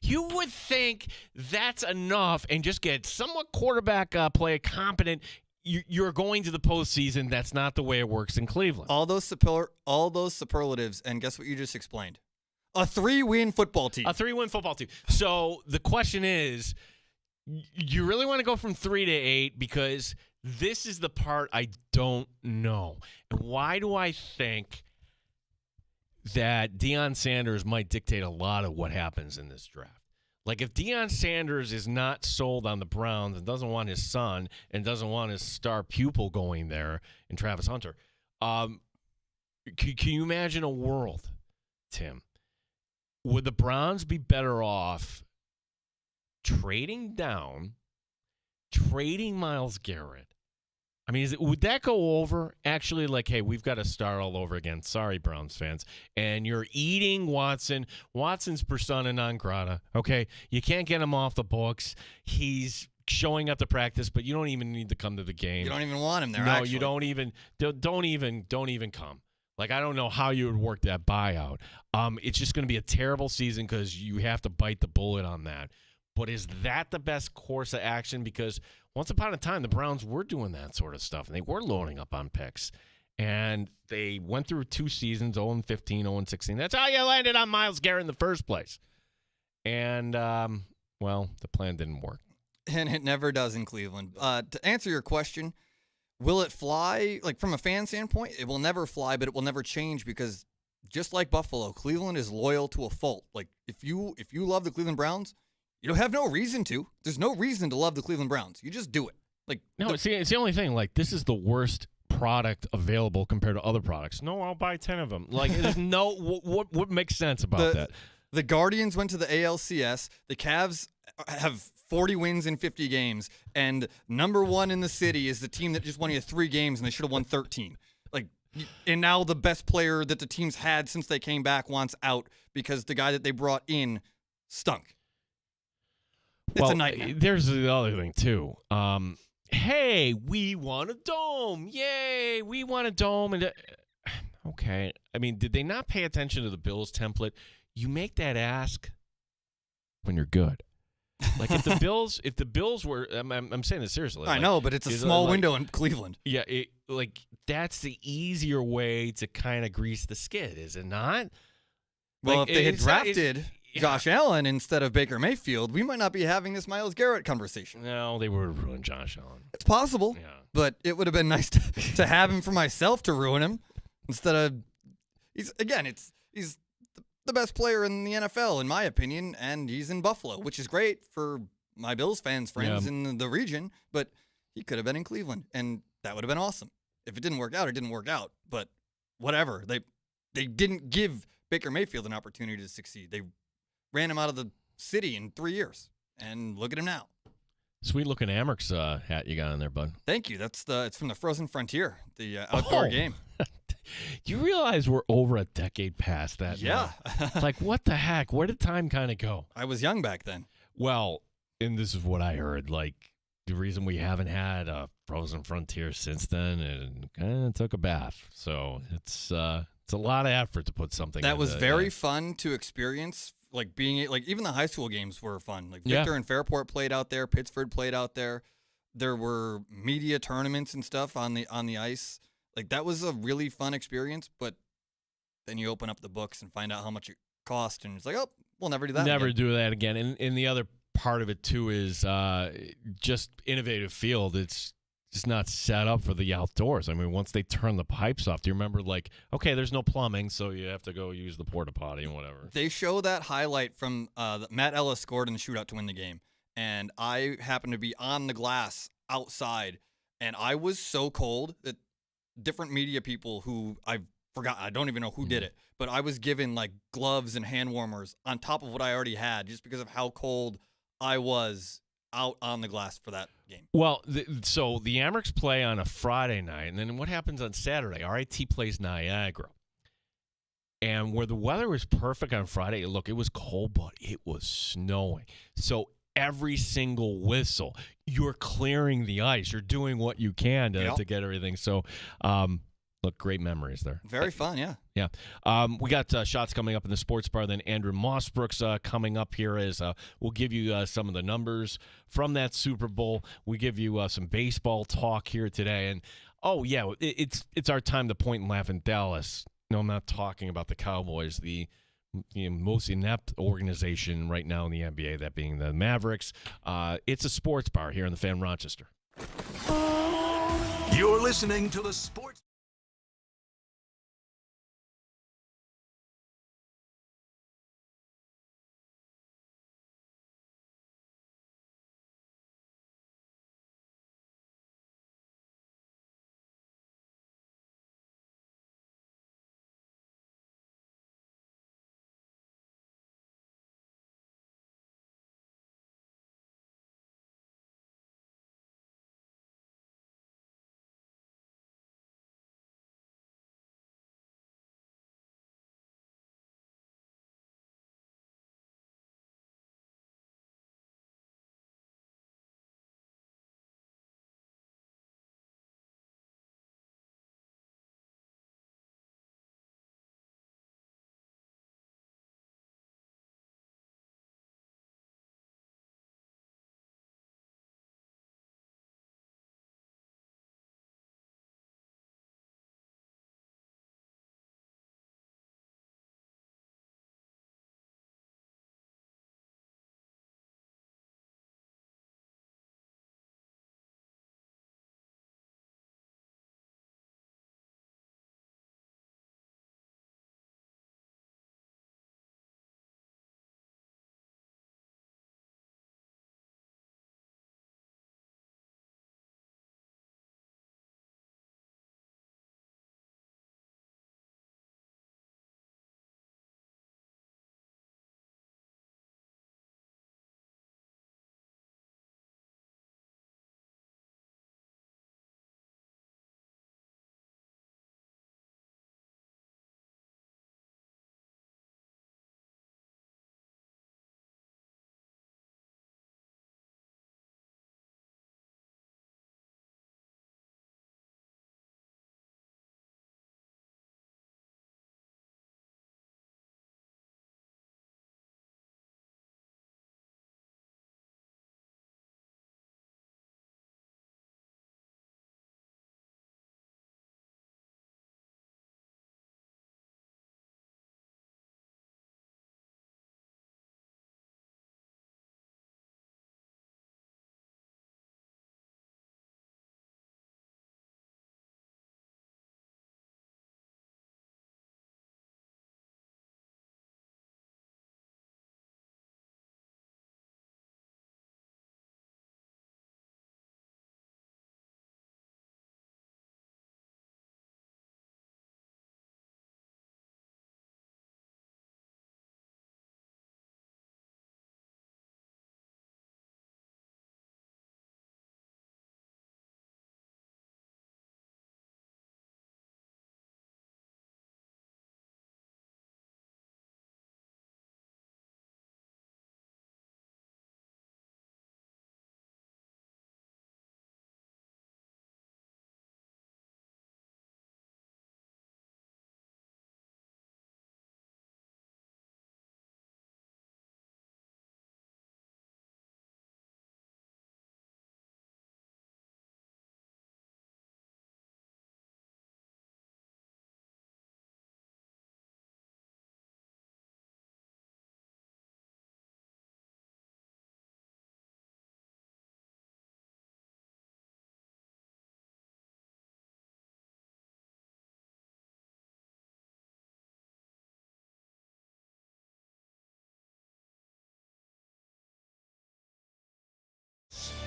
You would think that's enough and just get somewhat quarterback play competent. You're going to the postseason. That's not the way it works in Cleveland. All those superlatives, and guess what you just explained? A 3-win football team. A 3-win football team. So the question is, you really want to go from 3 to 8 because This is the part I don't know. And why do I think that Deion Sanders might dictate a lot of what happens in this draft? Like, if Deion Sanders is not sold on the Browns and doesn't want his son and doesn't want his star pupil going there in Travis Hunter, can you imagine a world, Tim? Would the Browns be better off trading down, trading Myles Garrett? I mean, would that go over? Actually, like, hey, we've got to start all over again. Sorry, Browns fans. And you're eating Watson. Watson's persona non grata, okay? You can't get him off the books. He's showing up to practice, but you don't even need to come to the game. You don't even want him there, No, actually. you don't even come. Like, I don't know how you would work that buyout. It's just going to be a terrible season because you have to bite the bullet on that. But is that the best course of action? Because once upon a time, the Browns were doing that sort of stuff, and they were loading up on picks. And they went through 2 seasons, 0-15, 0-16. That's how you landed on Myles Garrett in the first place. And, well, the plan didn't work. And it never does in Cleveland. To answer your question, will it fly? Like, from a fan standpoint, it will never fly, but it will never change because just like Buffalo, Cleveland is loyal to a fault. Like, if you love the Cleveland Browns, you don't have no reason to. There's no reason to love the Cleveland Browns. You just do it. Like, no, see, it's the only thing. Like, this is the worst product available compared to other products. No, I'll buy 10 of them. Like, there's no what makes sense about that? The Guardians went to the ALCS. The Cavs have 40 wins in 50 games, and number 1 in the city is the team that just won you 3 games, and they should have won 13. Like, and now the best player that the team's had since they came back wants out because the guy that they brought in stunk. It's a nightmare. There's the other thing, too. Hey, we want a dome. Yay, we want a dome. And okay. I mean, did they not pay attention to the Bills template? You make that ask when you're good. Like, if the Bills were, I'm saying this seriously. I know, but it's a small window in Cleveland. Yeah, that's the easier way to kind of grease the skid, is it not? Well, if they had drafted Josh Allen instead of Baker Mayfield, we might not be having this Myles Garrett conversation. No, they would have ruined Josh Allen. It's possible, but it would have been nice to have him for myself to ruin him instead of he's the best player in the NFL in my opinion, and he's in Buffalo, which is great for my Bills friends in the region, but he could have been in Cleveland, and that would have been awesome. If it didn't work out, it didn't work out, but whatever. They didn't give Baker Mayfield an opportunity to succeed. They ran him out of the city in 3 years, and look at him now. Sweet looking Amerks hat you got on there, bud. Thank you. It's from the Frozen Frontier, the outdoor game. Do you realize we're over a decade past that? Yeah. Like, what the heck? Where did time kind of go? I was young back then. Well, and this is what I heard. Like, the reason we haven't had a Frozen Frontier since then, and kind of took a bath. So it's a lot of effort to put something. That was very fun to experience. Like even the high school games were fun. Like Victor and Fairport played out there, Pittsford played out there. There were media tournaments and stuff on the ice. Like, that was a really fun experience, but then you open up the books and find out how much it cost, and it's like, oh, we'll never do that Never again. do that again. And the other part of it, too, is just innovative field. It's just not set up for the outdoors. I mean, once they turn the pipes off, do you remember, like, okay, there's no plumbing, so you have to go use the porta potty and whatever. They show that highlight from Matt Ellis scored in the shootout to win the game, and I happened to be on the glass outside, and I was so cold that different media people who I don't even know who did it, but I was given like gloves and hand warmers on top of what I already had just because of how cold I was out on the glass for that game. Well, so the Amerks play on a Friday night, and then what happens on Saturday? RIT plays Niagara. And where the weather was perfect on Friday, look, it was cold, but it was snowing. So every single whistle, you're clearing the ice. You're doing what you can to get everything. So, look, great memories there. Very fun, yeah. Yeah. We got shots coming up in the sports bar. Then Andrew Mossbrook's coming up here as we'll give you some of the numbers from that Super Bowl. We give you some baseball talk here today. And, oh, yeah, it's our time to point and laugh in Dallas. No, I'm not talking about the Cowboys, the most inept organization right now in the NBA, that being the Mavericks. It's a sports bar here in the Fan Rochester. You're listening to the Sports.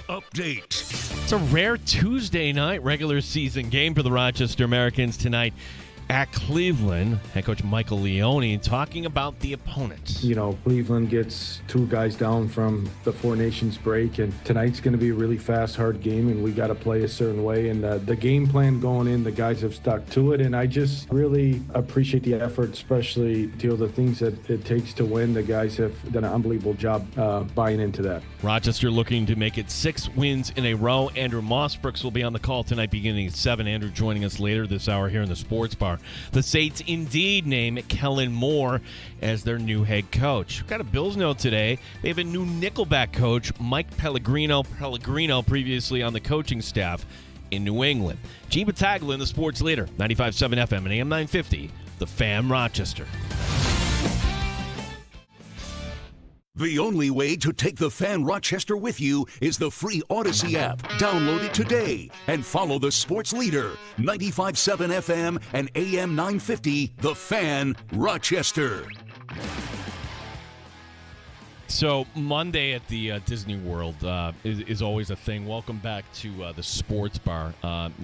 Update. It's a rare Tuesday night regular season game for the Rochester Americans tonight at Cleveland. Head coach Michael Leone talking about the opponents. You know, Cleveland gets two guys down from the Four Nations break, and tonight's going to be a really fast, hard game, and we got to play a certain way. And the game plan going in, the guys have stuck to it, and I just really appreciate the effort, especially the things that it takes to win. The guys have done an unbelievable job buying into that. Rochester looking to make it 6 wins in a row. Andrew Mossbrooks will be on the call tonight beginning at 7. Andrew joining us later this hour here in the Sports Bar. The Saints indeed name Kellen Moore as their new head coach. Got a Bills note today. They have a new Nickelback coach, Mike Pellegrino. Pellegrino previously on the coaching staff in New England. G. Battaglia, the sports leader, 95.7 FM and AM 950, The Fan Rochester. The only way to take the Fan Rochester with you is the free Odyssey app. Download it today and follow the sports leader, 95.7 FM and AM 950, The Fan Rochester. So Monday at the Disney World is always a thing. Welcome back to the sports bar.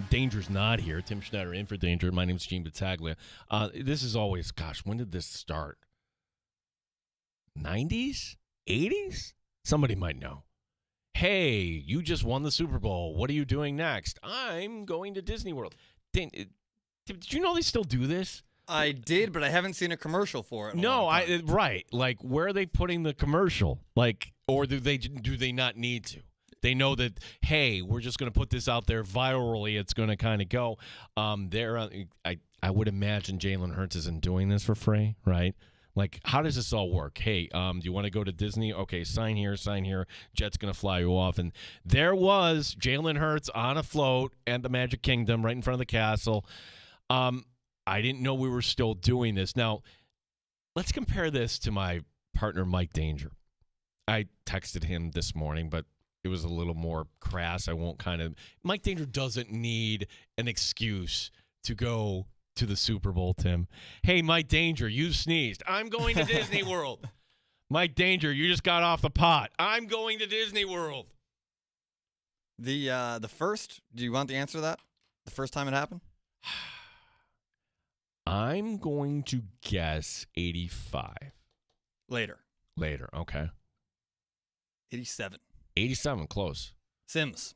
Danger's not here. Tim Schneider in for Danger. My name's Gene Battaglia. This is always, gosh, when did this start? 90s? 80s? Somebody might know. Hey, you just won the Super Bowl. What are you doing next? I'm going to Disney World. Did you know they still do this? I did, but I haven't seen a commercial for it. Right. Like, where are they putting the commercial? Like, or do they not need to? They know that, hey, we're just going to put this out there virally. It's going to kind of go. I would imagine Jalen Hurts isn't doing this for free, right? Like, how does this all work? Hey, do you want to go to Disney? Okay, sign here. Jet's going to fly you off. And there was Jalen Hurts on a float at the Magic Kingdom right in front of the castle. I didn't know we were still doing this. Now, let's compare this to my partner, Mike Danger. I texted him this morning, but it was a little more crass. Mike Danger doesn't need an excuse to go to the Super Bowl, Tim. Hey, Mike Danger, you sneezed. I'm going to Disney World. Mike Danger, you just got off the pot. I'm going to Disney World. The first, do you want the answer to that? The first time it happened? I'm going to guess 85. Later, okay. 87. 87, close. Sims.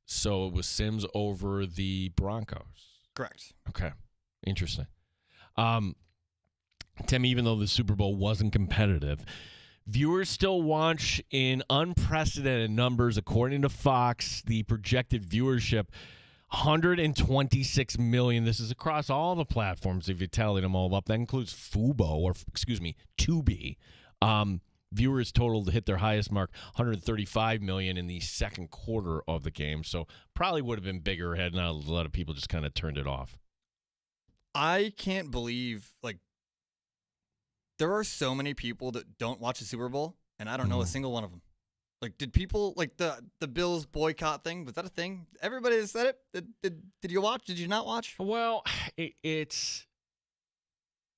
So it was Sims over the Broncos. Correct. Okay. Interesting. Tim, even though the Super Bowl wasn't competitive, viewers still watch in unprecedented numbers. According to Fox, the projected viewership, 126 million. This is across all the platforms if you tally them all up. That includes Tubi. Viewers total to hit their highest mark, 135 million in the second quarter of the game. So probably would have been bigger had not a lot of people just kind of turned it off. I can't believe, there are so many people that don't watch the Super Bowl, and I don't know a single one of them. Did people, the Bills boycott thing, was that a thing? Everybody has said it? Did you watch? Did you not watch? Well,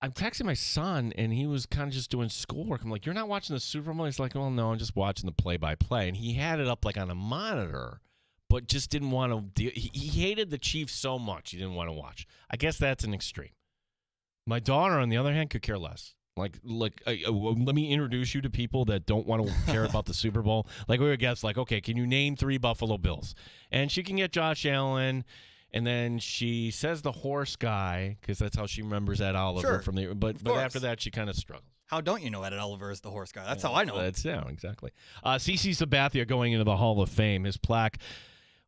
I'm texting my son, and he was kind of just doing schoolwork. I'm like, you're not watching the Super Bowl? He's like, well, no, I'm just watching the play-by-play. And he had it up, on a monitor, but just didn't want to. He hated the Chiefs so much he didn't want to watch. I guess that's an extreme. My daughter, on the other hand, could care less. Let me introduce you to people that don't want to care about the Super Bowl. We would guess, okay, can you name 3 Buffalo Bills? And she can get Josh Allen. And then she says the horse guy, because that's how she remembers Ed Oliver from the. But after that, she kind of struggles. How don't you know Ed Oliver is the horse guy? That's how I know him. Exactly. CeCe Sabathia going into the Hall of Fame. His plaque.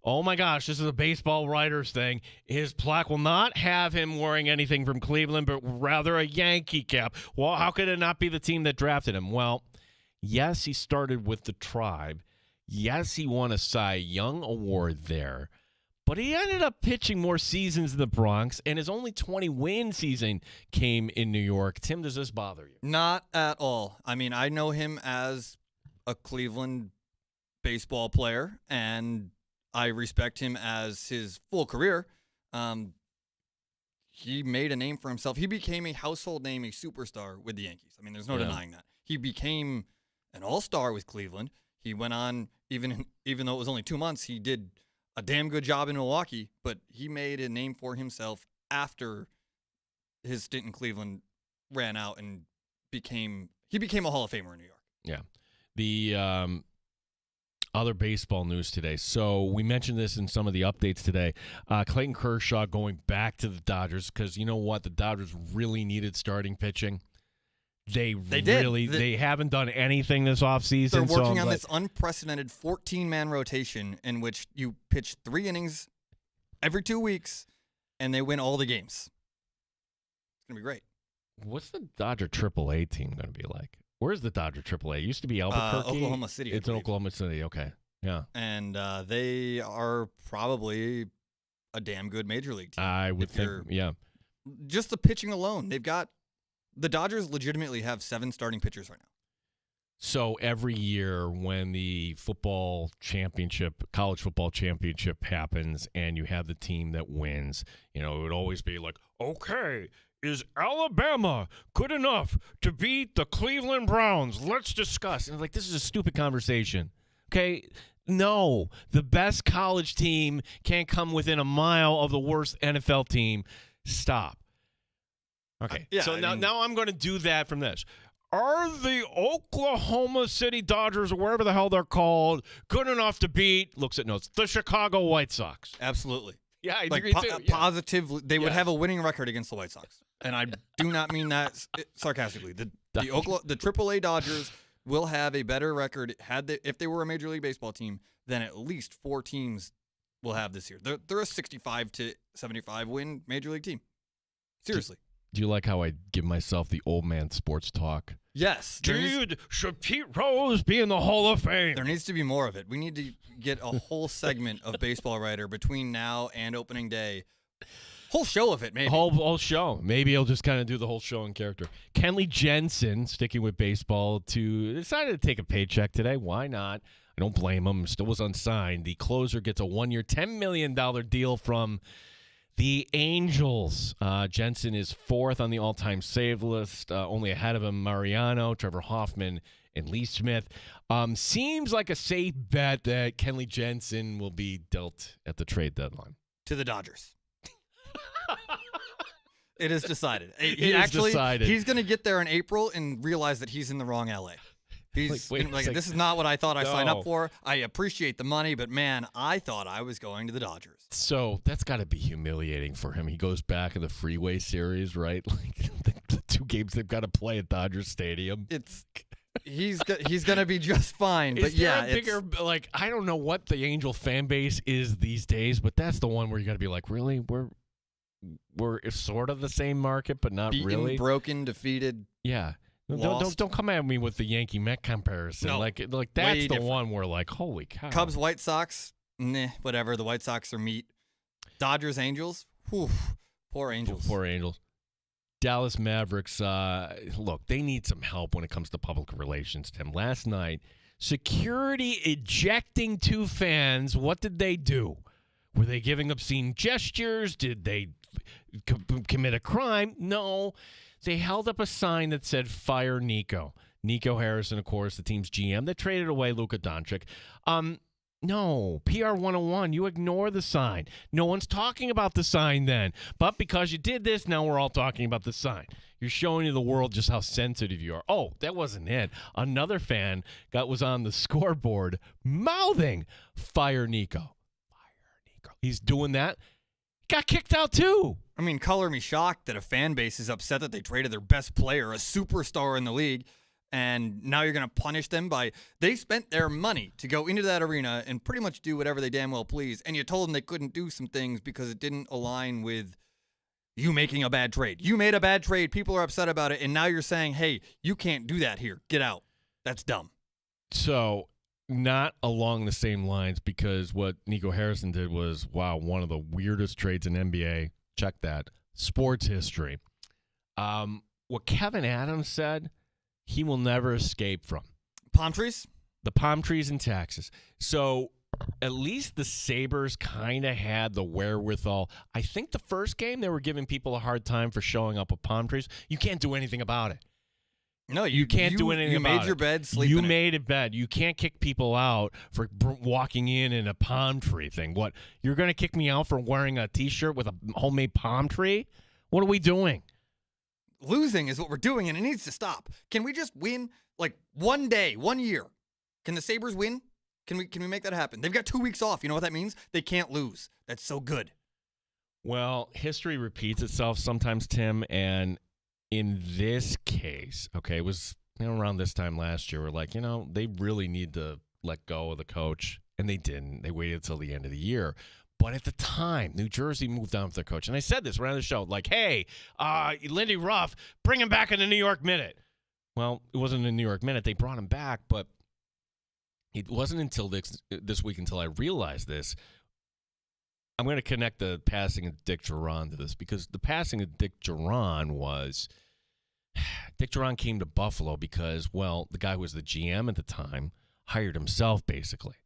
Oh my gosh, this is a baseball writer's thing. His plaque will not have him wearing anything from Cleveland, but rather a Yankee cap. Well, how could it not be the team that drafted him? Well, yes, he started with the Tribe. Yes, he won a Cy Young Award there. But he ended up pitching more seasons in the Bronx, and his only 20-win season came in New York. Tim, does this bother you? Not at all. I mean, I know him as a Cleveland baseball player, and I respect him as his full career. He made a name for himself. He became a household name, a superstar with the Yankees. I mean, there's no denying that. He became an all-star with Cleveland. He went on, even though it was only 2 months, he did a damn good job in Milwaukee, but he made a name for himself after his stint in Cleveland ran out and became a Hall of Famer in New York. Yeah. The other baseball news today. So we mentioned this in some of the updates today. Clayton Kershaw going back to the Dodgers because you know what? The Dodgers really needed starting pitching. They haven't done anything this offseason. They're working on this unprecedented 14-man rotation in which you pitch 3 innings every 2 weeks, and they win all the games. It's going to be great. What's the Dodger AAA team going to be like? Where's the Dodger AAA? It used to be Albuquerque. Oklahoma City. It's in Oklahoma City. Okay. Yeah. And they are probably a damn good major league team. I would think, yeah. Just the pitching alone. The Dodgers legitimately have 7 starting pitchers right now. So every year when the football championship, college football championship happens and you have the team that wins, it would always be like, okay, is Alabama good enough to beat the Cleveland Browns? Let's discuss. And this is a stupid conversation. Okay? No, the best college team can't come within a mile of the worst NFL team. Stop. Okay, so now I'm going to do that from this. Are the Oklahoma City Dodgers, or wherever the hell they're called, good enough to beat, looks at notes, the Chicago White Sox? Absolutely. Yeah, I agree too. Positively, they would have a winning record against the White Sox. And I do not mean that sarcastically. The AAA Dodgers will have a better record if they were a Major League Baseball team than at least 4 teams will have this year. They're a 65 to 75 win Major League team. Seriously. Do you like how I give myself the old man sports talk? Yes. Dude, should Pete Rose be in the Hall of Fame? There needs to be more of it. We need to get a whole segment of Baseball Writer between now and opening day. Whole show of it, maybe. Whole show. Maybe he'll just kind of do the whole show in character. Kenley Jensen, sticking with baseball, decided to take a paycheck today. Why not? I don't blame him. Still was unsigned. The closer gets a 1-year, $10 million deal from the Angels. Jensen is 4th on the all-time save list, only ahead of him Mariano, Trevor Hoffman, and Lee Smith. Seems like a safe bet that Kenley Jensen will be dealt at the trade deadline. To the Dodgers. It is decided. Decided. He's going to get there in April and realize that he's in the wrong LA. He's this is not what I thought I signed up for. I appreciate the money, but man, I thought I was going to the Dodgers. So that's got to be humiliating for him. He goes back in the Freeway Series, right? The 2 games they've got to play at Dodger Stadium. He's going to be just fine. But I don't know what the Angel fan base is these days, but that's the one where you got to be like, really, we're sort of the same market, but not beaten, really. Broken, defeated. Yeah. Don't come at me with the Yankee Met comparison. No, like that's the one where holy cow. Cubs, White Sox, whatever. The White Sox are meat. Dodgers, Angels. Whew, poor Angels. Poor Angels. Dallas Mavericks. Look, they need some help when it comes to public relations. Tim, last night, security ejecting 2 fans. What did they do? Were they giving obscene gestures? Did they commit a crime? No. They held up a sign that said, "Fire Nico." Nico Harrison, of course, the team's GM that traded away Luka Doncic. No, PR 101, you ignore the sign. No one's talking about the sign then. But because you did this, now we're all talking about the sign. You're showing the world just how sensitive you are. Oh, that wasn't it. Another fan was on the scoreboard mouthing, "Fire Nico." Fire Nico. He's doing that. Got kicked out too. I mean, color me shocked that a fan base is upset that they traded their best player, a superstar in the league, and now you're going to punish them they spent their money to go into that arena and pretty much do whatever they damn well please, and you told them they couldn't do some things because it didn't align with you making a bad trade. You made a bad trade, people are upset about it, and now you're saying, hey, you can't do that here. Get out. That's dumb. So, not along the same lines, because what Nico Harrison did was, one of the weirdest trades in NBA. Check that. Sports history. What Kevin Adams said, he will never escape from. Palm trees? The palm trees in Texas. So at least the Sabres kind of had the wherewithal. I think the first game they were giving people a hard time for showing up with palm trees. You can't do anything about it. No, you can't do anything about it. You made your bed, sleep You in made it. a bed. You can't kick people out for walking in a palm tree thing. What? You're going to kick me out for wearing a T-shirt with a homemade palm tree? What are we doing? Losing is what we're doing, and it needs to stop. Can we just win one day, 1 year? Can the Sabres win? Can we make that happen? They've got 2 weeks off. You know what that means? They can't lose. That's so good. Well, history repeats itself sometimes, Tim, and in this case, okay, it was around this time last year, we're like, they really need to let go of the coach, and they didn't. They waited until the end of the year. But at the time, New Jersey moved on with their coach. And I said this around the show, hey, Lindy Ruff, bring him back in the New York Minute. Well, it wasn't a New York Minute. They brought him back, but it wasn't until this week until I realized this. I'm going to connect the passing of Dick Duran to this, because the passing of Dick Duran was Dick Duran came to Buffalo because, well, the guy who was the GM at the time hired himself, basically,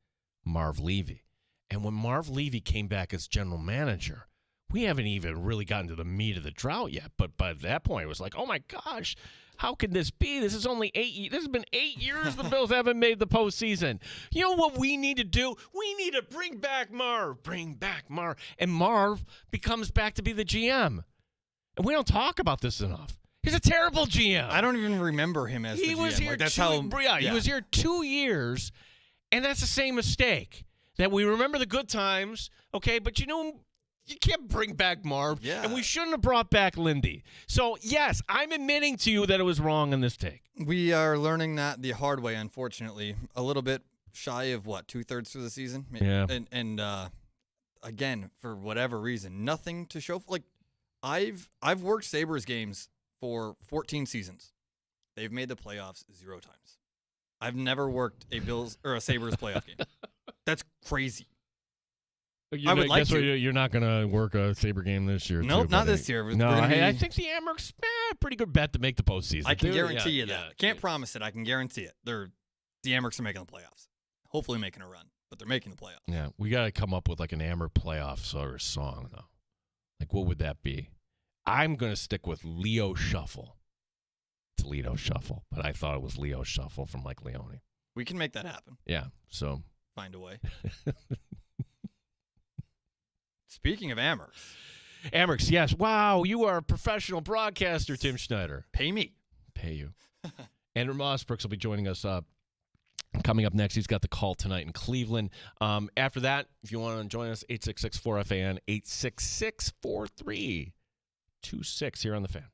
Marv Levy. And when Marv Levy came back as general manager, we haven't even really gotten to the meat of the drought yet. But by that point, it was like, oh, my gosh, how could this be? This is only 8 years. This has been 8 years the Bills haven't made the postseason. You know what we need to do? We need to bring back Marv. Bring back Marv. And Marv becomes back to be the GM. And we don't talk about this enough. He's a terrible GM. I don't even remember him as the GM. He was here he was here 2 years, and that's the same mistake. That we remember the good times, okay, but you can't bring back Marv, and we shouldn't have brought back Lindy. So, yes, I'm admitting to you that it was wrong in this take. We are learning that the hard way, unfortunately. A little bit shy of, 2/3 through the season? Yeah. And again, for whatever reason, nothing to show for. Like, I've worked Sabres games for 14 seasons. They've made the playoffs 0 times. I've never worked a Bills or a Sabres playoff game. That's crazy. I would like to. You're not going to work a Sabre game this year. Nope, not this year. No, I think the Amerks, pretty good bet to make the postseason. I can guarantee you that. Can't promise it. I can guarantee it. The Amerks are making the playoffs. Hopefully making a run, but they're making the playoffs. Yeah, we got to come up with like an Amer playoff sort of song, though. Like, what would that be? I'm going to stick with Leo Shuffle. Toledo Shuffle, but I thought it was Leo Shuffle from like Leone. We can make that happen. Yeah, so. Find a way. Speaking of Amerks. Amerks, yes. Wow, you are a professional broadcaster, Tim Schneider. Pay me. Pay you. Andrew Mossbrooks will be joining us coming up next. He's got the call tonight in Cleveland. After that, if you want to join us, 866-4FAN, 866-4326 here on The Fan.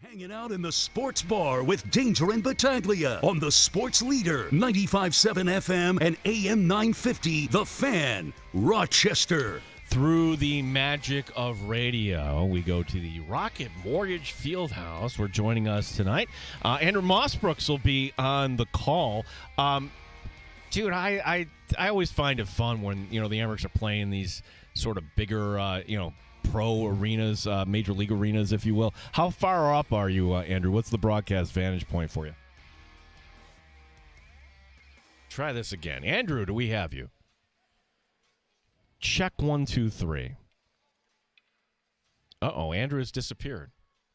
Hanging out in the sports bar with Danger and Battaglia on the Sports Leader, 95.7 FM and AM 950, The Fan, Rochester. Through the magic of radio, we go to the Rocket Mortgage Fieldhouse. We're joining us tonight. Andrew Mossbrooks will be on the call. Dude, I always find it fun when, the Amerks are playing these sort of bigger, pro arenas, major league arenas, if you will. How far up are you, Andrew? What's the broadcast vantage point for you? Try this again. Andrew, do we have you? Check 1, 2, 3. Uh-oh, Andrew has disappeared.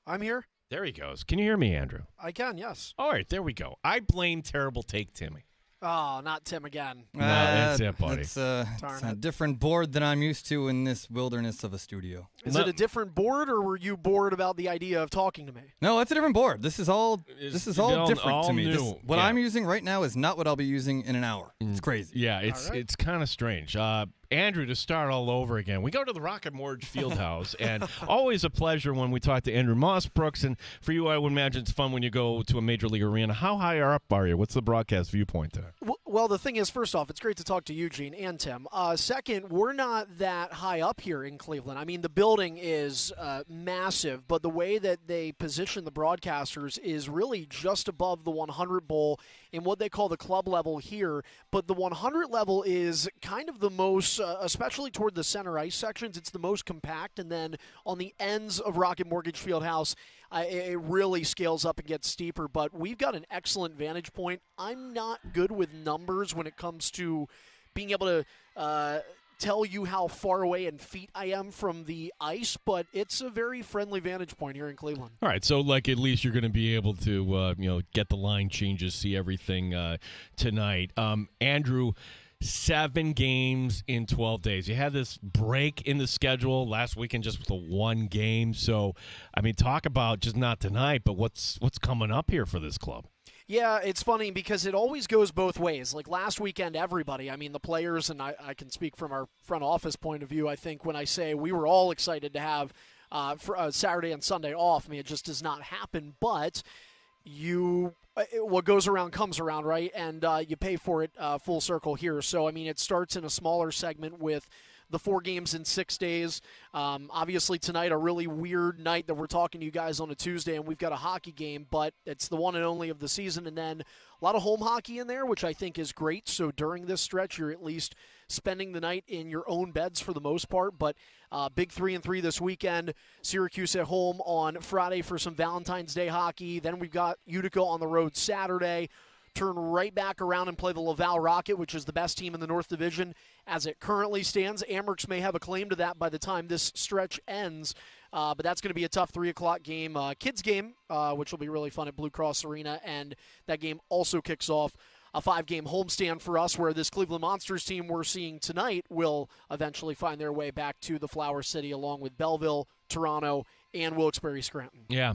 I'm here. There he goes. Can you hear me, Andrew? I can, yes. All right, there we go. I blame Terrible Take Timmy. Oh, not Tim again. No, that's it, buddy. It's a different board than I'm used to in this wilderness of a studio. Is it a different board, or were you bored about the idea of talking to me? No, it's a different board. This is all different to me. What Yeah. I'm using right now is not what I'll be using in an hour. It's crazy. Yeah, it's kind of strange. Andrew, to start all over again, we go to the Rocket Mortgage Fieldhouse, and always a pleasure when we talk to Andrew Mossbrooks. And for you, I would imagine it's fun when you go to a major league arena. How high up are you? What's the broadcast viewpoint there? Well, the thing is, first off, it's great to talk to Eugene and Tim. Second, we're not that high up here in Cleveland. I mean, the building is massive, but the way that they position the broadcasters is really just above the 100 bowl in what they call the club level here. But the 100 level is kind of the most, especially toward the center ice sections, it's the most compact. And then on the ends of Rocket Mortgage Fieldhouse, it really scales up and gets steeper. But we've got an excellent vantage point. I'm not good with numbers when it comes to being able to tell you how far away in feet I am from the ice, but it's a very friendly vantage point here in Cleveland. All right, so at least you're going to be able to get the line changes, see everything tonight. Andrew, 7 games in 12 days. You had this break in the schedule last weekend, just with the 1 game. So, I mean, talk about just not tonight, but what's coming up here for this club. Yeah, it's funny because it always goes both ways. Like last weekend, everybody, I mean, the players, and I can speak from our front office point of view, I think, when I say we were all excited to have Saturday and Sunday off. I mean, it just does not happen, but what goes around comes around, right? And you pay for it full circle here. So, I mean, it starts in a smaller segment with the 4 games in 6 days. Obviously tonight, a really weird night that we're talking to you guys on a Tuesday, and we've got a hockey game, but it's the one and only of the season. And then a lot of home hockey in there, which I think is great. So during this stretch, you're at least spending the night in your own beds for the most part. But big 3-3 this weekend. Syracuse at home on Friday for some Valentine's Day hockey. Then we've got Utica on the road Saturday. Turn right back around and play the Laval Rocket, which is the best team in the North Division as it currently stands. Amerks may have a claim to that by the time this stretch ends, but that's going to be a tough 3 o'clock game. Kids game, which will be really fun at Blue Cross Arena, and that game also kicks off a 5-game homestand for us, where this Cleveland Monsters team we're seeing tonight will eventually find their way back to the Flower City, along with Belleville, Toronto, and Wilkes-Barre Scranton. Yeah,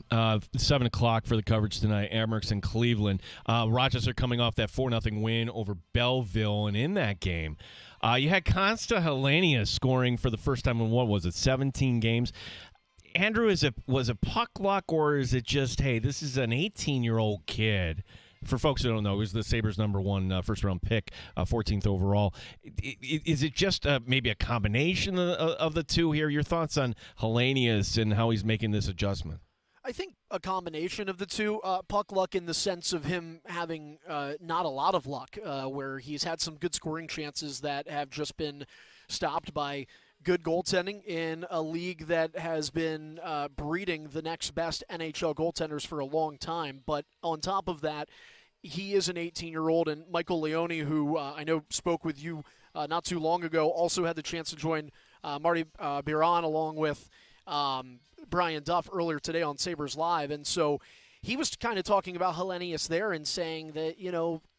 7 o'clock for the coverage tonight, Amerks and Cleveland. Rochester coming off that 4-0 win over Belleville, and in that game, you had Consta Helenius scoring for the first time in, 17 games. Andrew, was it puck luck, or is it just, hey, this is an 18-year-old kid? For folks who don't know, he was the Sabres' #1 first-round pick, 14th overall. Is it just maybe a combination of the two here? Your thoughts on Helenius and how he's making this adjustment? I think a combination of the two. Puck luck in the sense of him having not a lot of luck, where he's had some good scoring chances that have just been stopped by good goaltending in a league that has been breeding the next best NHL goaltenders for a long time. But on top of that, he is an 18-year-old, and Michael Leone, who I know spoke with you not too long ago, also had the chance to join Marty Biron along with Brian Duff earlier today on Sabres Live. And so he was kind of talking about Helenius there and saying that,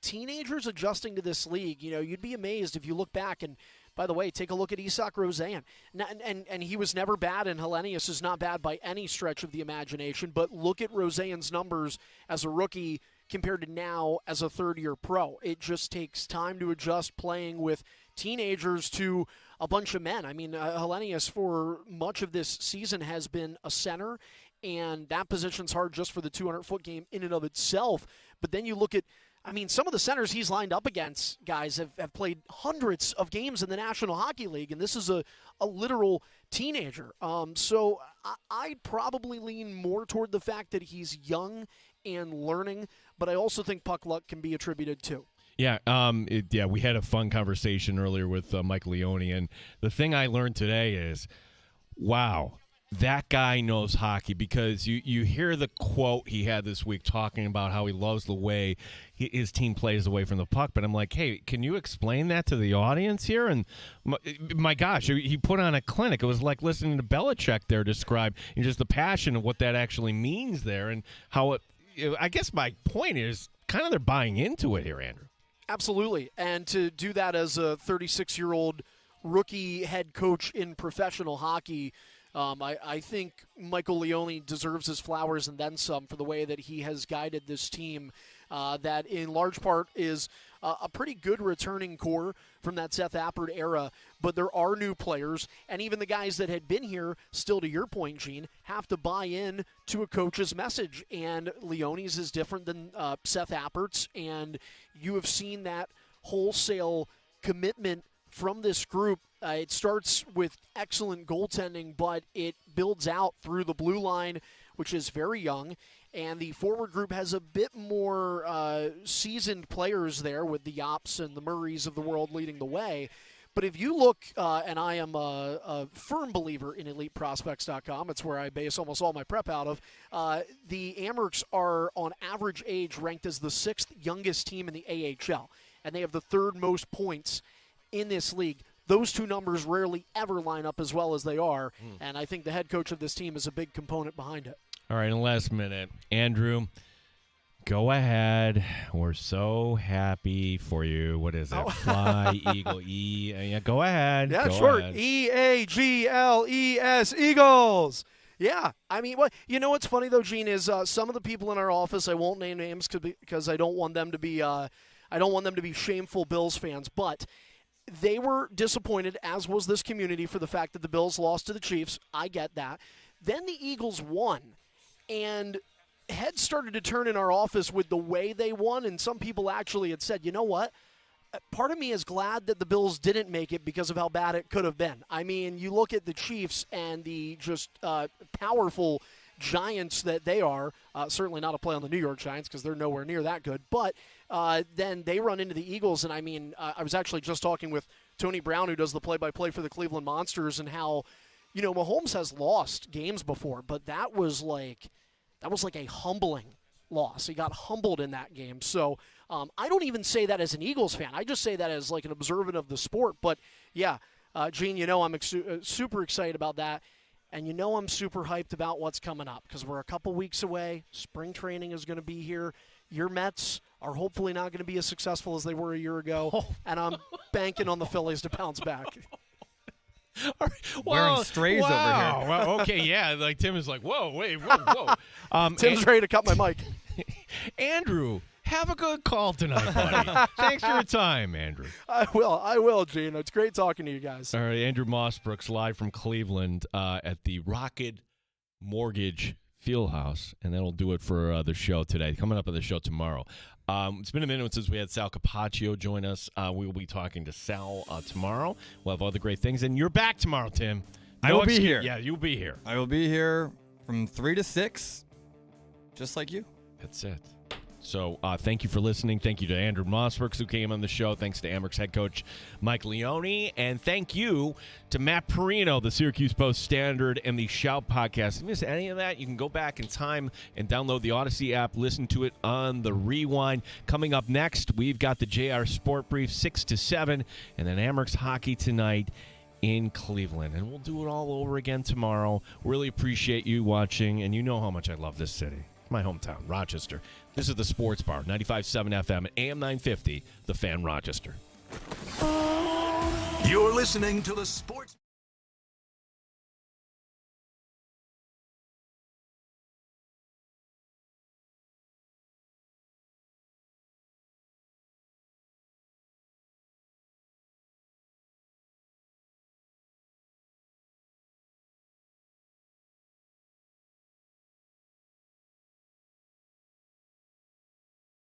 teenagers adjusting to this league, you'd be amazed if you look back and, by the way, take a look at Isak Rosen. And he was never bad, and Helenius is not bad by any stretch of the imagination. But look at Rosen's numbers as a rookie compared to now as a third-year pro. It just takes time to adjust playing with teenagers to a bunch of men. I mean, Helenius for much of this season has been a center, and that position's hard just for the 200-foot game in and of itself. But then you look at, some of the centers he's lined up against, guys, have played hundreds of games in the National Hockey League, and this is a literal teenager. So I'd probably lean more toward the fact that he's young and learning, but I also think puck luck can be attributed too. Yeah, we had a fun conversation earlier with Mike Leone, and the thing I learned today is, wow, that guy knows hockey, because you hear the quote he had this week talking about how he loves the way his team plays away from the puck. But I'm like, hey, can you explain that to the audience here? And my gosh, he put on a clinic. It was like listening to Belichick there describe just the passion of what that actually means there, and how I guess my point is kind of they're buying into it here, Andrew. Absolutely. And to do that as a 36-year-old rookie head coach in professional hockey, I think Michael Leone deserves his flowers and then some for the way that he has guided this team that in large part is a pretty good returning core from that Seth Appert era. But there are new players, and even the guys that had been here, still to your point, Gene, have to buy in to a coach's message. And Leone's is different than Seth Appert's, and you have seen that wholesale commitment from this group. It starts with excellent goaltending, but it builds out through the blue line, which is very young. And the forward group has a bit more seasoned players there, with the Yops and the Murrays of the world leading the way. But if you look, and I am a firm believer in EliteProspects.com, it's where I base almost all my prep out of, the Amherst are on average age ranked as the 6th youngest team in the AHL, and they have the 3rd most points in this league. Those two numbers rarely ever line up as well as they are, and I think the head coach of this team is a big component behind it. All right, in the last minute, Andrew, go ahead. We're so happy for you. What is it? Fly, Eagle, E. Yeah, go ahead. Yeah, go short. ahead. EAGLES, Eagles. Yeah, you know what's funny though, Gene, is some of the people in our office, I won't name names because I don't want them to be shameful Bills fans, but they were disappointed, as was this community, for the fact that the Bills lost to the Chiefs. I get that. Then the Eagles won, and heads started to turn in our office with the way they won, and some people actually had said, you know what? Part of me is glad that the Bills didn't make it because of how bad it could have been. You look at the Chiefs and the just powerful Giants that they are, certainly not a play on the New York Giants because they're nowhere near that good, but then they run into the Eagles, and I was actually just talking with Tony Brown, who does the play-by-play for the Cleveland Monsters, and how, Mahomes has lost games before, but that was like a humbling loss. He got humbled in that game. So I don't even say that as an Eagles fan. I just say that as like an observant of the sport. But yeah, Gene, I'm super excited about that. And I'm super hyped about what's coming up because we're a couple weeks away. Spring training is going to be here. Your Mets are hopefully not going to be as successful as they were a year ago. And I'm banking on the Phillies to bounce back. All right. Wearing strays over here. Well, okay, yeah. Like Tim is like, whoa, wait, whoa. Tim's ready to cut my mic. Andrew, have a good call tonight, buddy. Thanks for your time, Andrew. I will, Gene. It's great talking to you guys. All right, Andrew Mossbrooks live from Cleveland at the Rocket Mortgage Fieldhouse, and that'll do it for the show today. Coming up on the show tomorrow. It's been a minute since we had Sal Capaccio join us. We will be talking to Sal tomorrow. We'll have other great things. And you're back tomorrow, Tim. I will be here. Yeah, you'll be here. I will be here from 3 to 6, just like you. That's it. So thank you for listening. Thank you to Andrew Mossbrooks, who came on the show. Thanks to Amherst head coach Mike Leone. And thank you to Matt Perino, the Syracuse Post-Standard, and the Shout podcast. If you miss any of that, you can go back in time and download the Odyssey app. Listen to it on the rewind. Coming up next, we've got the JR Sport Brief 6 to 7, and then Amherst hockey tonight in Cleveland. And we'll do it all over again tomorrow. Really appreciate you watching, and you know how much I love this city. My hometown, Rochester. This is the Sports Bar, 95.7 FM and AM 950, The Fan, Rochester. You're listening to the Sports